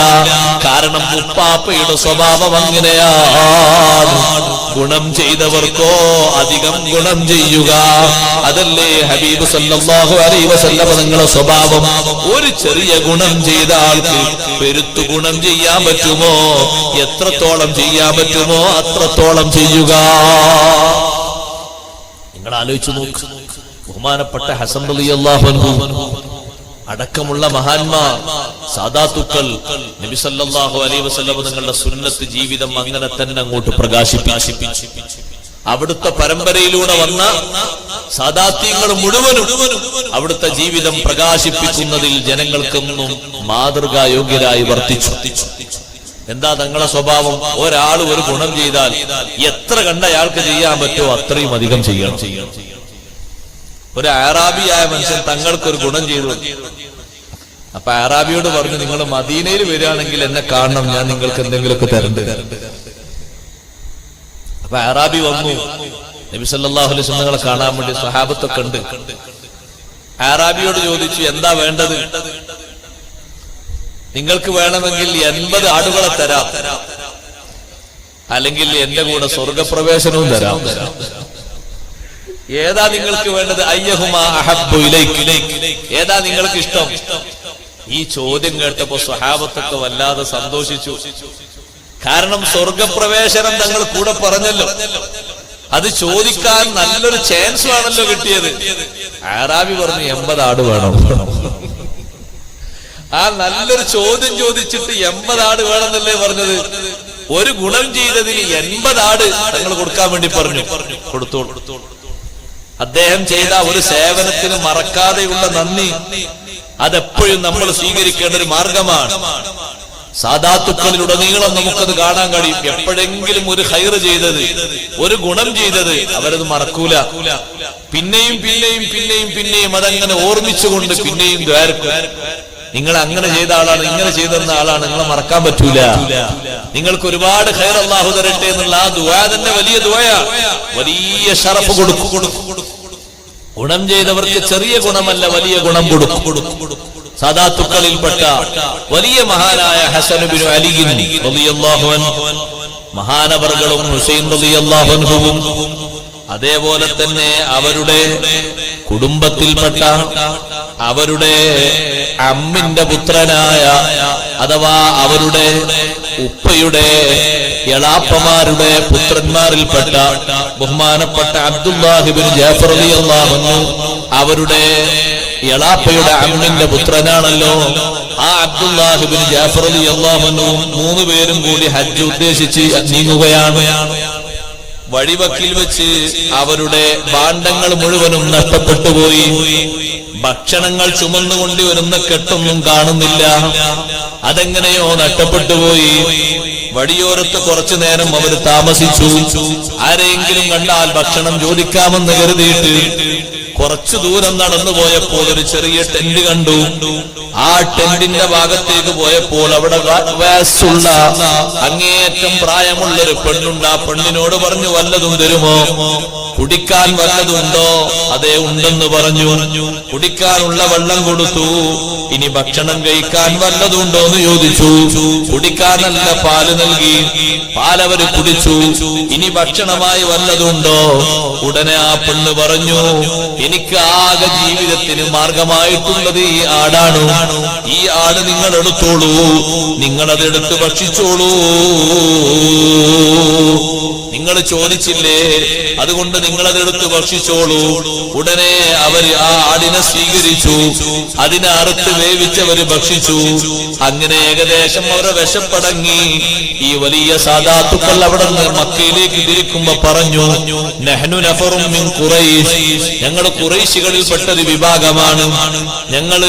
Speaker 1: കാരണം ഉപ്പ ഉപ്പാപ്പയുടെ സ്വഭാവം അങ്ങനെയാണ്. ഗുണം ചെയ്തവർക്കോ അധികം ഗുണം ചെയ്യുക, അതല്ലേ ഹബീബ് സല്ലല്ലാഹു അലൈഹി വസല്ലം തങ്ങളുടെ സ്വഭാവം. ഒരു ചെറിയ ഗുണം ചെയ്ത ആൾക്ക് പെരുത്തു ഗുണം ചെയ്യാൻ പറ്റുമോ? എത്രത്തോളം ചെയ്യാൻ പറ്റുമോ അത്രത്തോളം ചെയ്യുക. നിങ്ങൾ ആലോചിച്ചു നോക്ക്. ബഹുമാനപ്പെട്ട ഹസൻ റളിയല്ലാഹു അൻഹു അടക്കമുള്ള മഹാന്മാർ, സാദാത്തുക്കൾ നബി സല്ലല്ലാഹു അലൈഹി വസല്ലം തങ്ങളുടെ സുന്നത്ത് ജീവിതം അങ്ങനെ തന്നെ അങ്ങോട്ട് പ്രകാശിപ്പിച്ചു. അവിടുത്തെ പരമ്പരയിലൂടെ വന്ന സാദാത്യങ്ങൾ മുഴുവനും അവിടുത്തെ ജീവിതം പ്രകാശിപ്പിക്കുന്നതിൽ ജനങ്ങൾക്കൊന്നും മാതൃകായോഗ്യരായി വർത്തിച്ചു. എന്താ തങ്ങളെ സ്വഭാവം? ഒരാൾ ഒരു ഗുണം ചെയ്താൽ എത്ര കണ്ട അയാൾക്ക് ചെയ്യാൻ പറ്റുമോ അത്രയും അധികം ചെയ്യണം. ഒരു അറാബിയായ മനുഷ്യൻ തങ്ങൾക്കൊരു ഗുണം ചെയ്തു. അപ്പൊ അറാബിയോട് പറഞ്ഞു, നിങ്ങൾ മദീനയിൽ വരികയാണെങ്കിൽ എന്നെ കാണണം, ഞാൻ നിങ്ങൾക്ക് എന്തെങ്കിലുമൊക്കെ തരണ്ട്. അപ്പൊ അറാബി വന്നു നബി സല്ലല്ലാഹു അലൈഹി വസല്ലം തങ്ങളെ കാണാൻ വേണ്ടി. സ്വഹാബത്തൊക്കെ ഉണ്ട്. അറാബിയോട് ചോദിച്ചു, എന്താ വേണ്ടത്? നിങ്ങൾക്ക് വേണമെങ്കിൽ 80 ആടുകളെ തരാം, അല്ലെങ്കിൽ എന്റെ കൂടെ സ്വർഗപ്രവേശനവും തരാം. ഏതാ നിങ്ങൾക്ക് വേണ്ടത്? അയ്യഹുമാ അഹബ്ബു ഇലൈക്, ഏതാ നിങ്ങൾക്ക് ഇഷ്ടം? ഈ ചോദ്യം കേട്ടപ്പോ സ്വഹാബത്തൊക്കെ വല്ലാതെ സന്തോഷിച്ചു. കാരണം സ്വർഗപ്രവേശനം തങ്ങൾ കൂടെ പറഞ്ഞല്ലോ, അത് ചോദിക്കാൻ നല്ലൊരു ചാൻസ് ആണല്ലോ കിട്ടിയത്. അറാബി പറഞ്ഞു 80 ആട് വേണം. ആ നല്ലൊരു ചോദ്യം ചോദിച്ചിട്ട് 80 ആട് വേണമെന്നല്ലേ പറഞ്ഞത്? ഒരു ഗുണം ചെയ്തതിന് 80 ആട് തങ്ങൾ കൊടുക്കാൻ വേണ്ടി പറഞ്ഞു. കൊടുത്തോളൂ. അദ്ദേഹം ചെയ്ത ഒരു സേവനത്തിന് മറക്കാതെയുള്ള നന്ദി അതെപ്പോഴും നമ്മൾ സ്വീകരിക്കേണ്ട ഒരു മാർഗമാണ്. സാദാത്തുക്കളിലുടനീളം നമുക്കത് കാണാൻ കഴിയും. എപ്പോഴെങ്കിലും ഒരു ഖൈർ ചെയ്തത്, ഒരു ഗുണം ചെയ്തത് അവരത് മറക്കൂല. പിന്നെയും പിന്നെയും പിന്നെയും പിന്നെയും അതങ്ങനെ ഓർമ്മിച്ചുകൊണ്ട് പിന്നെയും ദ്വാരക്കും. നിങ്ങൾ അങ്ങനെ ചെയ്ത ആളാണ്, ഇങ്ങനെ ചെയ്തെന്ന ആളാണ്, നിങ്ങളെ മറക്കാൻ പറ്റൂല. നിങ്ങൾക്ക് ഒരുപാട് ഖൈർ അല്ലാഹു തരട്ടെ എന്നുള്ള ആ ദുആ തന്നെ വലിയ ദുആയാണ്. വലിയ ശറഫ് കൊടുക്കും. ഗുണം ചെയ്തവർക്ക് ചെറിയ ഗുണമല്ല, വലിയ ഗുണം കൊടുക്കും. സാദാത്തുക്കളിൽപ്പെട്ട വലിയ മഹാനായ ഹസൻ ഇബ്നു അലി റളിയല്ലാഹു അൻഹു, മഹാനവർകളും ഹുസൈൻ റളിയല്ലാഹു അൻഹുവും, അതേപോലെ തന്നെ അവരുടെ കുടുംബത്തിൽപ്പെട്ട അവരുടെ അമ്മിന്റെ പുത്രനായ, അഥവാ അവരുടെ ഉപ്പയുടെ എളാപ്പമാരുടെ പുത്രന്മാരിൽപ്പെട്ട ബഹുമാനപ്പെട്ട അബ്ദുല്ലാഹ് ഇബ്നു ജാഫർ റളിയല്ലാഹു അൻഹു അവരുടെ എളാപ്പയുടെ അമ്മിന്റെ പുത്രനാണല്ലോ. ആ അബ്ദുല്ലാഹ് ഇബ്നു ജാഫർ റളിയല്ലാഹു അൻഹു 3 പേരും കൂടി ഹജ്ജ് ഉദ്ദേശിച്ച് നീങ്ങുകയാണ്. വഴിവക്കിൽ വെച്ച് അവരുടെ ഭാണ്ഡങ്ങൾ മുഴുവനും നഷ്ടപ്പെട്ടു പോയി. ഭക്ഷണങ്ങൾ ചുമന്നുകൊണ്ട് വരുന്ന കെട്ടൊന്നും കാണുന്നില്ല. അതെങ്ങനെയോ നഷ്ടപ്പെട്ടു പോയി. വഴിയോരത്ത് കുറച്ചു നേരം അവർ താമസിച്ചു. ആരെങ്കിലും കണ്ടാൽ ഭക്ഷണം ചോദിക്കാമെന്ന് കരുതിയിട്ട് കുറച്ചു ദൂരം നടന്നു പോയപ്പോൾ ഒരു ചെറിയ ടെന്റ് കണ്ടു. ആ ടെന്റിന്റെ ഭാഗത്തേക്ക് പോയപ്പോൾ അവിടെ വയസ്സുള്ള അങ്ങേയറ്റം പ്രായമുള്ളൊരു പെണ്ണുണ്ട്. ആ പെണ്ണിനോട് പറഞ്ഞു, വല്ലതും തരുമോ? കുടിക്കാൻ വല്ലതുണ്ടോ? അതേ, ഉണ്ടെന്ന് പറഞ്ഞു. കുടിക്കാനുള്ള വെള്ളം കൊടുത്തു. ഇനി ഭക്ഷണം കഴിക്കാൻ വല്ലതുണ്ടോ എന്ന് ചോദിച്ചു. കുടിക്കാനല്ല, പാല് നൽകി. പാലവര് കുടിച്ചു. ഇനി ഭക്ഷണമായി വല്ലതുണ്ടോ? ഉടനെ ആ പെണ്ണ് പറഞ്ഞു, എനിക്ക് ആകെ ജീവിതത്തിന് മാർഗമായിട്ടുള്ളത് ഈ ആടാണ്. ഈ ആട് നിങ്ങൾ എടുത്തോളൂ, നിങ്ങളതെടുത്ത് ഭക്ഷിച്ചോളൂ. നിങ്ങൾ ചോദിച്ചില്ലേ, അതുകൊണ്ട് നിങ്ങളതെടുത്ത് ഭക്ഷിച്ചോളൂ. ഉടനെ അവര് ആ ആടിനെ സ്വീകരിച്ചു. അതിനെ അറുത്ത് വേവിച്ചവര് ഭക്ഷിച്ചു. അങ്ങനെ ഏകദേശം അവരുടെ വിശപ്പടങ്ങി. ഈ വലിയ സാദാത്തുക്കൾ അവിടെ നിന്ന് മക്കയിലേക്ക് തിരിക്കുമ്പോ പറഞ്ഞു, നഹ്നു നഫറും മിൻ ഖുറൈശ്, ഞങ്ങൾ ഖുറൈശികളിൽപ്പെട്ട ഒരു വിഭാഗമാണ്. നിങ്ങൾ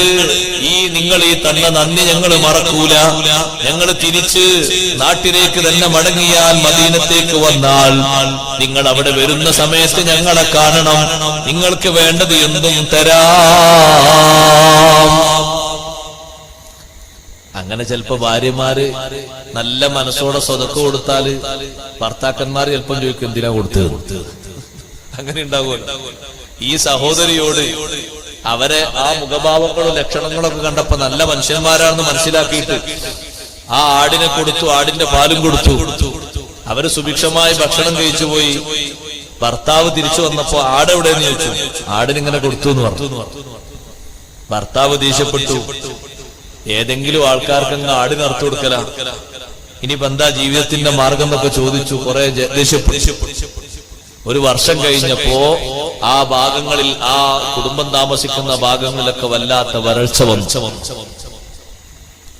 Speaker 1: ഈ തന്ന നന്ദി ഞങ്ങൾ മറക്കൂല. ഞങ്ങൾ തിരിച്ച് നാട്ടിലേക്ക് തന്നെ മടങ്ങിയാൽ, മദീനത്തേക്ക് വന്നാൽ നിങ്ങൾ അവിടെ വരുന്ന സമയത്ത് ഞങ്ങളെ കാണണം. നിങ്ങൾക്ക് വേണ്ടത് എന്തും തരാം. അങ്ങനെ ചിലപ്പോ ഭാര്യമാര് നല്ല മനസ്സോടെ സ്വതക്ക് കൊടുത്താല് ഭർത്താക്കന്മാർ ചിലപ്പം ചോദിക്കും, എന്തിനാ കൊടുത്തത്? അങ്ങനെ ഉണ്ടാവുമല്ലോ. ഈ സഹോദരിയോട് അവരെ ആ മുഖഭാവങ്ങളും ലക്ഷണങ്ങളൊക്കെ കണ്ടപ്പോ നല്ല മനുഷ്യന്മാരാണെന്ന് മനസ്സിലാക്കിയിട്ട് ആ ആടിനെ കൊടുത്തു, ആടിന്റെ പാലും കൊടുത്തു. അവര് സുഭിക്ഷമായി ഭക്ഷണം കഴിച്ചു പോയി. ഭർത്താവ് തിരിച്ചു വന്നപ്പോ ആട് എവിടെയെന്ന് ചോദിച്ചു. ആടിനിങ്ങനെ കൊടുത്തു എന്ന് പറഞ്ഞു. ഭർത്താവ് ദേഷ്യപ്പെട്ടു. ഏതെങ്കിലും ആൾക്കാർക്കങ്ങ് ആടിന് അറുത്തു കൊടുക്കല, ഇനിയിപ്പോ എന്താ ജീവിതത്തിന്റെ മാർഗം എന്നൊക്കെ ചോദിച്ചു. കുറെ ദേഷ്യപ്പെട്ടു. ഒരു വർഷം കഴിഞ്ഞപ്പോ ആ ഭാഗങ്ങളിൽ, ആ കുടുംബം താമസിക്കുന്ന ഭാഗങ്ങളിലൊക്കെ വല്ലാത്ത വരൾച്ച വന്നു.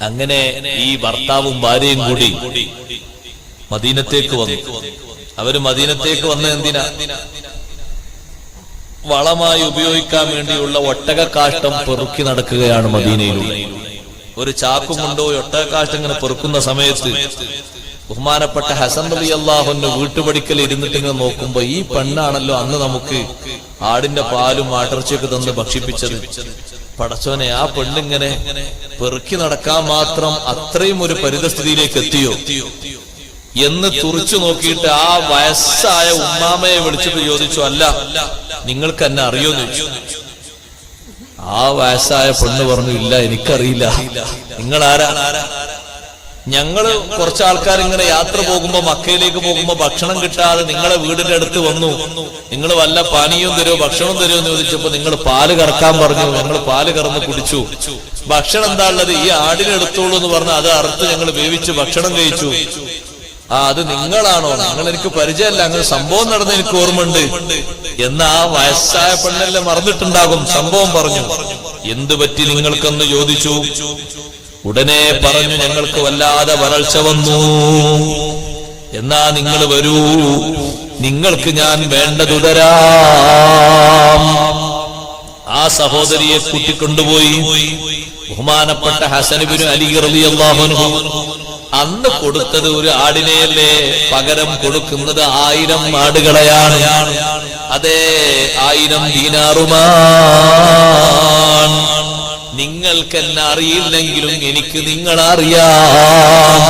Speaker 1: അങ്ങനെ ഈ ഭർത്താവും ഭാര്യയും കൂടി മദീനത്തേക്ക് വന്നു. അവര് മദീനത്തേക്ക് വന്ന എന്തിനാ? വളമായി ഉപയോഗിക്കാൻ വേണ്ടിയുള്ള ഒട്ടകക്കാഷ്ടം പെറുക്കി നടക്കുകയാണ് മദീനയിലൂടെ. ഒരു ചാക്കും കൊണ്ടുപോയി ഒട്ടകക്കാഷ്ടം ഇങ്ങനെ പെറുക്കുന്ന സമയത്ത് ബഹുമാനപ്പെട്ട ഹസൻ റളിയല്ലാഹു അൻഹു വീട്ടുപടിക്കൽ ഇരുന്നിട്ട് ഇങ്ങനെ നോക്കുമ്പോ ഈ പെണ്ണാണല്ലോ അന്ന് നമുക്ക് ആടിന്റെ പാലും ആട്ടിറച്ചിയൊക്കെ തന്ന് ഭക്ഷിപ്പിച്ചത്. പടച്ചോനെ, ആ പെണ്ണിങ്ങനെ പെറുക്കി നടക്കാൻ മാത്രം അത്രയും ഒരു പരിതസ്ഥിതിയിലേക്ക് എത്തിയോ എന്ന് തുറിച്ചു നോക്കിയിട്ട് ആ വയസ്സായ ഉമ്മാമയെ വിളിച്ചിട്ട് ചോദിച്ചു, അല്ല നിങ്ങൾക്ക് എന്നെ അറിയോന്ന് ചോദിച്ചു. ആ വയസ്സായ പെണ്ണ് പറഞ്ഞു, ഇല്ല എനിക്കറിയില്ല. നിങ്ങൾ ആരാ? ഞങ്ങള് കുറച്ച് ആൾക്കാർ ഇങ്ങനെ യാത്ര പോകുമ്പോ, മക്കയിലേക്ക് പോകുമ്പോ ഭക്ഷണം കിട്ടാതെ നിങ്ങളെ വീടിന്റെ അടുത്ത് വന്നു. നിങ്ങൾ വല്ല പാനീയവും തരുമോ, ഭക്ഷണം തരുമോ എന്ന് ചോദിച്ചപ്പോ നിങ്ങൾ പാല് കറക്കാൻ പറഞ്ഞു. ഞങ്ങൾ പാല് കറന്ന് കുടിച്ചു. ഭക്ഷണം എന്താ ഉള്ളത്? ഈ ആടിനെ എടുത്തോളൂ എന്ന് പറഞ്ഞ് അത് അറുത്ത് ഞങ്ങൾ വേവിച്ച് ഭക്ഷണം കഴിച്ചു. അത് നിങ്ങളാണോ? നിങ്ങൾ എനിക്ക് പരിചയമല്ല, അങ്ങനെ സംഭവം നടന്ന എനിക്ക് ഓർമ്മയുണ്ട് എന്ന് ആ വയസ്സായ പെണ്ണല്ലേ മറന്നിട്ടുണ്ടാകും. സംഭവം പറഞ്ഞു. എന്തു പറ്റി നിങ്ങൾക്കെന്ന് ചോദിച്ചു. ഉടനെ പറഞ്ഞു, ഞങ്ങൾക്ക് വല്ലാതെ വരൾച്ച വന്നു. എന്നാ നിങ്ങൾ വരൂ, നിങ്ങൾക്ക് ഞാൻ വേണ്ടത് തരാം. ആ സഹോദരിയെ കൂട്ടിക്കൊണ്ടുപോയി ബഹുമാനപ്പെട്ട ഹസൻ ഇബ്നു അലി റളിയല്ലാഹു അൻഹു അന്ന് കൊടുത്തത് ഒരു ആടിനെയല്ലേ, പകരം കൊടുക്കുന്നത് 1000 ആടുകളെയാണ്. അതേ 1000 ദീനാറുമാണ്. നിങ്ങൾക്ക് എന്നെ അറിയില്ലെങ്കിലും എനിക്ക് നിങ്ങളറിയാം.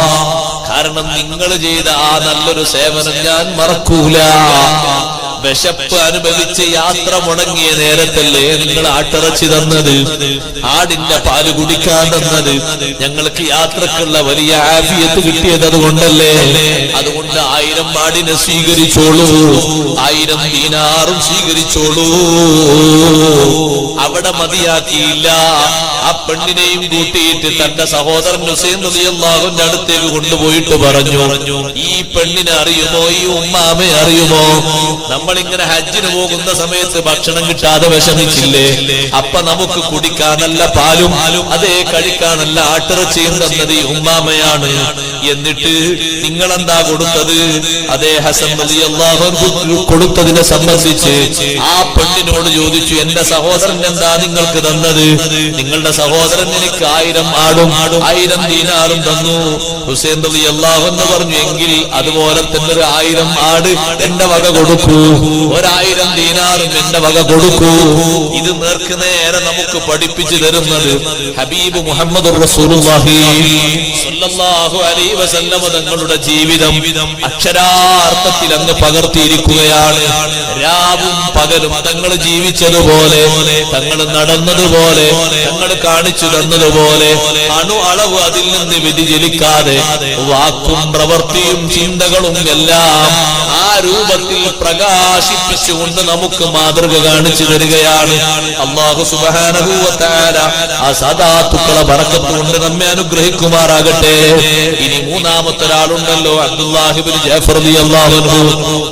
Speaker 1: കാരണം നിങ്ങൾ ചെയ്ത ആ നല്ലൊരു സേവനം ഞാൻ മറക്കൂല. വിശപ്പ് അനുഭവിച്ച് യാത്ര മുടങ്ങിയ നേരത്തല്ലേ നിങ്ങൾ ആട്ടിറച്ചി തന്നത്, ആടിന്റെ പാല് കുടിക്കാൻ തന്നത്. ഞങ്ങൾക്ക് യാത്രക്കുള്ള വലിയ ആഫിയത്ത് കിട്ടിയത് അതുകൊണ്ടല്ലേ. അതുകൊണ്ട് 1000 ആടിനെ സ്വീകരിച്ചോളൂ, 1000 ദീനാറും സ്വീകരിച്ചോളൂ. അവിടെ മതിയാക്കിയില്ല. ആ പെണ്ണിനെയും കൂട്ടിയിട്ട് തന്റെ സഹോദരൻ ഹുസൈൻ റളിയല്ലാഹു അൻഹുവിന്റെ അടുത്തേക്ക് കൊണ്ടുപോയിട്ട് പറഞ്ഞു, ഈ പെണ്ണിനെ അറിയുമോ, ഈ ഉമ്മാമയെ അറിയുമോ? നമ്മളിങ്ങനെ ഹജ്ജിന് പോകുന്ന സമയത്ത് ഭക്ഷണം കിട്ടാതെ വിഷമിച്ചില്ലേ? അപ്പൊ നമുക്ക് കുടിക്കാനല്ല പാലും അതേ കഴിക്കാനല്ല ആട്ടിറച്ചിയും തന്നത് ഈ ഉമ്മാമയാണ്. എന്നിട്ട് നിങ്ങളെന്താ കൊടുത്തത്? അതേ ഹസൻ റളിയല്ലാഹു അൻഹു കൊടുത്തതിനെ സംബന്ധിച്ച് ആ പെണ്ണിനോട് ചോദിച്ചു, എന്റെ സഹോദരൻ എന്താ നിങ്ങൾക്ക് തന്നത്? നിങ്ങളുടെ സഹോദരൻ എനിക്ക് 1000 ആടും 1000 ദീനാറും തന്നു. ഹുസൈൻ റളിയല്ലാഹു അൻഹു പറഞ്ഞു, എങ്കിൽ അതുപോലെ തന്നെ ഒരു 1000 ആട് എന്റെ വക കൊടുക്കൂ, 1000 ദീനാറും എന്റെ വക കൊടുക്കൂ. ഇത് നേർക്ക് നേരെ നമുക്ക് പഠിപ്പിച്ചു തരുന്നത് ഹബീബ് മുഹമ്മദ് റസൂലുള്ളാഹി സ്വല്ലല്ലാഹു അലൈഹി വസല്ലം തങ്ങളുടെ ജീവിതം അക്ഷരാർത്ഥത്തിൽ അങ്ങ് പകർത്തിയിരിക്കുകയാണ്. രാവും പകലും തങ്ങൾ ജീവിച്ചതുപോലെ, തങ്ങൾ നടന്നതുപോലെ, തങ്ങൾ കാണിച്ചു തന്നതുപോലെ അണു അളവ് അതിൽ നിന്ന് വ്യതിചലിക്കാതെ വാക്കും പ്രവൃത്തിയും ചിന്തകളും എല്ലാം ആ രൂപത്തിൽ പ്രകാശിപ്പിച്ചുകൊണ്ട് നമുക്ക് മാതൃക കാണിച്ചു തരികയാണ്. അല്ലാഹു സുബ്ഹാനഹു വ തആല ആ സദാത്തുക്കളെ ബറക്കത്ത് കൊണ്ട് നമ്മെ അനുഗ്രഹിക്കുമാറാകട്ടെ. ഇനി മൂന്നാമത്തെ ഒരാളുണ്ടല്ലോ, അബ്ദുല്ലാഹി ഇബ്നു ജഅഫർ റളിയല്ലാഹു അൻഹു.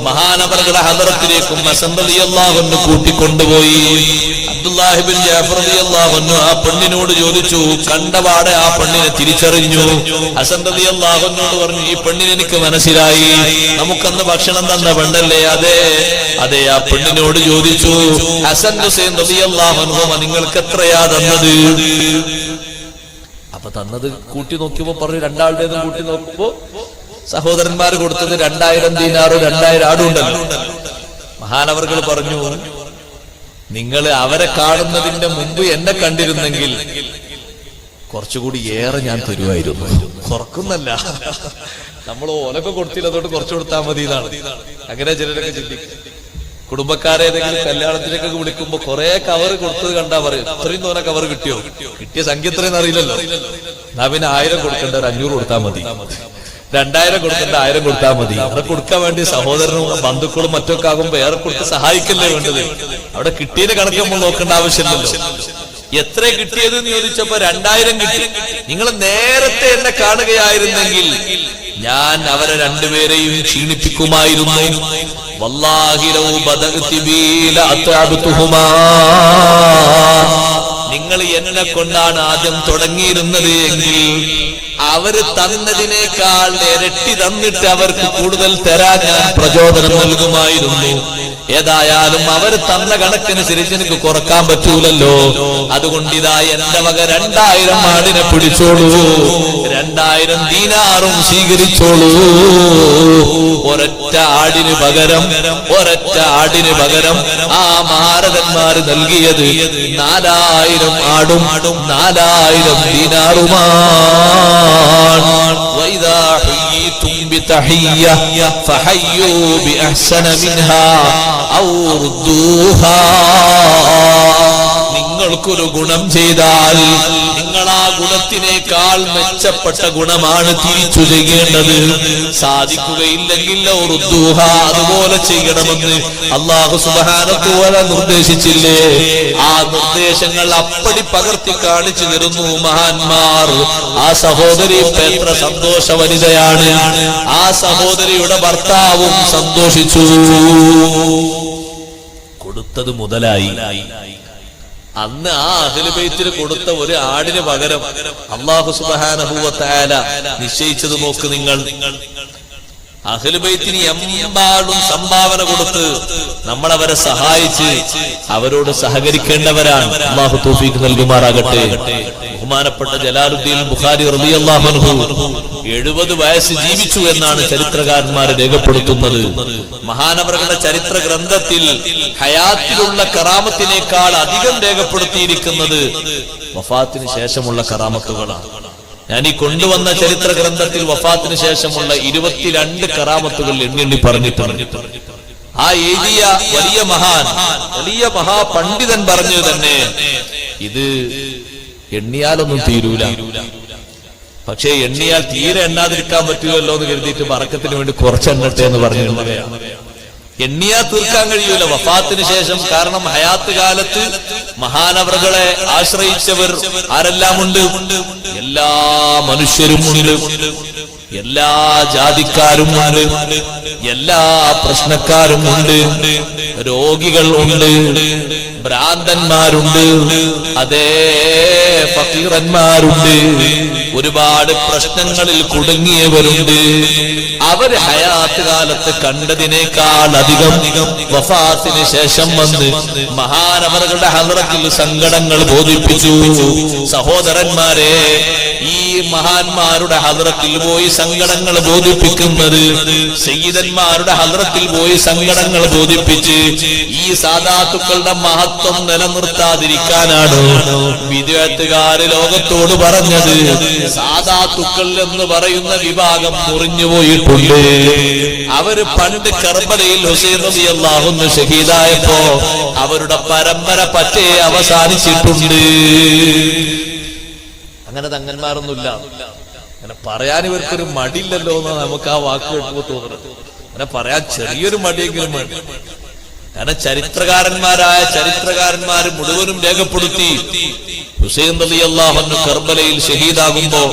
Speaker 1: മഹാനവറുകളുടെ ഹദറത്തിലേക്കും ഹസൻ റളിയല്ലാഹു അൻഹു കൂട്ടിക്കൊണ്ടുപോയി. അബ്ദുല്ലാഹി ഇബ്നു ജഅഫർ റളിയല്ലാഹു അൻഹു ആ പെണ്ണിനോട് ചോദിച്ചു. കണ്ടപാടെ ആ പെണ്ണിനെ തിരിച്ചറിഞ്ഞു. ഹസൻ റളിയല്ലാഹു അൻഹുവോട് പറഞ്ഞു, ഈ പെണ്ണിനെ എനിക്ക് മനസ്സിലായി, നമുക്കന്ന് ഭക്ഷണം തന്ന പെണ്ണല്ലേ? അതെ അതെ. ആ പെണ്ണിനോട് ചോദിച്ചു, ഹസൻ ഹുസൈൻ റളിയല്ലാഹു അൻഹുമ നിങ്ങൾക്ക് എത്രയാ തന്നത്? അപ്പൊ തന്നത് കൂട്ടി നോക്കിയപ്പോ പറഞ്ഞു, 2 ആളുടേതും കൂട്ടി നോക്കുമ്പോ സഹോദരന്മാർ കൊടുത്തത് 2000 ദീനാറും 2000 ആടും ഉണ്ടല്ലോ. മഹാനവറുകൾ പറഞ്ഞു, നിങ്ങൾ അവരെ കാണുന്നതിന്റെ മുമ്പ് എന്നെ കണ്ടിരുന്നെങ്കിൽ കുറച്ചുകൂടി ഏറെ ഞാൻ തരുമായിരുന്നു. കുറക്കുന്നല്ല, നമ്മൾ ഓലൊക്കെ കൊടുത്തില്ല, അതുകൊണ്ട് കുറച്ചു കൊടുത്താൽ മതി എന്നാണ്. അങ്ങനെ ചിലരൊക്കെ ചിന്തിക്കും. കുടുംബക്കാരേതെങ്കിലും കല്യാണത്തിലേക്ക് വിളിക്കുമ്പോ കുറെ കവർ കൊടുത്തത് കണ്ടാ പറയും ഇത്രയും തോന്നെ കവർ കിട്ടിയോ, കിട്ടിയ സംഖ്യ ഇത്രയും അറിയില്ലല്ലോ. എന്നാ പിന്നെ 1000 കൊടുക്കേണ്ട 500 കൊടുത്താൽ മതി, 2000 കൊടുക്കേണ്ട 1000 കൊടുത്താൽ മതി. അവിടെ കൊടുക്കാൻ വേണ്ടി സഹോദരനും ബന്ധുക്കളും മറ്റൊക്കെ ആകുമ്പോ ഏറെ കൊടുത്ത് സഹായിക്കല്ലേ വേണ്ടത്. അവിടെ കിട്ടിയതിന്റെ കണക്ക് നമ്മൾ നോക്കേണ്ട ആവശ്യമില്ലല്ലോ. എത്ര കിട്ടിയത് എന്ന് ചോദിച്ചപ്പോ 2000 കിട്ടി. നിങ്ങൾ നേരത്തെ എന്നെ കാണുകയായിരുന്നെങ്കിൽ ഞാൻ അവരെ രണ്ടുപേരെയും ക്ഷീണിപ്പിക്കുമായിരുന്നു. വല്ലാഹി ലൗ ബദഅതി ബി ലഅതഅബ്തുഹുമാ, നിങ്ങൾ എന്നെ കൊണ്ടാണ് ആദ്യം തുടങ്ങിയിരുന്നത് എങ്കിൽ അവര് തന്നതിനേക്കാൾ ഇരട്ടി തന്നിട്ട് അവർക്ക് കൂടുതൽ തരാൻ ഞാൻ പ്രചോദനം നൽകുമായിരുന്നു. ഏതായാലും അവർ തന്ന കണക്കനുസരിച്ച് എനിക്ക് കുറക്കാൻ പറ്റൂലല്ലോ. അതുകൊണ്ട് ഇതാ എന്റെ വക 2000 ആടിനെ പിടിച്ചോളൂ, 2000 ദീനാറും സ്വീകരിച്ചോളൂ. ഒരൊറ്റ ആടിന് പകരം ആ മഹാരഥന്മാര് നൽകിയത് 4000 ആടും 4000 ദീനാറുമാണ്. വൈദാ ഹുയ്യിതും ബിതഹിയ്യ ഫഹയ്യൂ ബിഅഹ്സന മിൻഹാ ഔ റുദ്ദൂഹാ. നിങ്ങൾക്കൊരു ഗുണം ചെയ്താൽ നിങ്ങൾ ആ ഗുണത്തിനേക്കാൾ മെച്ചപ്പെട്ട ഗുണമാണ് തിരിച്ചു ചെയ്യേണ്ടത്. സാധിക്കുകയില്ലെങ്കിൽ അതുപോലെ ചെയ്യണമെന്ന് അല്ലാഹു സുബ്ഹാനഹു വ തആല നിർദ്ദേശിച്ചില്ലേ? ആ നിർദ്ദേശങ്ങൾ അപ്പടി പകർത്തി കാണിച്ചു തരുന്നു മഹാന്മാർ. ആ സഹോദരി എത്ര സന്തോഷ വനിതയാണ്. ആ സഹോദരിയുടെ ഭർത്താവും സന്തോഷിച്ചു. കൊടുത്തത് മുതലായി. അന്ന് ആ അഹ്ലു ബൈത്തിന് കൊടുത്ത ഒരു ആടിന് പകരം അല്ലാഹു സുബ്ഹാനഹു വ തആല നിശ്ചയിച്ചത് നോക്ക് നിങ്ങൾ. അഹ്ലു ബൈത്തിന് എമ്പാടും സംഭാവന കൊടുത്ത് നമ്മളവരെ സഹായിച്ച് അവരോട് സഹകരിക്കേണ്ടവരാണ്. അല്ലാഹു തൗഫീഖ് നൽകുമാറാകട്ടെ. ബഹുമാനപ്പെട്ട ജലാലുദ്ദീൻ ബുഖാരി റളിയല്ലാഹു അൻഹു 70 വയസ്സ് ജീവിച്ചു എന്നാണ് ചരിത്രകാരന്മാർ രേഖപ്പെടുത്തുന്നത്. മഹാനവറുകളുടെ ചരിത്ര ഗ്രന്ഥത്തിൽ ഹയാത്തിലുള്ള കറാമത്തിനേക്കാൾ അധികം രേഖപ്പെടുത്തിയിരിക്കുന്നത് വഫാത്തിന് ശേഷമുള്ള കറാമത്തുകളാണ്. ഞാൻ ഈ കൊണ്ടുവന്ന ചരിത്ര ഗ്രന്ഥത്തിൽ വഫാത്തിന് ശേഷമുള്ള 22 കറാമത്തുകൾ എണ്ണി പറഞ്ഞിട്ടുണ്ട്. ആ എഴുതിയ വലിയ മഹാപണ്ഡിതൻ പറഞ്ഞു തന്നെ, ഇത് എണ്ണിയാലൊന്നും തീരൂല, പക്ഷേ എണ്ണിയാൽ തീരെ എണ്ണാതിരിക്കാൻ പറ്റുമല്ലോ എന്ന് കരുതിയിട്ട് ബറക്കത്തിന് വേണ്ടി കുറച്ചെണ്ണട്ടെ എന്ന് പറഞ്ഞിട്ടുണ്ട്. എണ്ണിയാ തീർക്കാൻ കഴിയൂല വഫാത്തിന് ശേഷം. കാരണം ഹയാത്ത് കാലത്ത് മഹാനവറുകളെ ആശ്രയിച്ചവർ ആരെല്ലാം ഉണ്ട്? എല്ലാ മനുഷ്യരും ഉണ്ട്, എല്ലാ ജാതിക്കാരും ഉണ്ട്, എല്ലാ പ്രശ്നക്കാരും ഉണ്ട്, രോഗികൾ ഉണ്ട്, ഭ്രാന്തന്മാരുണ്ട്, അതേ ഫക്കീറന്മാരുണ്ട്, ഒരുപാട് പ്രശ്നങ്ങളിൽ കുടുങ്ങിയവരുണ്ട്. അവർ ഹയാത്ത് കാലത്ത് കണ്ടതിനേക്കാൾ അധികം വഫാത്തിന് ശേഷം വന്ന് മഹാനവറുകളുടെ ഹദ്റത്തിൽ സങ്കടങ്ങൾ ബോധിപ്പിച്ചു. സഹോദരന്മാരെ, ഈ മഹാന്മാരുടെ ഹദ്റത്തിൽ പോയി സങ്കടങ്ങൾ ബോധിപ്പിക്കുന്നത്, സയ്യിദന്മാരുടെ ഹദ്റത്തിൽ പോയി സങ്കടങ്ങൾ ബോധിപ്പിച്ച് ഈ സാദാത്തുക്കളുടെ മഹത്വം നിലനിർത്താതിരിക്കാനാണ് വിദ്യാർത്ഥികാര് ലോകത്തോട് പറഞ്ഞത്. സാദാത്തുക്കൾ എന്ന് പറയുന്ന വിഭാഗം മുറിഞ്ഞുപോയിട്ടുണ്ട്. അവര് പണ്ട് കർബലയിൽ ഹുസൈൻ റളിയല്ലാഹു അൻഹു ഷഹീദായപ്പോ അവരുടെ പരമ്പര പറ്റേ അവസാനിച്ചിട്ടുണ്ട്. അങ്ങനെ തങ്ങന്മാരൊന്നുമില്ല. അങ്ങനെ പറയാൻ ഇവർക്കൊരു മടിയില്ലല്ലോ എന്ന് നമുക്ക് ആ വാക്ക് കേൾക്കുമ്പോൾ തോന്നുന്നത്. അങ്ങനെ പറയാൻ ചെറിയൊരു മടിയെങ്കിലും മതി. കാരണം ചരിത്രകാരന്മാര് മുഴുവനും രേഖപ്പെടുത്തി ഹുസൈൻ റളിയല്ലാഹു അൻഹു കർബലയിൽ ഷഹീദാകുമ്പോ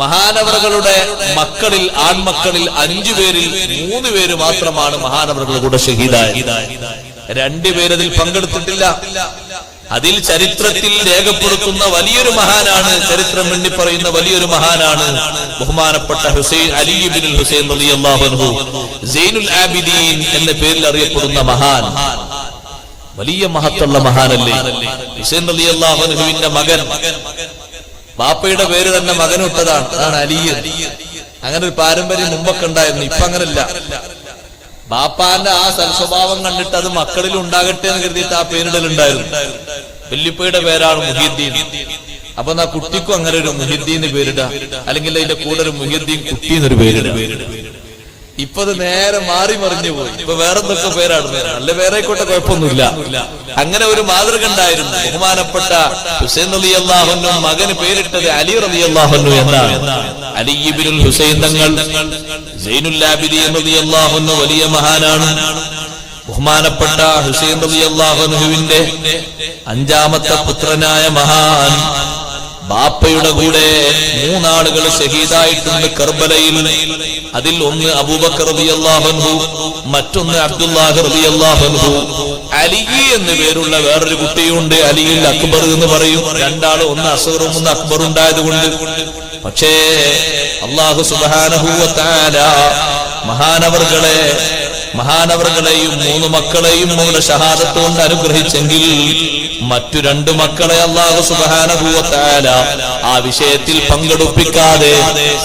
Speaker 1: മഹാനവറുകളുടെ മക്കളിൽ, ആൺമക്കളിൽ 5 പേരിൽ 3 പേര് മാത്രമാണ് മഹാനവറുകളുടെ കൂടെ ഷഹീദായത്. 2 പേരതിൽ പങ്കെടുത്തിട്ടില്ല. അതിൽ ചരിത്രത്തിൽ രേഖപ്പെടുത്തുന്ന വലിയൊരു മഹാനാണ്, ചരിത്രം എണ്ണി പറയുന്ന വലിയൊരു മഹാനാണ് ബഹുമാനപ്പെട്ട ഹുസൈൻ അലി ഇബ്നുൽ ഹുസൈൻ റളിയല്ലാഹു അൻഹു, സൈനുൽ ആബിദീൻ എന്ന പേരിൽ അറിയപ്പെടുന്ന മഹാൻ. വലിയ മഹത്തുള്ള മഹാനല്ലേ ഹുസൈൻ റളിയല്ലാഹു അൻഹുവിന്റെ മകൻ. ബാപ്പയുടെ പേര് തന്നെ മകനിട്ടതാണ്, അതാണ് അലി. അങ്ങനെ ഒരു പാരമ്പര്യം മുമ്പൊക്കെ ഉണ്ടായിരുന്നു, ഇപ്പൊ അങ്ങനല്ല. ബാപ്പാന്റെ ആ സൽസ്വഭാവം കണ്ടിട്ട് അത് മക്കളിൽ ഉണ്ടാകട്ടെ എന്ന് കരുതിയിട്ട് ആ പേരിടലുണ്ടായിരുന്നു. വല്യപ്പയുടെ പേരാണ് മുഹിയുദ്ദീൻ. അപ്പൊ ആ കുട്ടിക്കും അങ്ങനെ ഒരു മുഹിയുദ്ദീൻ പേരിട, അല്ലെങ്കിൽ അതിന്റെ കൂടെ ഒരു മുഹിയുദ്ദീൻ കുട്ടി എന്നൊരു പേരിട. ഇപ്പൊ അത് നേരെ മാറി മറിഞ്ഞു പോയി. ഇപ്പൊ വേറെന്തൊക്കെ പേരാണ്. നല്ല പേരായിക്കോട്ടെ, കുഴപ്പമൊന്നുമില്ല. അങ്ങനെ ഒരു മാതൃക ഉണ്ടായിരുന്നു. ബഹുമാനപ്പെട്ട ഹുസൈൻ റളിയല്ലാഹു അൻഹു മകന് പേരിട്ടത് അലി റളിയല്ലാഹു അൻഹു എന്നാണ്. അലി ഇബ്നുൽ ഹുസൈൻ തങ്ങൾ സൈനുൽ ആബിദീൻ റളിയല്ലാഹു അൻഹു വലിയ മഹാനാണ്. ബഹുമാനപ്പെട്ട ഹുസൈൻ റളിയല്ലാഹു അൻഹുവിന്റെ അഞ്ചാമത്തെ പുത്രനായ മഹാൻ ബാപ്പയുടെ കൂടെ 3 ആളുകൾ ഷഹീദായിട്ടുണ്ട് കർബലയിൽ. അതിൽ ഒന്ന് അബൂബക്കർ റളിയല്ലാഹു അൻഹു, മറ്റൊന്ന് അബ്ദുല്ലാഹ് റളിയല്ലാഹു അൻഹു. അലി എന്ന് പേരുള്ള വേറൊരു കുട്ടിയുണ്ട്, അലിയിൽ അക്ബർ എന്ന് പറയും. രണ്ടാളും, ഒന്ന് അസ്ഗറും ഒന്ന് അക്ബർ ഉണ്ടായതുകൊണ്ട്. പക്ഷേ അല്ലാഹു സുബ്ഹാനഹു വ തആല മഹാനവർകളെയും 3 മക്കളെയും അവരുടെ ഷഹാദത്ത് കൊണ്ട് അനുഗ്രഹിച്ചെങ്കിൽ മറ്റു 2 മക്കളെ അല്ലാഹു സുബ്ഹാനഹു വ തആല ആ വിഷയത്തിൽ പങ്കെടുപ്പിക്കാതെ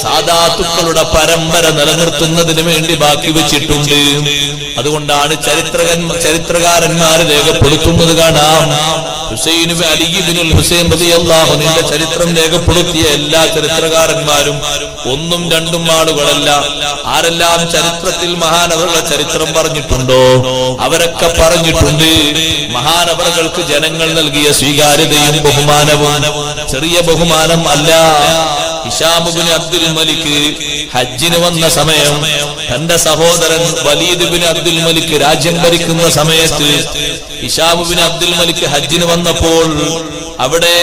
Speaker 1: സാദാത്തുക്കളുടെ പരമ്പര നിലനിർത്തുന്നതിന് വേണ്ടി ബാക്കി വെച്ചിട്ടുണ്ട്. അതുകൊണ്ടാണ് ചരിത്രകാരന്മാര് രേഖപ്പെടുത്തുന്നത് കാണാം. ഹുസൈൻ അലി ഇബ്നുൽ ഹുസൈൻ റളിയല്ലാഹു അൻഹുവിന്റെ ചരിത്രം രേഖപ്പെടുത്തിയ എല്ലാ ചരിത്രകാരന്മാരും 1ഉം 2ഉം ആളുകളല്ല. ആരെല്ലാം ചരിത്രത്തിൽ മഹാനവറുകളുടെ ചരിത്രം പറഞ്ഞിട്ടുണ്ടോ അവരൊക്കെ പറഞ്ഞിട്ടുണ്ട്, മഹാനവറുകൾക്ക് ജനങ്ങൾ നൽകിയ സ്വീകാര്യതയും ബഹുമാനവും ചെറിയ ബഹുമാനം അല്ല. ഹിശാം ഇബ്നു അബ്ദുൽ മലിക് ഹജ്ജിന് വന്ന സമയം തന്റെ സഹോദരൻ വലീദ് ഇബ്നു അബ്ദുൽ മലിക് രാജ്യം ഭരിക്കുന്ന സമയത്ത് ഹിശാം ഇബ്നു അബ്ദുൽ മലിക് ഹജ്ജിന് വന്നപ്പോൾ അവിടെ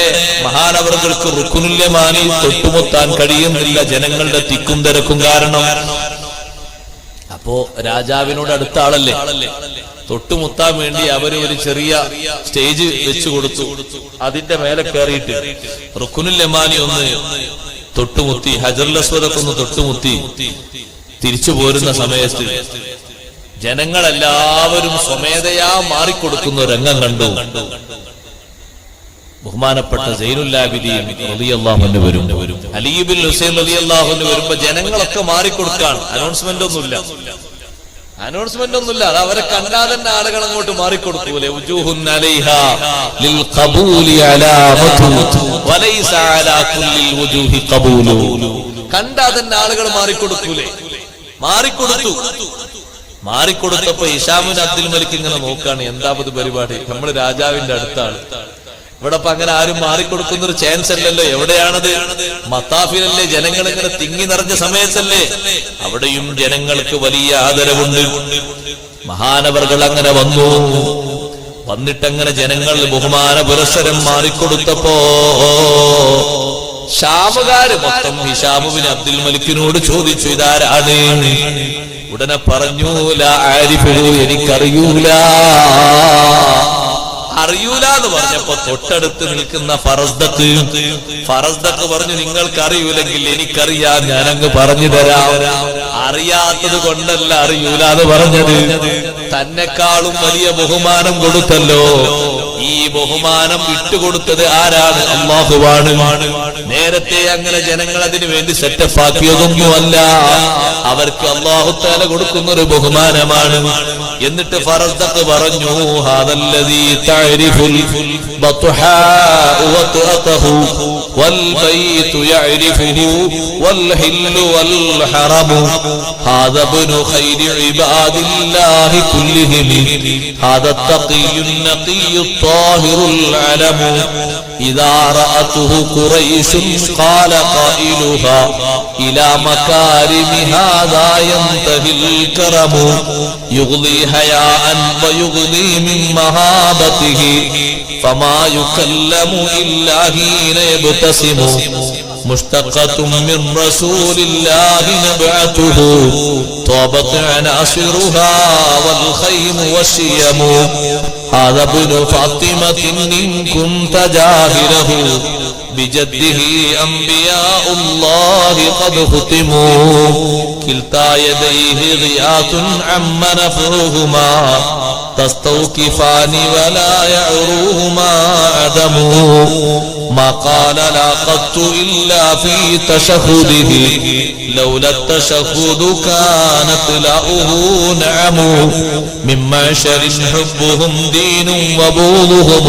Speaker 1: മഹാനവറുകൾക്ക് റുക്നുൽ യമാനി തൊട്ടുമുത്താൻ കഴിയുന്നില്ല, ജനങ്ങളുടെ തിക്കും തിരക്കും കാരണം. അപ്പോ രാജാവിനോട് അടുത്ത ആളല്ലേ, തൊട്ടുമുത്താൻ വേണ്ടി അവര് ഒരു ചെറിയ സ്റ്റേജ് വെച്ചു കൊടുത്തു. അതിന്റെ മേലെ കയറിയിട്ട് റുക്നുൽ യമാനി ഒന്ന് തൊട്ടുമുത്തി, ഹജറുൽ അസ്വദ് ഒന്ന് തൊട്ടുമുത്തി തിരിച്ചു പോരുന്ന സമയത്ത് ജനങ്ങളെല്ലാവരും സ്വമേധയാ മാറിക്കൊടുക്കുന്ന രംഗം കണ്ടു. ബഹുമാനപ്പെട്ട സൈനുൽ ആബിദീൻ റളിയല്ലാഹു അൻഹു വരും, അലി ഇബ്നുൽ ഹുസൈൻ റളിയല്ലാഹു അൻഹു വരുമ്പോ ജനങ്ങളൊക്കെ മാറിക്കൊടുക്കാണ്. അനൗൺസ്മെന്റ് ഒന്നുമില്ല. അത് അവരെ കണ്ടാൽ തന്നെ ആളുകൾ അങ്ങോട്ട് മാറിക്കൊടുക്കൂലേ. ഉജൂഹുൻ അലൈഹാ ലിൽ ഖബൂലി അലാമതു വലൈസ അലാ കുല്ലിൽ വുജൂഹി ഖബൂലു. കണ്ടാൽ തന്നെ ആളുകൾ മാറിക്കൊടുക്കൂലേ. മാറിക്കൊടുത്തപ്പോ ഹിശാം ഇബ്നു അബ്ദുൽ മലിക് ഇങ്ങനെ നോക്കാണ്, എന്താ ഇത് പരിപാടി, നമ്മള് രാജാവിന്റെ അടുത്താണ്, ഇവിടെ ഇപ്പൊ അങ്ങനെ ആരും മാറിക്കൊടുക്കുന്ന ഒരു ചാൻസ് അല്ലല്ലോ. എവിടെയാണത്? മത്താഫിലല്ലേ, ജനങ്ങൾ ഇങ്ങനെ തിങ്ങി നിറഞ്ഞ സമയത്തല്ലേ. അവിടെയും ജനങ്ങൾക്ക് വലിയ ആദരവുണ്ട്. മഹാനവർകൾ അങ്ങനെ വന്നിട്ടങ്ങനെ ജനങ്ങൾ ബഹുമാന പുരസ്സരം മാറിക്കൊടുത്തപ്പോ ഷാമുകാര് മൊത്തം ഹിശാം ഇബ്നു അബ്ദുൽ മലിക്കിനോട് ചോദിച്ചു, ഇതാരാണ്? ഉടനെ പറഞ്ഞു, ലാ ആരിഫുഹു, എനിക്കറിയൂല എന്ന് പറഞ്ഞപ്പോ തൊട്ടടുത്ത് നിൽക്കുന്ന ഫറസ്ദത്ത് പറഞ്ഞു, നിങ്ങൾക്കറിയൂലെങ്കിൽ എനിക്കറിയാം, ഞാനങ്ങ് പറഞ്ഞു തരാം. അറിയാത്തത് കൊണ്ടല്ല അറിയൂല എന്ന് പറഞ്ഞത്, തന്നെക്കാളും വലിയ ബഹുമാനം കൊടുത്തല്ലോ. ഈ ബഹുമാനം വിട്ടുകൊടുത്തത് ആരാണ്? അല്ലാഹുവാണ്. നേരത്തെ അങ്ങനെ ജനങ്ങൾ അതിനു വേണ്ടി സെറ്റപ്പ് ആക്കിയതൊന്നുമല്ല, അവർക്ക് അല്ലാഹു തആല കൊടുക്കുന്ന ഒരു ബഹുമാനമാണ്. എന്നിട്ട് ഫറസ്ദത്ത് പറഞ്ഞു, ഹാദല്ലദീ തഅരിഫുൽ ബത്ഹാ വതഅതഹു വൽ ബൈതു യഅരിഫുഹു വൽ ഹില്ലു വൽ ഹറമു ഹാദാ ഇബ്നു ഖൈരി ഇബാദില്ലാഹി കുല്ലിഹിം ഹാദാ തഖിയ്യുൻ നഖിയ്യു ത്വാഹിറുൽ അലമു ഇദാ റഅതുഹു ഖുറൈശുൻ ഖാല ഖായിലുഹാ ഇലാ മകാരിമി ഹാദാ യന്തഹിൽ കറമു യുഗ്ലി ഹയാഅൻ വയുഗ്ലി മിൻ മഹാബതിഹി ഫമാ യുകല്ലമു ഇല്ലാ ഹീന യബ്തസിമു മുസ്തഖത്തും മിൻ റസൂലില്ലാഹി നബഅതുഹു طابت عناصرها والخيم والشيم هذا ابن فاطمة إن كنت جاهله بجده أنبياء الله قد ختموا كلتا يديه غياث عم نفعهما تستوقفان ولا يعروهما عدم ما قال لا قط إلا في تشهده لولا التشهد كانت لأه نعم من معشر حبهم دين وبغضهم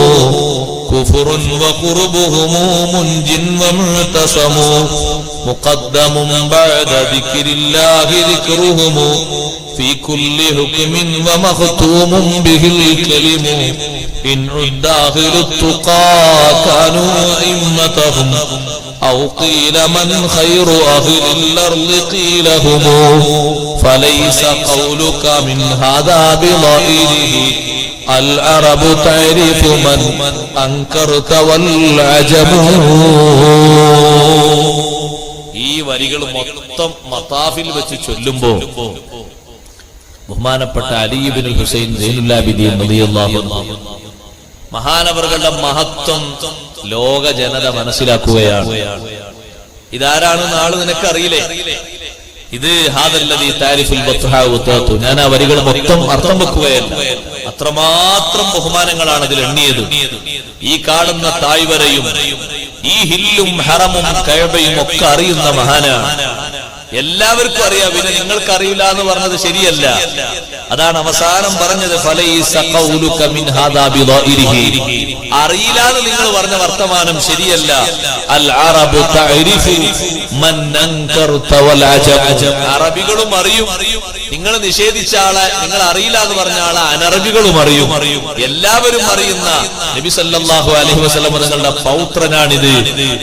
Speaker 1: كفر وقربهم منج ومعتصم മുഖദ്ദമും ബഅദ ദിക്രില്ലാഹി ദിക്റുഹും ഫീ കുല്ലി ഹുക്മിൻ വമഖ്തൂമും ബിഹിൽ കലിമു ഇൻ ഉദ്ദാഹിലു തുഖാ കാനൂ ഇമ്മതഹും ഔ ഖീല മൻ ഖൈറു അഹ്ലിൽ അർളി ഖീല ഹും ഫലൈസ ഖൗലുക മിൻ ഹാദാ ബിളൈരിഹി العرب تعرف من أنكرت والعجم. ഈ വരികൾ മൊത്തം മതാഫിൽ വെച്ച് ചൊല്ലുമ്പോൾ ബഹുമാനപ്പെട്ട അലി ഇബ്നുൽ ഹുസൈൻ സൈനുൽ ആബിദീൻ റളിയല്ലാഹു അൻഹു മഹാനവറുകളുടെ മഹത്വം ലോക ജനത മനസ്സിലാക്കുകയാണ്. ഇതാരാണ് നാളെ നിനക്ക് അറിയില്ലേ? ഇത് ഹാദല്ലദീ താരിഫുൽ ബത്ഹാ വതതു. ഞാൻ ആ വരികൾ മൊത്തം അർത്ഥം വെക്കുകയല്ല, അത്രമാത്രം ബഹുമാനങ്ങളാണ് അതിൽ എണ്ണിയത്. ഈ കാണുന്ന തായ്വരയും ഈ ഹില്ലും ഹറമും കഅബയും ഒക്കെ അറിയുന്ന മഹാനാണ്. എല്ലാവർക്കും അറിയാം. പിന്നെ നിങ്ങൾക്ക് അറിയില്ല എന്ന് പറഞ്ഞത് ശരിയല്ല. അതാണ് അവസാനം പറഞ്ഞത് ഫലൈസ ഖൗലുക മിൻ ഹാദാ ബിളൈരിഹി. അറിയില്ല എന്ന് നിങ്ങൾ പറഞ്ഞ വർത്തമാനം ശരിയല്ല. അൽ അറബു തഅരിഫു മൻ അൻകർത വൽ അജം. അറബികളും അറിയും നിങ്ങൾ നിഷേധിച്ച ആളെ, നിങ്ങൾ അറിയില്ല എന്ന് പറഞ്ഞ ആളെ അനറബികളും അറിയും. എല്ലാവരും അറിയുന്ന നബി സല്ലല്ലാഹു അലൈഹി വസല്ലം തങ്ങളുടെ പൗത്രനാണിത്.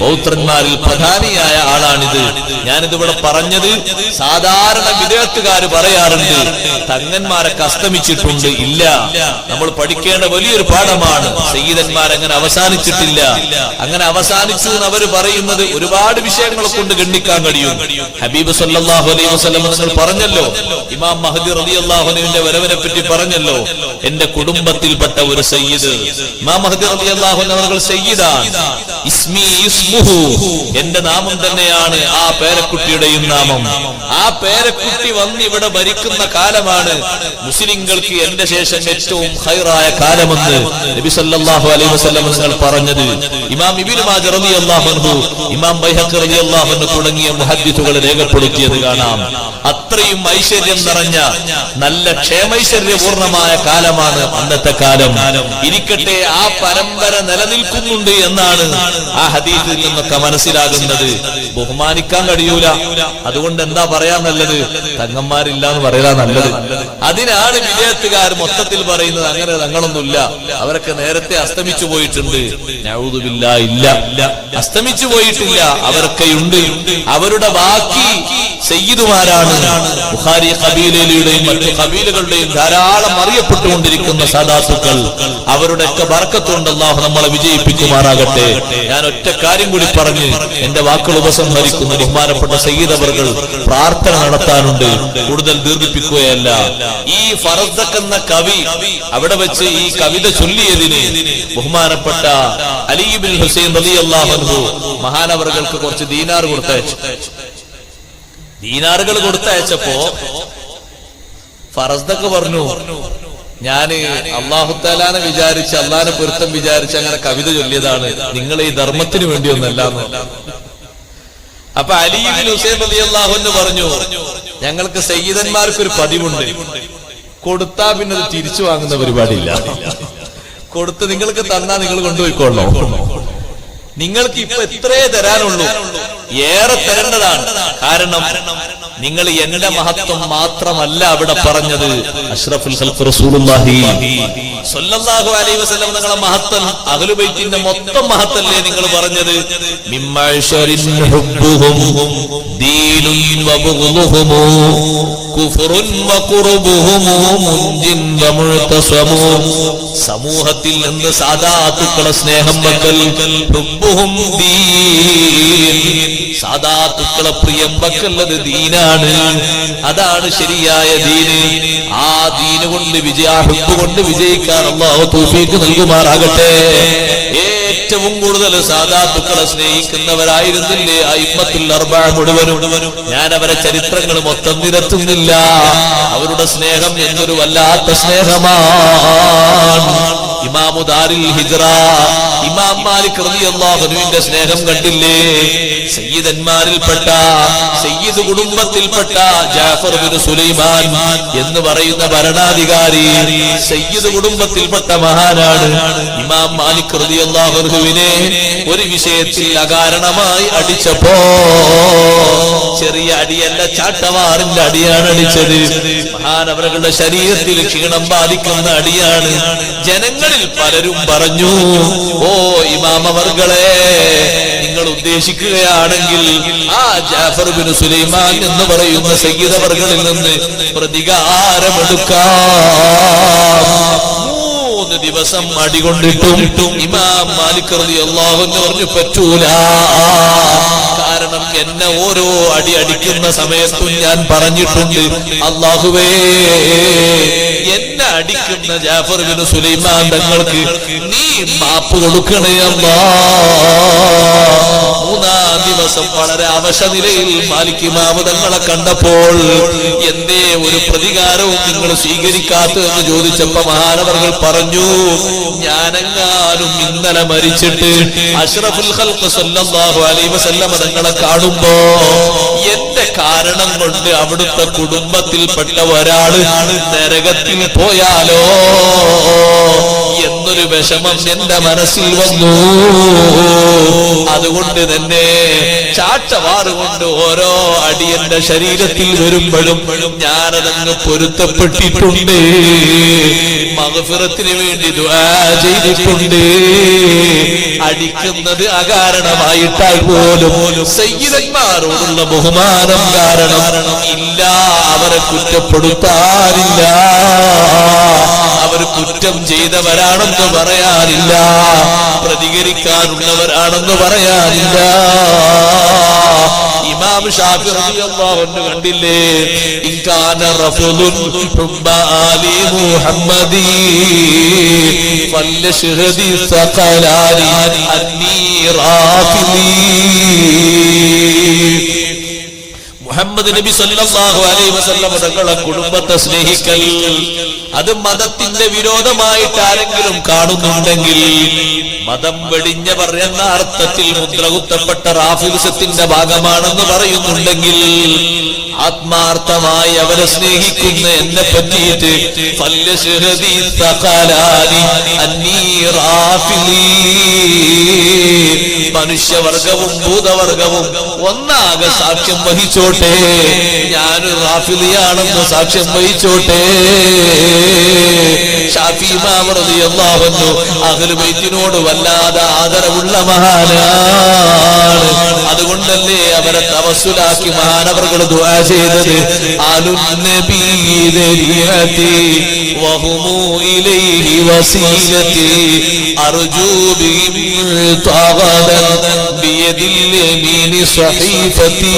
Speaker 1: പൗത്രന്മാരിൽ പ്രധാനിയായ ആളാണിത്. ഞാനിതിവിടെ പറഞ്ഞത് സാധാരണ വിദേഹത്തുകാര് പറയാറുണ്ട് തങ്ങന്മാരൊക്കെ അസ്തമിച്ചിട്ടുണ്ട്. ഇല്ല, നമ്മൾ പഠിക്കേണ്ട വലിയൊരു പാഠമാണ്. സയ്യിദന്മാരങ്ങനെ അവസാനിച്ചിട്ടില്ല. അങ്ങനെ അവസാനിച്ചു എന്ന് അവർ പറയുന്നത് ഒരുപാട് വിഷയങ്ങളെ കൊണ്ട് ഗണ്ണിക്കാൻ കഴിയും. ഹബീബ് സല്ലല്ലാഹു അലൈഹി വസല്ലം നിങ്ങൾ പറഞ്ഞല്ലോ, ഇമാം മഹ്ദി റളിയല്ലാഹു അൻഹുവിന്റെ വരവിനെ പറ്റി പറഞ്ഞല്ലോ, എന്റെ കുടുംബത്തിൽപ്പെട്ട ഒരു സയ്യിദ്. ഇമാം മഹ്ദി റളിയല്ലാഹു അൻഹു അവർ സയ്യിദാണ്. ഇസ്മി ഇസ്മുഹു, എന്റെ നാമം തന്നെയാണ് ആ പേരക്കുട്ടിയുടെയും നാമം. ആ പേരക്കുട്ടി വന്ന് ഇവിടെ ഭരിക്കുന്ന കാലമാണ് മുസ്ലിങ്ങൾക്ക് എന്റെ ശേഷം ഏറ്റവും ഖൈറായ കാലമെന്ന് നബി സല്ലല്ലാഹു അലൈഹി വസല്ലം നിങ്ങൾ പറഞ്ഞത് ഇമാം ഇബ്നു മാജ റളിയല്ലാഹു അൻഹു, ഇമാം ബൈഹഖി റളിയല്ലാഹു അൻഹു തുടങ്ങിയ മുഹദ്ദിസുകൾ രേഖപ്പെടുത്തിയത് കാണാം. അത്രയും ഐശ്വര്യം നിറഞ്ഞ നല്ല ക്ഷേമൈശ്വര്യപൂർണമായ കാലമാണ് അന്നത്തെ കാലം. ഇരിക്കട്ടെ, ആ പരമ്പര നിലനിൽക്കുന്നുണ്ട് എന്നാണ് ആ ഹദീസിൽ നിന്നൊക്കെ മനസ്സിലാകുന്നത്. ബഹുമാനിക്കാൻ കഴിയൂല. അതുകൊണ്ട് എന്താ പറയാ നല്ലത്? തങ്ങന്മാരില്ല എന്ന് പറയാ നല്ലത്. അതിനാണ് വിദേഹത്തുകാർ മൊത്തത്തിൽ പറയുന്നത് അങ്ങനെ തങ്ങളൊന്നുമില്ല, അവരൊക്കെ നേരത്തെ അസ്തമിച്ചു പോയിട്ടുണ്ട്. നഊദു ബില്ലാഹ്, ഇല്ല, അസ്തമിച്ചു പോയിട്ടില്ല, അവരൊക്കെയുണ്ട്. അവരുടെ ബാക്കി സയ്യിദുമാരാണ്. ബുഖാരി ഖബീലയുടെയും മറ്റു ഖബീലകളുടെയും ധാരാളം അറിയപ്പെട്ടുകൊണ്ടിരിക്കുന്ന സാദാത്തുക്കൾ. അവരുടെയൊക്കെ ബർക്കത്തുകൊണ്ട് അല്ലാഹു നമ്മളെ വിജയിപ്പിക്കുമാറാകട്ടെ. ഞാൻ ഒറ്റ കാര്യം കൂടി പറഞ്ഞ് എന്റെ വാക്കുകൾ ഉപസംഹരിക്കുന്ന ബഹുമാനപ്പെട്ട സയ്യിദ് അവർകൾ പ്രാർത്ഥന നടത്താനുണ്ട്. കൂടുതൽ ദീർഘിപ്പിക്കുകയല്ല. ഈ ഫറസ്ദഖ് എന്ന കവി അവിടെ വെച്ച് ഈ കവിത ചൊല്ലിയതിന് ബഹുമാനപ്പെട്ട അലി ഇബ്നുൽ ഹുസൈൻ റളിയല്ലാഹു അൻഹു മഹാനവറുകൾക്ക് കുറച്ച് ദീനാർ കൊടുത്തയച്ചു. ദീനാറുകൾ കൊടുത്തയച്ചപ്പോ ഫറസ്ദഖ് പറഞ്ഞു, ഞാന് അല്ലാഹു തആലാനെ വിചാരിച്ച്, അല്ലാഹുവിനെ പൊരുത്തം വിചാരിച്ച് അങ്ങനെ കവിത ചൊല്ലിയതാണ്, നിങ്ങൾ ഈ ധർമ്മത്തിന് വേണ്ടിയൊന്നല്ലാന്ന്. അപ്പൊ അലി ഇബ്നുൽ ഹുസൈൻ റളിയല്ലാഹു അൻഹു പറഞ്ഞു, ഞങ്ങൾക്ക് സയ്യിദന്മാർക്കൊരു പതിവുണ്ട്, കൊടുത്താ പിന്നെ അത് തിരിച്ചു വാങ്ങുന്ന പരിപാടിയില്ല. കൊടുത്ത് നിങ്ങൾക്ക് തന്നാ നിങ്ങൾ കൊണ്ടുപോയിക്കൊള്ളോ. നിങ്ങൾക്ക് ഇപ്പൊ എത്രേ തരാനുള്ളൂ, ഏറെ തരേണ്ടതാണ്. കാരണം നിങ്ങൾ എന്റെ മഹത്വം മാത്രമല്ല അവിടെ പറഞ്ഞത്, അഷ്റഫുൽ ഖൽഖ് റസൂലുള്ളാഹി സ്വല്ലല്ലാഹു അലൈഹി വസല്ലം നിങ്ങളെ മഹത്വം, അഹ്ലു ബൈത്തിന്റെ മൊത്തം മഹത്തല്ലേ നിങ്ങൾ പറഞ്ഞത്. മിമ്മഅശരിൻ ഹുബ്ബുഹും ദീനുൻ വബുഗ്ളുഹും കുഫ്റുൻ വഖുർബുഹും മുൻജിൻ വമുഅ്തസമു. സമൂഹത്തിൽ നിന്ന് സാദാത്തുക്കളെ സ്നേഹം വെക്കൽ, ഹുബ്ബുഹും ദീൻ, സാദാത്തുക്കളെ പ്രിയം വെക്കൽ ദീനാണ്. അതാണ് ശരിയായ ദീന്. ആ ദീന് കൊണ്ട് ഹുബ്ബ് കൊണ്ട് വിജയിക്കാൻ അല്ലാഹു തൗഫീഖ് നൽകുമാറാകട്ടെ. ഏറ്റവും കൂടുതൽ സാദാത്തുക്കളെ സ്നേഹിക്കുന്നവരായിരുന്നില്ലേ അയിമ്മത്തുൽ അർബഅ മുഴുവനും. ഞാൻ അവരെ ചരിത്രങ്ങൾ മൊത്തം നിരത്തുന്നില്ല. അവരുടെ സ്നേഹം എന്നൊരു വല്ലാത്ത സ്നേഹമാണ്. ഇമാമു ദാരിൽ ഹിജ്റ, ഇമാം മാലിക് റളിയല്ലാഹു അൻഹുവിന്റെ സ്നേഹം കണ്ടില്ലേ? സയ്യിദന്മാരിൽപ്പെട്ട സയ്യിദ് കുടുംബത്തിൽപ്പെട്ട ജാഫർ ഇബ്നു സുലൈമാൻ എന്ന് പറയുന്ന ഭരണാധികാരി സയ്യിദ് കുടുംബത്തിൽപ്പെട്ട മഹാനാണ്. ഇമാം മാലിക് റളിയല്ലാഹു അൻഹുവിനെ ഒരു വിഷയത്തിൽ അകാരണമായി അടിച്ചപ്പോ, ചെറിയ അടിയല്ല, ചാട്ടവാറിന്റെ അടിയാണ് അടിച്ചത്. മഹാനവറുകളുടെ ശരീരത്തിൽ ക്ഷീണം ബാധിക്കുന്ന അടിയാണ്. ജനങ്ങളിൽ പലരും പറഞ്ഞു, ഓ ഇമാം അവർകളെ, നിങ്ങൾ ഉദ്ദേശിക്കുകയാണെങ്കിൽ ആ ജാഫർ ഇബ്നു സുലൈമാൻ എന്ന് പറയുന്ന സയ്യിദ് അവർകളിൽ നിന്ന് പ്രതികാരമെടുക്കാം. 3 ദിവസം അടികൊണ്ടിട്ടും ഇമാം മാലിക് റളിയല്ലാഹു അൻഹു പറഞ്ഞു, പറ്റൂല. കാരണം എന്നെ ഓരോ അടി അടിക്കുന്ന സമയത്തും ഞാൻ പറഞ്ഞിട്ടുണ്ട്, അല്ലാഹുവേ, എന്നെ അടിക്കുന്ന ജാഫർ ഇബ്നു സുലൈമാൻ തങ്ങൾക്ക് നീ മാപ്പ് കൊടുക്കണേ അല്ലാഹ്. 3-ാം ദിവസം വളരെ അവശനിലയിൽ മാലിക് ഇമാം തങ്ങളെ കണ്ടപ്പോൾ, എന്തേ ഒരു പ്രതികാരവും നിങ്ങൾ സ്വീകരിക്കാത്തതെന്ന് ചോദിച്ചപ്പോ മഹാനവർകൾ പറഞ്ഞു, ഞാനെങ്ങാനും ഇന്നലെ മരിച്ചിട്ട് അഷ്റഫുൽ ഖൽഖ് സല്ലല്ലാഹു അലൈഹി വസല്ലം തങ്ങളെ കാണുമ്പോ എന്റെ കാരണം കൊണ്ട് അവിടുത്തെ കുടുംബത്തിൽപ്പെട്ട ഒരാള് നരകത്തിൽ പോയാലോ എന്നൊരു വിഷമം എന്റെ മനസ്സിൽ വന്നു. അതുകൊണ്ട് തന്നെ ചാട്ടവാറുകൊണ്ട് ഓരോ അടി എന്റെ ശരീരത്തിൽ വരുമ്പോഴും ഞാനതങ്ങ് പൊരുത്തപ്പെട്ടിട്ടുണ്ട്, മഗ്ഫിറത്തിന് വേണ്ടി ദുആ ചെയ്തിട്ടുണ്ട്. അടിക്കുന്നത് അകാരണമായിട്ടാൽ പോലും സയ്യിദന്മാരോടുള്ള ബഹുമാനം കാരണം ഇല്ല, അവരെ കുറ്റപ്പെടുത്താറില്ല, അവർ കുറ്റം ചെയ്തവരാണെന്ന് പറയാനില്ല, പ്രതികരിക്കാനുള്ളവരാണെന്ന് പറയാനില്ല. ഇമാം ഷാഫി റളിയല്ലാഹു അൻഹു കണ്ടില്ലേ, ഇൻകാന റഫുലുൻ ഹുബ്ബാലി മുഹമ്മദി ഫല്ലശ്ഹദി സഖലാനി അന്നീ റാഫിലി. മുഹമ്മദ് നബി സല്ലല്ലാഹു അലൈഹി വസല്ലം തങ്ങളുടെ കുടുംബത്തെ സ്നേഹിക്കൽ, അത് മതത്തിന്റെ വിരോധമായിട്ട് ആരെങ്കിലും കാണുന്നുണ്ടെങ്കിൽ, മതം വെടിഞ്ഞവർ എന്ന അർത്ഥത്തിൽ മുദ്രകുത്തപ്പെട്ട റാഫിലിസത്തിന്റെ ഭാഗമാണെന്ന് പറയുന്നുണ്ടെങ്കിൽ, ആത്മാർത്ഥമായി അവരെ സ്നേഹിക്കുന്ന എന്നെ പറ്റിയിട്ട് ഫല്ലശ്ഹദി സഖലാനി അന്നീ റാഫിലി, മനുഷ്യവർഗവും ഭൂതവർഗവും ഒന്നാകെ സാക്ഷ്യം വഹിച്ചോട്ടെ, ഞാൻ റാഫിലിയാണെന്ന് സാക്ഷ്യം വഹിച്ചോട്ടെ. ശാഫി ഇമാം റളിയല്ലാഹു അൻഹു അഹ്ലു ബൈത്തിനോട് വല്ലാതെ ആദരവുള്ള മഹാനാണ്. അതുകൊണ്ടല്ലേ അവരെ തവസ്സുലാക്കി മഹാനവർകൾ ദുആ ചെയ്തത്, ആലുൻ നബി ദരിയതി വഹുമു ഇലൈഹി വസീലതി അർജൂ ബിഹിം തഗദൻ ബിയദിൽ യമീനി സഹീഫതി.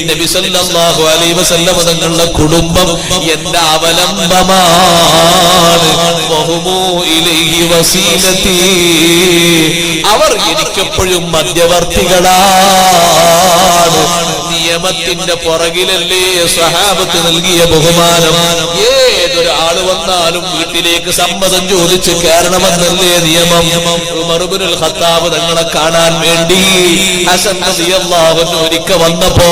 Speaker 1: നബി സല്ലല്ലാഹു അലൈഹി വസല്ലം തങ്ങളുടെ കുടുംബം എന്റെ അവലംബമാണ്. വഹുമു ഇലൈഹി വസീലതി, അവർ എനിക്കെപ്പോഴും മധ്യവർത്തികളാണ്. നിയമത്തിന്റെ പുറകിലല്ലേ സ്വഹാബത്ത് നൽകിയ ബഹുമാനം. ഏതൊരാള് വന്നാലും വീട്ടിലേക്ക് സമ്മതം ചോദിച്ച് കയറണമെന്നല്ലേ നിയമം. ഉമർ ഇബ്നുൽ ഖത്താബ് തങ്ങളെ കാണാൻ വേണ്ടി ഹസൻ റളിയല്ലാഹു അൻഹു ഒരിക്കൽ വന്നപ്പോ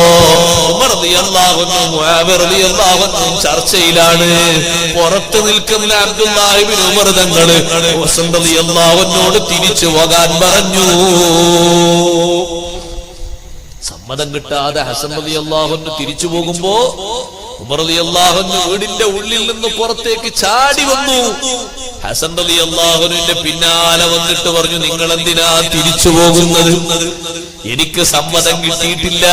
Speaker 1: ഉമർ റളിയല്ലാഹു അൻഹു മുആവിയ റളിയല്ലാഹു അൻഹു ചർച്ചയിലാണ്. പുറത്ത് നിൽക്കുന്ന അബ്ദുല്ലാഹി ഇബ്നു ഉമർ തങ്ങൾ ഹസൻ റളിയല്ലാഹു അൻഹുവോട് തിരിച്ചു പോകാൻ പറഞ്ഞു. സമ്മതം കിട്ടാതെ ഹസൻ റളിയല്ലാഹു അൻഹു തിരിച്ചു പോകുമ്പോ ഉമർ റളിയല്ലാഹു അൻഹു വീടിന്റെ ഉള്ളിൽ നിന്ന് പുറത്തേക്ക് ചാടി വന്നു. ഹസൻ റളിയല്ലാഹു അൻഹുവിന്റെ പിന്നാലെ വന്നിട്ട് പറഞ്ഞു, നിങ്ങൾ എന്തിനാ തിരിച്ചു പോകുന്നത്? എനിക്ക് സമ്മതം കിട്ടിയിട്ടില്ല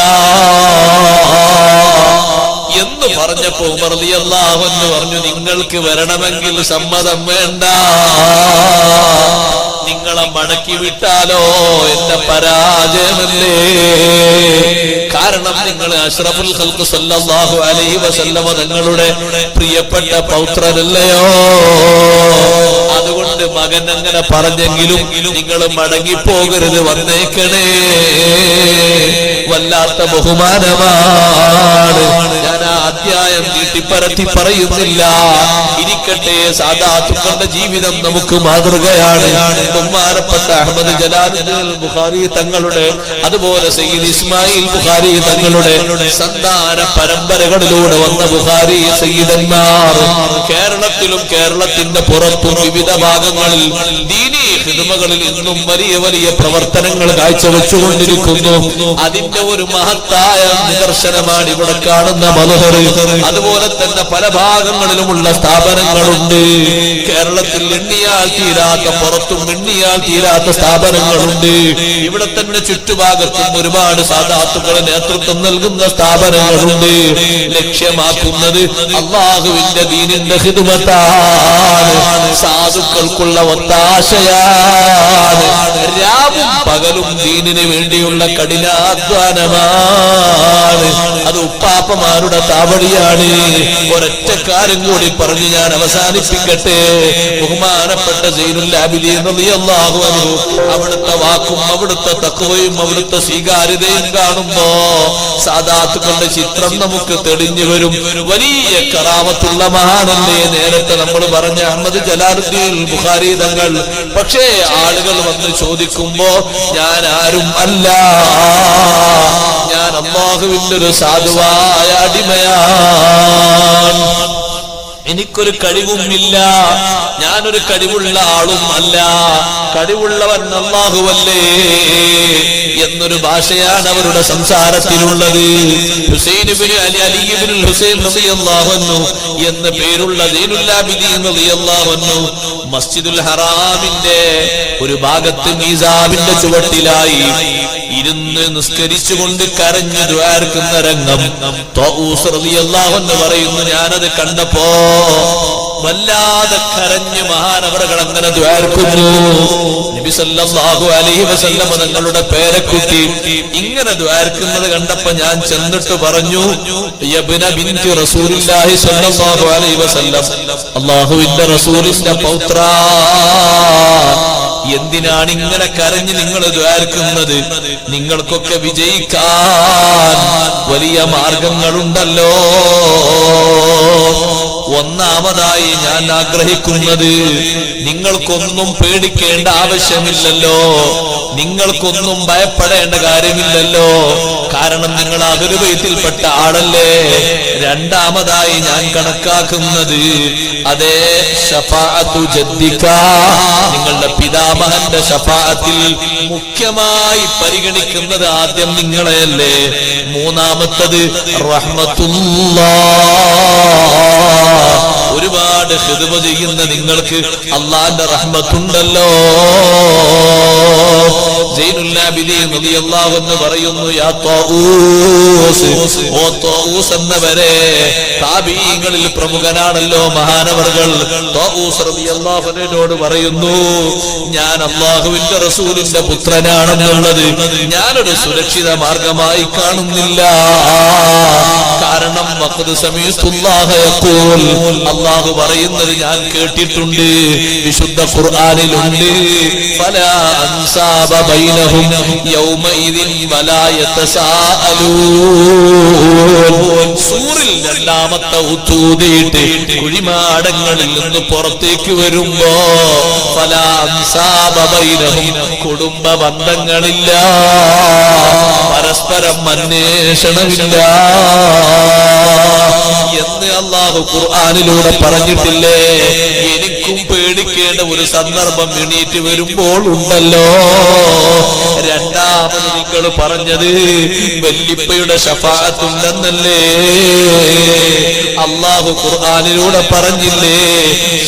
Speaker 1: എന്ന് പറഞ്ഞപ്പോ ഉമർ റളിയല്ലാഹു അൻഹു പറഞ്ഞു, നിങ്ങൾക്ക് വരണമെങ്കിൽ സമ്മതം വേണ്ട, നിങ്ങളെ മടക്കി വിട്ടാലോ എന്റെ പരാജയമല്ലേ. കാരണം നിങ്ങൾ അഷ്റഫുൽ ഖൽഖ് സല്ലല്ലാഹു അലൈഹി വസല്ലം തങ്ങളുടെ പ്രിയപ്പെട്ട പൗത്രരല്ലയോ. അതുകൊണ്ട് മകൻ അങ്ങനെ പറഞ്ഞെങ്കിലും നിങ്ങൾ മടങ്ങിപ്പോകരുത്, വന്നേക്കണേ. വല്ലാത്ത ബഹുമാനമാണ്. ഞാൻ ആ അധ്യായം നീട്ടിപ്പരത്തി പറയുന്നില്ല. ഇരിക്കട്ടെ, സാദാത്തുക്കളുടെ ജീവിതം നമുക്ക് മാതൃകയാണ്. ബഹുമാനപ്പെട്ട അഹ്മദ് ജലാലുദ്ദീൻ ബുഖാരി തങ്ങളുടെ, അതുപോലെ സയ്യിദ് ഇസ്മായിൽ ബുഖാരി തങ്ങളുടെ സന്താന പരമ്പരകളിലൂടെ വന്ന ബുഖാരി സയ്യിദന്മാർ കേരളത്തിലും കേരളത്തിന്റെ പുറത്തും വിവിധ ഭാഗങ്ങളിൽ ദീനീ ഖിദ്മകളിൽ ഇന്നും വലിയ വലിയ പ്രവർത്തനങ്ങൾ കാഴ്ചവെച്ചുകൊണ്ടിരിക്കുന്നു. അതിന്റെ ഒരു മഹത്തായ നിദർശനമാണ് ഇവിടെ കാണുന്ന മദ്ഹർ. അതുപോലെ തന്നെ പല ഭാഗങ്ങളിലുമുള്ള സ്ഥാപനങ്ങളുണ്ട്. കേരളത്തിൽ എണ്ണിയാൽ തീരാത്ത, പുറത്തും എണ്ണിയാൽ തീരാത്ത സ്ഥാപനങ്ങളുണ്ട്. ഇവിടെ തന്നെ ചുറ്റുഭാഗത്തും ഒരുപാട് സാദാത്തുക്കളെ നേതൃത്വം നൽകുന്ന സ്ഥാപനങ്ങളുണ്ട്. ലക്ഷ്യമാക്കുന്നത് അല്ലാഹുവിന്റെ ദീനിന്റെ ഖിദ്മത്താണ്, സാധുക്കൾക്കുള്ള ഒത്താശയാണ്. രാവും പകലും ദീനിന് വേണ്ടിയുള്ള കഠിനാധ്വാനമാണ്. അത് ഉപ്പാപ്പമാരുടെ താവടിയാണ്. ഒരൊറ്റ കാര്യം കൂടി പറഞ്ഞ് ഞാൻ അവസാനിപ്പിക്കട്ടെ. ബഹുമാനപ്പെട്ട സൈനുൽ ആബിദീൻ റളിയല്ലാഹു അൻഹു അവിടുത്തെ വാക്കും അവിടുത്തെ തഖ്വയും അവിടുത്തെ സ്വീകാര്യതയും കാണുമ്പോ സാദാത്തുക്കളുടെ ചിത്രം നമുക്ക് തെളിഞ്ഞു വരും. വലിയ കറാമത്തുള്ള മഹാനല്ലേ നേരത്തെ നമ്മൾ പറഞ്ഞ അഹ്മദ് ജലാലുദ്ദീൻ ബുഖാരി തങ്ങൾ. പക്ഷേ ആളുകൾ വന്ന് ചോദിക്കുമ്പോ ഞാൻ ആരും അല്ല, ഞാൻ അല്ലാഹുവിന്റെ ഒരു സാധുവായ അടിമയാണ്, എനിക്കൊരു കഴിവുമില്ല, ഞാനൊരു കഴിവുള്ള ആളും അല്ല, കഴിവുള്ളവൻ അല്ലാഹുവല്ലേ എന്നൊരു ഭാഷയാണ് അവരുടെ സംസാരത്തിലുള്ളത്. ഹുസൈൻ ഇബ്നു അലി, അലി ഇബ്നുൽ ഹുസൈൻ റളിയല്ലാഹു അൻഹു എന്ന പേരുള്ള സൈനുൽ ആബിദീൻ റളിയല്ലാഹു അൻഹു മസ്ജിദുൽ ഹറാമിന്റെ ഒരു ഭാഗത്ത് മീസാബിന്റെ ചുവട്ടിലായി ഇരുന്ന് നിസ്കരിച്ചുകൊണ്ട് കരഞ്ഞു ദുആർക്കുന്ന രംഗം തൗസ് റളിയല്ലാഹു അൻഹു പറയുന്നു, ഞാനത് കണ്ടപ്പോ വല്ലാതെ കരഞ്ഞ് മഹാനവറുകൾ അങ്ങനെ ദുആർക്കുന്നു. നബി സല്ലല്ലാഹു അലൈഹി വസല്ലം തങ്ങളുടെ പേരക്കുട്ടി ഇങ്ങനെ ദുആർക്കുന്നത് കണ്ടപ്പോ ഞാൻ ചെന്നിട്ട് പറഞ്ഞു, യബ്ന ബിൻതി റസൂലുള്ളാഹി സല്ലല്ലാഹു അലൈഹി വസല്ലം, അല്ലാഹുവിന്റെ റസൂലിന്റെ പൗത്ര, എന്തിനാണ് ഇങ്ങനെ കരഞ്ഞ് നിങ്ങൾ ദ്വാർക്കുന്നത്? നിങ്ങൾക്കൊക്കെ വിജയിക്കാൻ വലിയ മാർഗങ്ങളുണ്ടല്ലോ. ഒന്നാമതായി ഞാൻ ആഗ്രഹിക്കുന്നത്, നിങ്ങൾക്കൊന്നും പേടിക്കേണ്ട ആവശ്യമില്ലല്ലോ, നിങ്ങൾക്കൊന്നും ഭയപ്പെടേണ്ട കാര്യമില്ലല്ലോ, കാരണം നിങ്ങൾ അഹ്ലു ബൈത്തിൽപ്പെട്ട ആളല്ലേ. രണ്ടാമതായി ഞാൻ കണക്കാക്കുന്നത്, അതേ ശഫാഅത്തു ജദ്ദിക, നിങ്ങളുടെ പിതാമഹന്റെ ശഫാഅത്തിൽ മുഖ്യമായി പരിഗണിക്കുന്നത് ആദ്യം നിങ്ങളെയല്ലേ. മൂന്നാമത്തത് റഹ്മത്തുല്ലാഹ്, ഒരുപാട് ഖിദ്മ ചെയ്യുന്ന നിങ്ങൾക്ക് അല്ലാഹുവിന്റെ റഹ്മത്തുണ്ടല്ലോ. സൈനുൽ ആബിദീൻ റളിയല്ലാഹു അൻഹു പറയുന്നു, യാ തൗസ്, ഓ തൗസ് എന്നവരെ, താബീങ്ങളിൽ പ്രമുഖനാണല്ലോ മഹാനവർകൾ. തൗസ് റളിയല്ലാഹു അൻഹുവിനോട് പറയുന്നു, ഞാൻ അല്ലാഹുവിന്റെ റസൂലിന്റെ പുത്രനാണെന്നുള്ളത് ഞാനൊരു സുരക്ഷിത മാർഗമായി കാണുന്നില്ല. കാരണം വഖദ് സമീഅത്തുല്ലാഹ യഖൂൽ, അല്ലാഹു പറയുന്നത് ഞാൻ കേട്ടിട്ടുണ്ട്, വിശുദ്ധ ഖുർആനിലുണ്ട്, ഫലാ അൻസാബ ബൈനഹും യൗമഇദിൻ വലാ യതസാഅലൂൻ. സൂറിൽ രണ്ടാമത്തെ ഊതൂതിയിട്ട് കുഴിമാടങ്ങളിൽ നിന്ന് പുറത്തേക്ക് വരുമ്പോ ഫലാ അൻസാബ ബൈനഹും, കുടുംബ ബന്ധങ്ങളില്ല, പരസ്പരം അന്വേഷണമില്ല എന്ന് അല്ലാഹു ഖുർആനിലൂടെ പറഞ്ഞിട്ടില്ലേ? എനിക്കും പേടിക്കേണ്ട ഒരു സന്ദർഭം എണീറ്റ് വരുമ്പോൾ ഉണ്ടല്ലോ. രണ്ടാമത് നിങ്ങൾ പറഞ്ഞത് വല്ലിപ്പയുടെ ശഫാഅത്തുണ്ടെന്നല്ലേ? അല്ലാഹു ഖുർആനിലൂടെ പറഞ്ഞില്ലേ?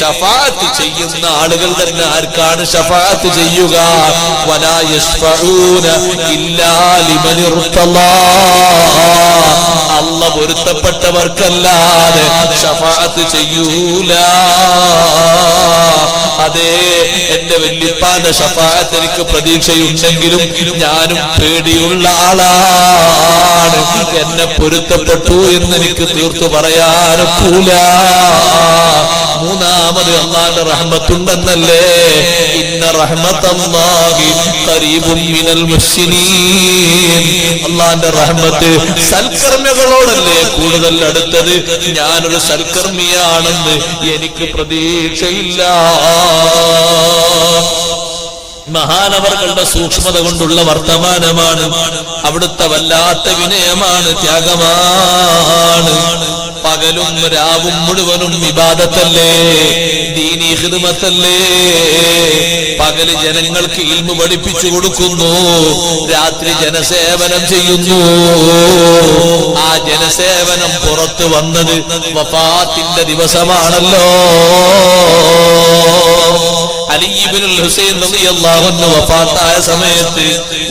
Speaker 1: ശഫാഅത്ത് ചെയ്യുന്ന ആളുകൾ തന്നെ ആർക്കാണ് ശഫാഅത്ത് ചെയ്യുക? വലാ യശ്ഫഊന ഇല്ലാ ലിമൻ ഇർതളാ, അല്ലാഹു പൊരുത്തപ്പെട്ടവർക്കല്ലാതെ ശഫാഅത്ത് ചെയ്യൂല. അതെ, എന്റെ വല്യപ്പാന്റെ ശഫാഅത്ത് എനിക്ക് പ്രതീക്ഷയുണ്ടെങ്കിലും ഞാനും പേടിയുള്ള ആളാണ്. എന്നെ പൊരുത്തപ്പെട്ടു എന്ന് എനിക്ക് തീർത്തു പറയാനൊക്കൂല. മൂന്നാമത് അല്ലാഹുവിന്റെ റഹ്മത്തുണ്ടെന്നല്ലേ? ഇന്ന റഹ്മത്തല്ലാഹി ഖരീബുൻ മിനൽ മുഹ്സിനീൻ, അല്ലാഹുവിന്റെ റഹ്മത്ത് സൽക്കർമ്മികളോടല്ലേ കൂടുതൽ അടുത്തത്. ഞാനൊരു സൽക്കർമ്മിയാണെന്ന് എനിക്ക് പ്രതീക്ഷയില്ല. മഹാനവർകളുടെ സൂക്ഷ്മത കൊണ്ടുള്ള വർത്തമാനമാണ്. അവിടുത്തെ വല്ലാത്ത വിനയമാണ്, ത്യാഗമാണ്. പകലും രാവും മുഴുവനും ഇബാദത്തല്ലേ, ദീനീ ഖിദ്മത്തല്ലേ. പകല് ജനങ്ങൾക്ക് ഇൽമു പഠിപ്പിച്ചു കൊടുക്കുന്നു, രാത്രി ജനസേവനം ചെയ്യുന്നു. ആ ജനസേവനം പുറത്തു വന്നത് വഫാത്തിന്റെ ദിവസമാണല്ലോ. അലി ഇബ്നുൽ ഹുസൈൻ റളിയല്ലാഹു അൻഹു വഫാത്തായ സമയത്ത്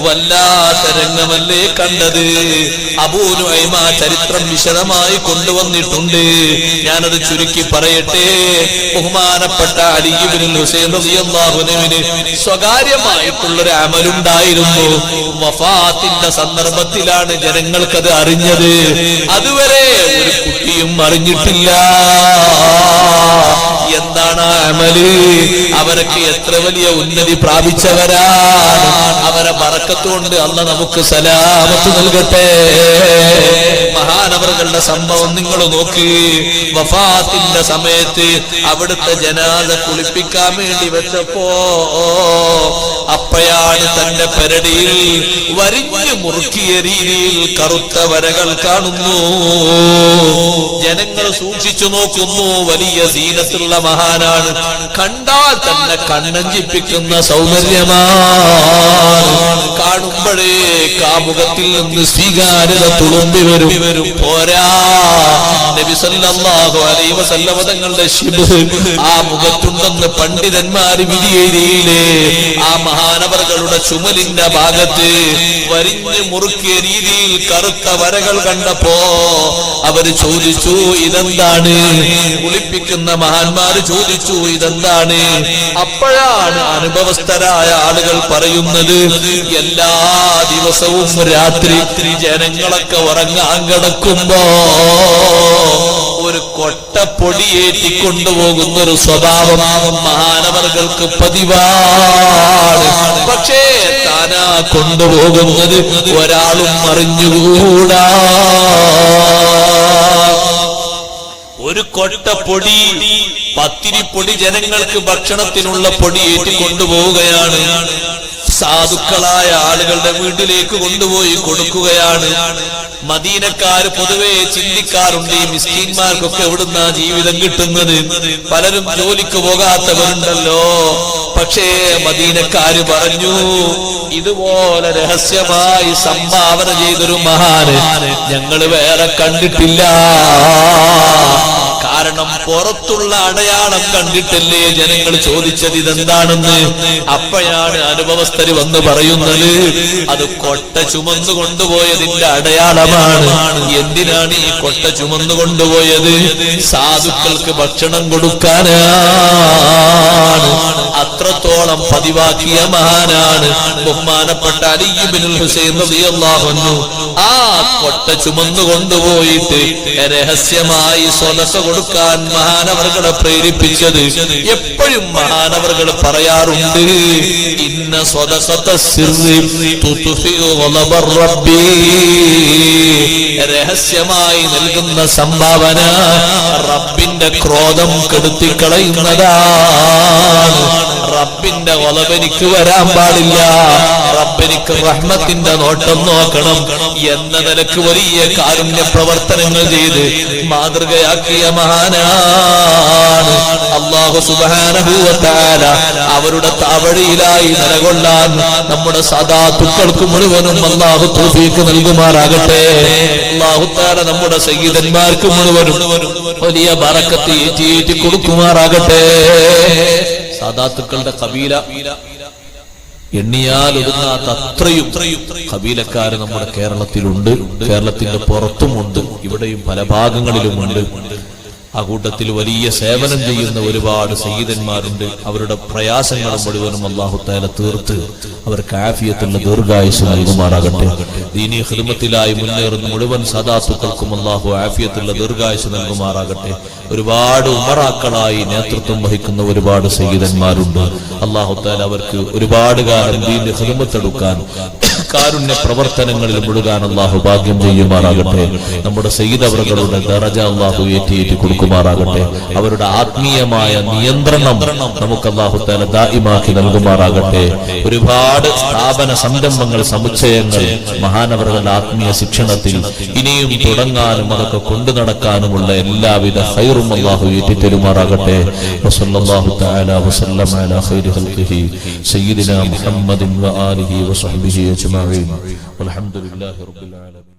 Speaker 1: വല്ലാത്ത രംഗമല്ലേ കണ്ടത്. അബൂ നുഐമ ചരിത്രം വിശദമായി കൊണ്ടുവന്നിട്ടുണ്ട്. ഞാനത് ചുരുക്കി പറയട്ടെ. ബഹുമാനപ്പെട്ട അലി ഇബ്നുൽ ഹുസൈൻ റളിയല്ലാഹു അൻഹുവിന് സ്വകാര്യമായിട്ടുള്ളൊരു അമലുണ്ടായിരുന്നു. വഫാത്തിന്റെ സന്ദർഭത്തിലാണ് ജനങ്ങൾക്കത് അറിഞ്ഞത്. അതുവരെ ഒരു കുട്ടിയും അറിഞ്ഞിട്ടില്ല. എന്താണ് ആ അമല്? അവരൊക്കെ എത്ര വലിയ ഉന്നതി പ്രാപിച്ചവരാണ്. അവരെ ബറക്കത്ത് കൊണ്ട് അല്ലാഹ് നമുക്ക് സലാമത്ത് നൽകട്ടെ. മഹാനവറുകളുടെ സംഭവം നിങ്ങൾ നോക്ക്. വഫാത്തിന്റെ സമയത്ത് അവിടുത്തെ ജനാസ കുളിപ്പിക്കാൻ വേണ്ടി വെച്ചപ്പോ അപ്പയാണ് തന്റെ പെരടിയിൽ വരിഞ്ഞു മുറുക്കിയ രീതിയിൽ കറുത്ത വരകൾ കാണുന്നു. ജനങ്ങൾ സൂക്ഷിച്ചു നോക്കുന്നു. വലിയ സീനത്തുള്ള മഹാനാണ്. കണ്ടാൽ തന്നെ കണ്ണഞ്ചിപ്പിക്കുന്ന സൗന്ദര്യമാണ്. കാണുമ്പോഴേ കാമുകത്തിൽ നിന്ന് സ്വീകാര്യത തുളുമ്പി വരും. പോരാ, നബി സല്ലല്ലാഹു അലൈഹി വസല്ലം തങ്ങളുടെ ശിബ്ഹ് ആ മുഖത്തുണ്ടെന്ന് പണ്ഡിതന്മാർ വിധിയെഴുതിയില്ലേ. ആ മഹാനവറുകളുടെ ചുമലിന്റെ ഭാഗത്ത് വരിഞ്ഞ് മുറുക്കിയ രീതിയിൽ കറുത്ത വരകൾ കണ്ടപ്പോ അവര് ചോദിച്ചു, ഇതെന്താണ്? കുളിപ്പിക്കുന്ന മഹാന്മാര് ചോദിച്ചു, ഇതെന്താണ്? അപ്പോഴാണ് അനുഭവസ്ഥരായ ആളുകൾ പറയുന്നത്, എല്ലാ ദിവസവും രാത്രി ജനങ്ങളൊക്കെ ഉറങ്ങാൻ കിടക്കുമ്പോ ഒരു കൊട്ടപ്പൊടിയേറ്റി കൊണ്ടുപോകുന്ന ഒരു സ്വഭാവം മഹാനവറുകൾക്ക് പതിവാണ്. പക്ഷേ താനാ കൊണ്ടുപോകുന്നത് ഒരാളും അറിഞ്ഞുകൂടാ. ഒരു കൊട്ടപ്പൊടി, പത്തിരിപ്പൊടി ജനങ്ങൾക്ക് ഭക്ഷണത്തിനുള്ള പൊടി ഏറ്റി കൊണ്ടുപോവുകയാണ്. സാധുക്കളായ ആളുകളുടെ വീട്ടിലേക്ക് കൊണ്ടുപോയി കൊടുക്കുകയാണ്. മദീനക്കാര് പൊതുവെ ചിന്തിക്കാറുണ്ട്, ഈ മിസ്കീന്മാർക്കൊക്കെ എവിടുന്നാ ജീവിതം കിട്ടുന്നത്? പലരും ജോലിക്ക് പോകാത്തവരുണ്ടല്ലോ. പക്ഷേ മദീനക്കാര് പറഞ്ഞു, ഇതുപോലെ രഹസ്യമായി സംഭാവന ചെയ്തൊരു മഹാന് ഞങ്ങള് വേറെ കണ്ടിട്ടില്ല. കാരണം പുറത്തുള്ള അടയാളം കണ്ടിട്ടല്ലേ ജനങ്ങൾ ചോദിച്ചത് ഇതെന്താണെന്ന്. അപ്പോഴാണ് അനുഭവസ്ഥര് വന്ന് പറയുന്നത്, അത് കൊട്ട ചുമന്നു കൊണ്ടുപോയതിന്റെ അടയാളമാണ്. എന്തിനാണ് ഈ കൊട്ട ചുമന്നു കൊണ്ടുപോയത്? സാധുക്കൾക്ക് ഭക്ഷണം കൊടുക്കാനാണ്. അത്രത്തോളം പതിവാക്കിയ മഹാനാണ് ബഹുമാനപ്പെട്ട അലി ഇബ്നുൽ ഹുസൈൻ റളിയല്ലാഹു അൻഹു. ആ കൊട്ട ചുമന്നു കൊണ്ടുപോയിട്ട് രഹസ്യമായി സ്വതക്ക കൊടുക്കാൻ മഹാനവറുകളെ പ്രേരിപ്പിച്ചത്. എപ്പോഴും മഹാനവറുകൾ പറയാറുണ്ട്, ഇന്ന സ്വതഖത സിർരി തുത്ഫിഉ ഗളബർ റബ്ബി. രഹസ്യമായി നൽകുന്ന സംഭാവന റബ്ബിന്റെ ക്രോധം കെടുത്തിക്കളയുന്നതാണ്. റബ്ബിന്റെ ഗളബനിക്ക് വരാൻ പാടില്ല. റബ്ബനിക്ക് റഹ്മത്തിന്റെ നോട്ടം നോക്കണം എന്ന നിലക്ക് വലിയ കാരുണ്യ പ്രവർത്തനങ്ങൾ ചെയ്ത് മാതൃകയാക്കിയ മഹാനാണ്. അല്ലാഹു സുബ്ഹാനഹു വ തആല അവരുടെ താവഴിയിലായി നിലകൊള്ളാൻ നമ്മുടെ സദാത്തുക്കൾക്ക് മുഴുവനും അല്ലാഹു തൗഫീഖ് നൽകുമാറാകട്ടെ. അല്ലാഹു തആല നമ്മുടെ സയ്യിദന്മാർക്ക് മുഴുവനും വലിയ ബറക്കത്ത് ഏറ്റി കൊടുക്കുമാറാകട്ടെ. സാദാത്തുക്കളുടെ കബീല എണ്ണിയാൽ ഒതുങ്ങാത്ത അത്രയും കബീലക്കാര് നമ്മുടെ കേരളത്തിലുണ്ട്. കേരളത്തിന്റെ പുറത്തുമുണ്ട്, ഇവിടെയും പല ഭാഗങ്ങളിലുമുണ്ട്. ആ കൂട്ടത്തിൽ വലിയ സേവനം ചെയ്യുന്ന ഒരുപാട് സയ്യിദന്മാരുണ്ട്. അവരുടെ പ്രയാസങ്ങളും മുഴുവനും അല്ലാഹു തആല തീർത്ത് അവർക്ക് ആഫിയത്തുള്ള ദീർഘായുസ്സ് നൽകുമാറാകട്ടെ. ദീനീ ഖിദ്മത്തിലായി മുന്നേറുന്ന മുഴുവൻ സദാത്തുക്കൾക്കും അല്ലാഹു ആഫിയത്തുള്ള ദീർഘായുസ്സ് നൽകുമാറാകട്ടെ. ഒരുപാട് ഉമറാക്കളായി നേതൃത്വം വഹിക്കുന്ന ഒരുപാട് സയ്യിദന്മാരുണ്ട്. അല്ലാഹു തആല അവർക്ക് ഒരുപാട് കാലം ദീനിന്റെ ഖിദ്മത്തെടുക്കാൻ കാരുണ്യ പ്രവർത്തനങ്ങളിൽ മുഴുകാൻ അല്ലാഹു ഭാഗ്യം ചെയ്യുമാറാകട്ടെ. നമ്മുടെ സയ്യിദ് അവറുകളുടെ ദറജ അല്ലാഹു ഏറ്റി കൊടുക്കുമാറാകട്ടെ. അവരുടെ ആത്മീയമായ നിയന്ത്രണം നമുക്ക് അല്ലാഹു തആല ദായിമാക്കി നൽകുമാറാകട്ടെ. ഒരുപാട് സ്ഥാപന സംരംഭങ്ങൾ, സമുച്ചയങ്ങൾ മഹാനവറുകളുടെ ആത്മീയ ശിക്ഷണത്തിൽ ഇനിയും തുടങ്ങാനും അതൊക്കെ കൊണ്ടു നടക്കാനുമുള്ള എല്ലാവിധ ഖൈറും അല്ലാഹു ഏറ്റിത്തരുമാറാകട്ടെ. വസല്ലല്ലാഹു തആല വസല്ലമ അലാ ഖൈരി ഖൽഖിഹി സയ്യിദിനാ മുഹമ്മദിൻ വആലിഹി വസഹ്ബിഹി അജ്മഈൻ. വൽഹംദുലില്ലാഹി റബ്ബിൽ ആലമീൻ.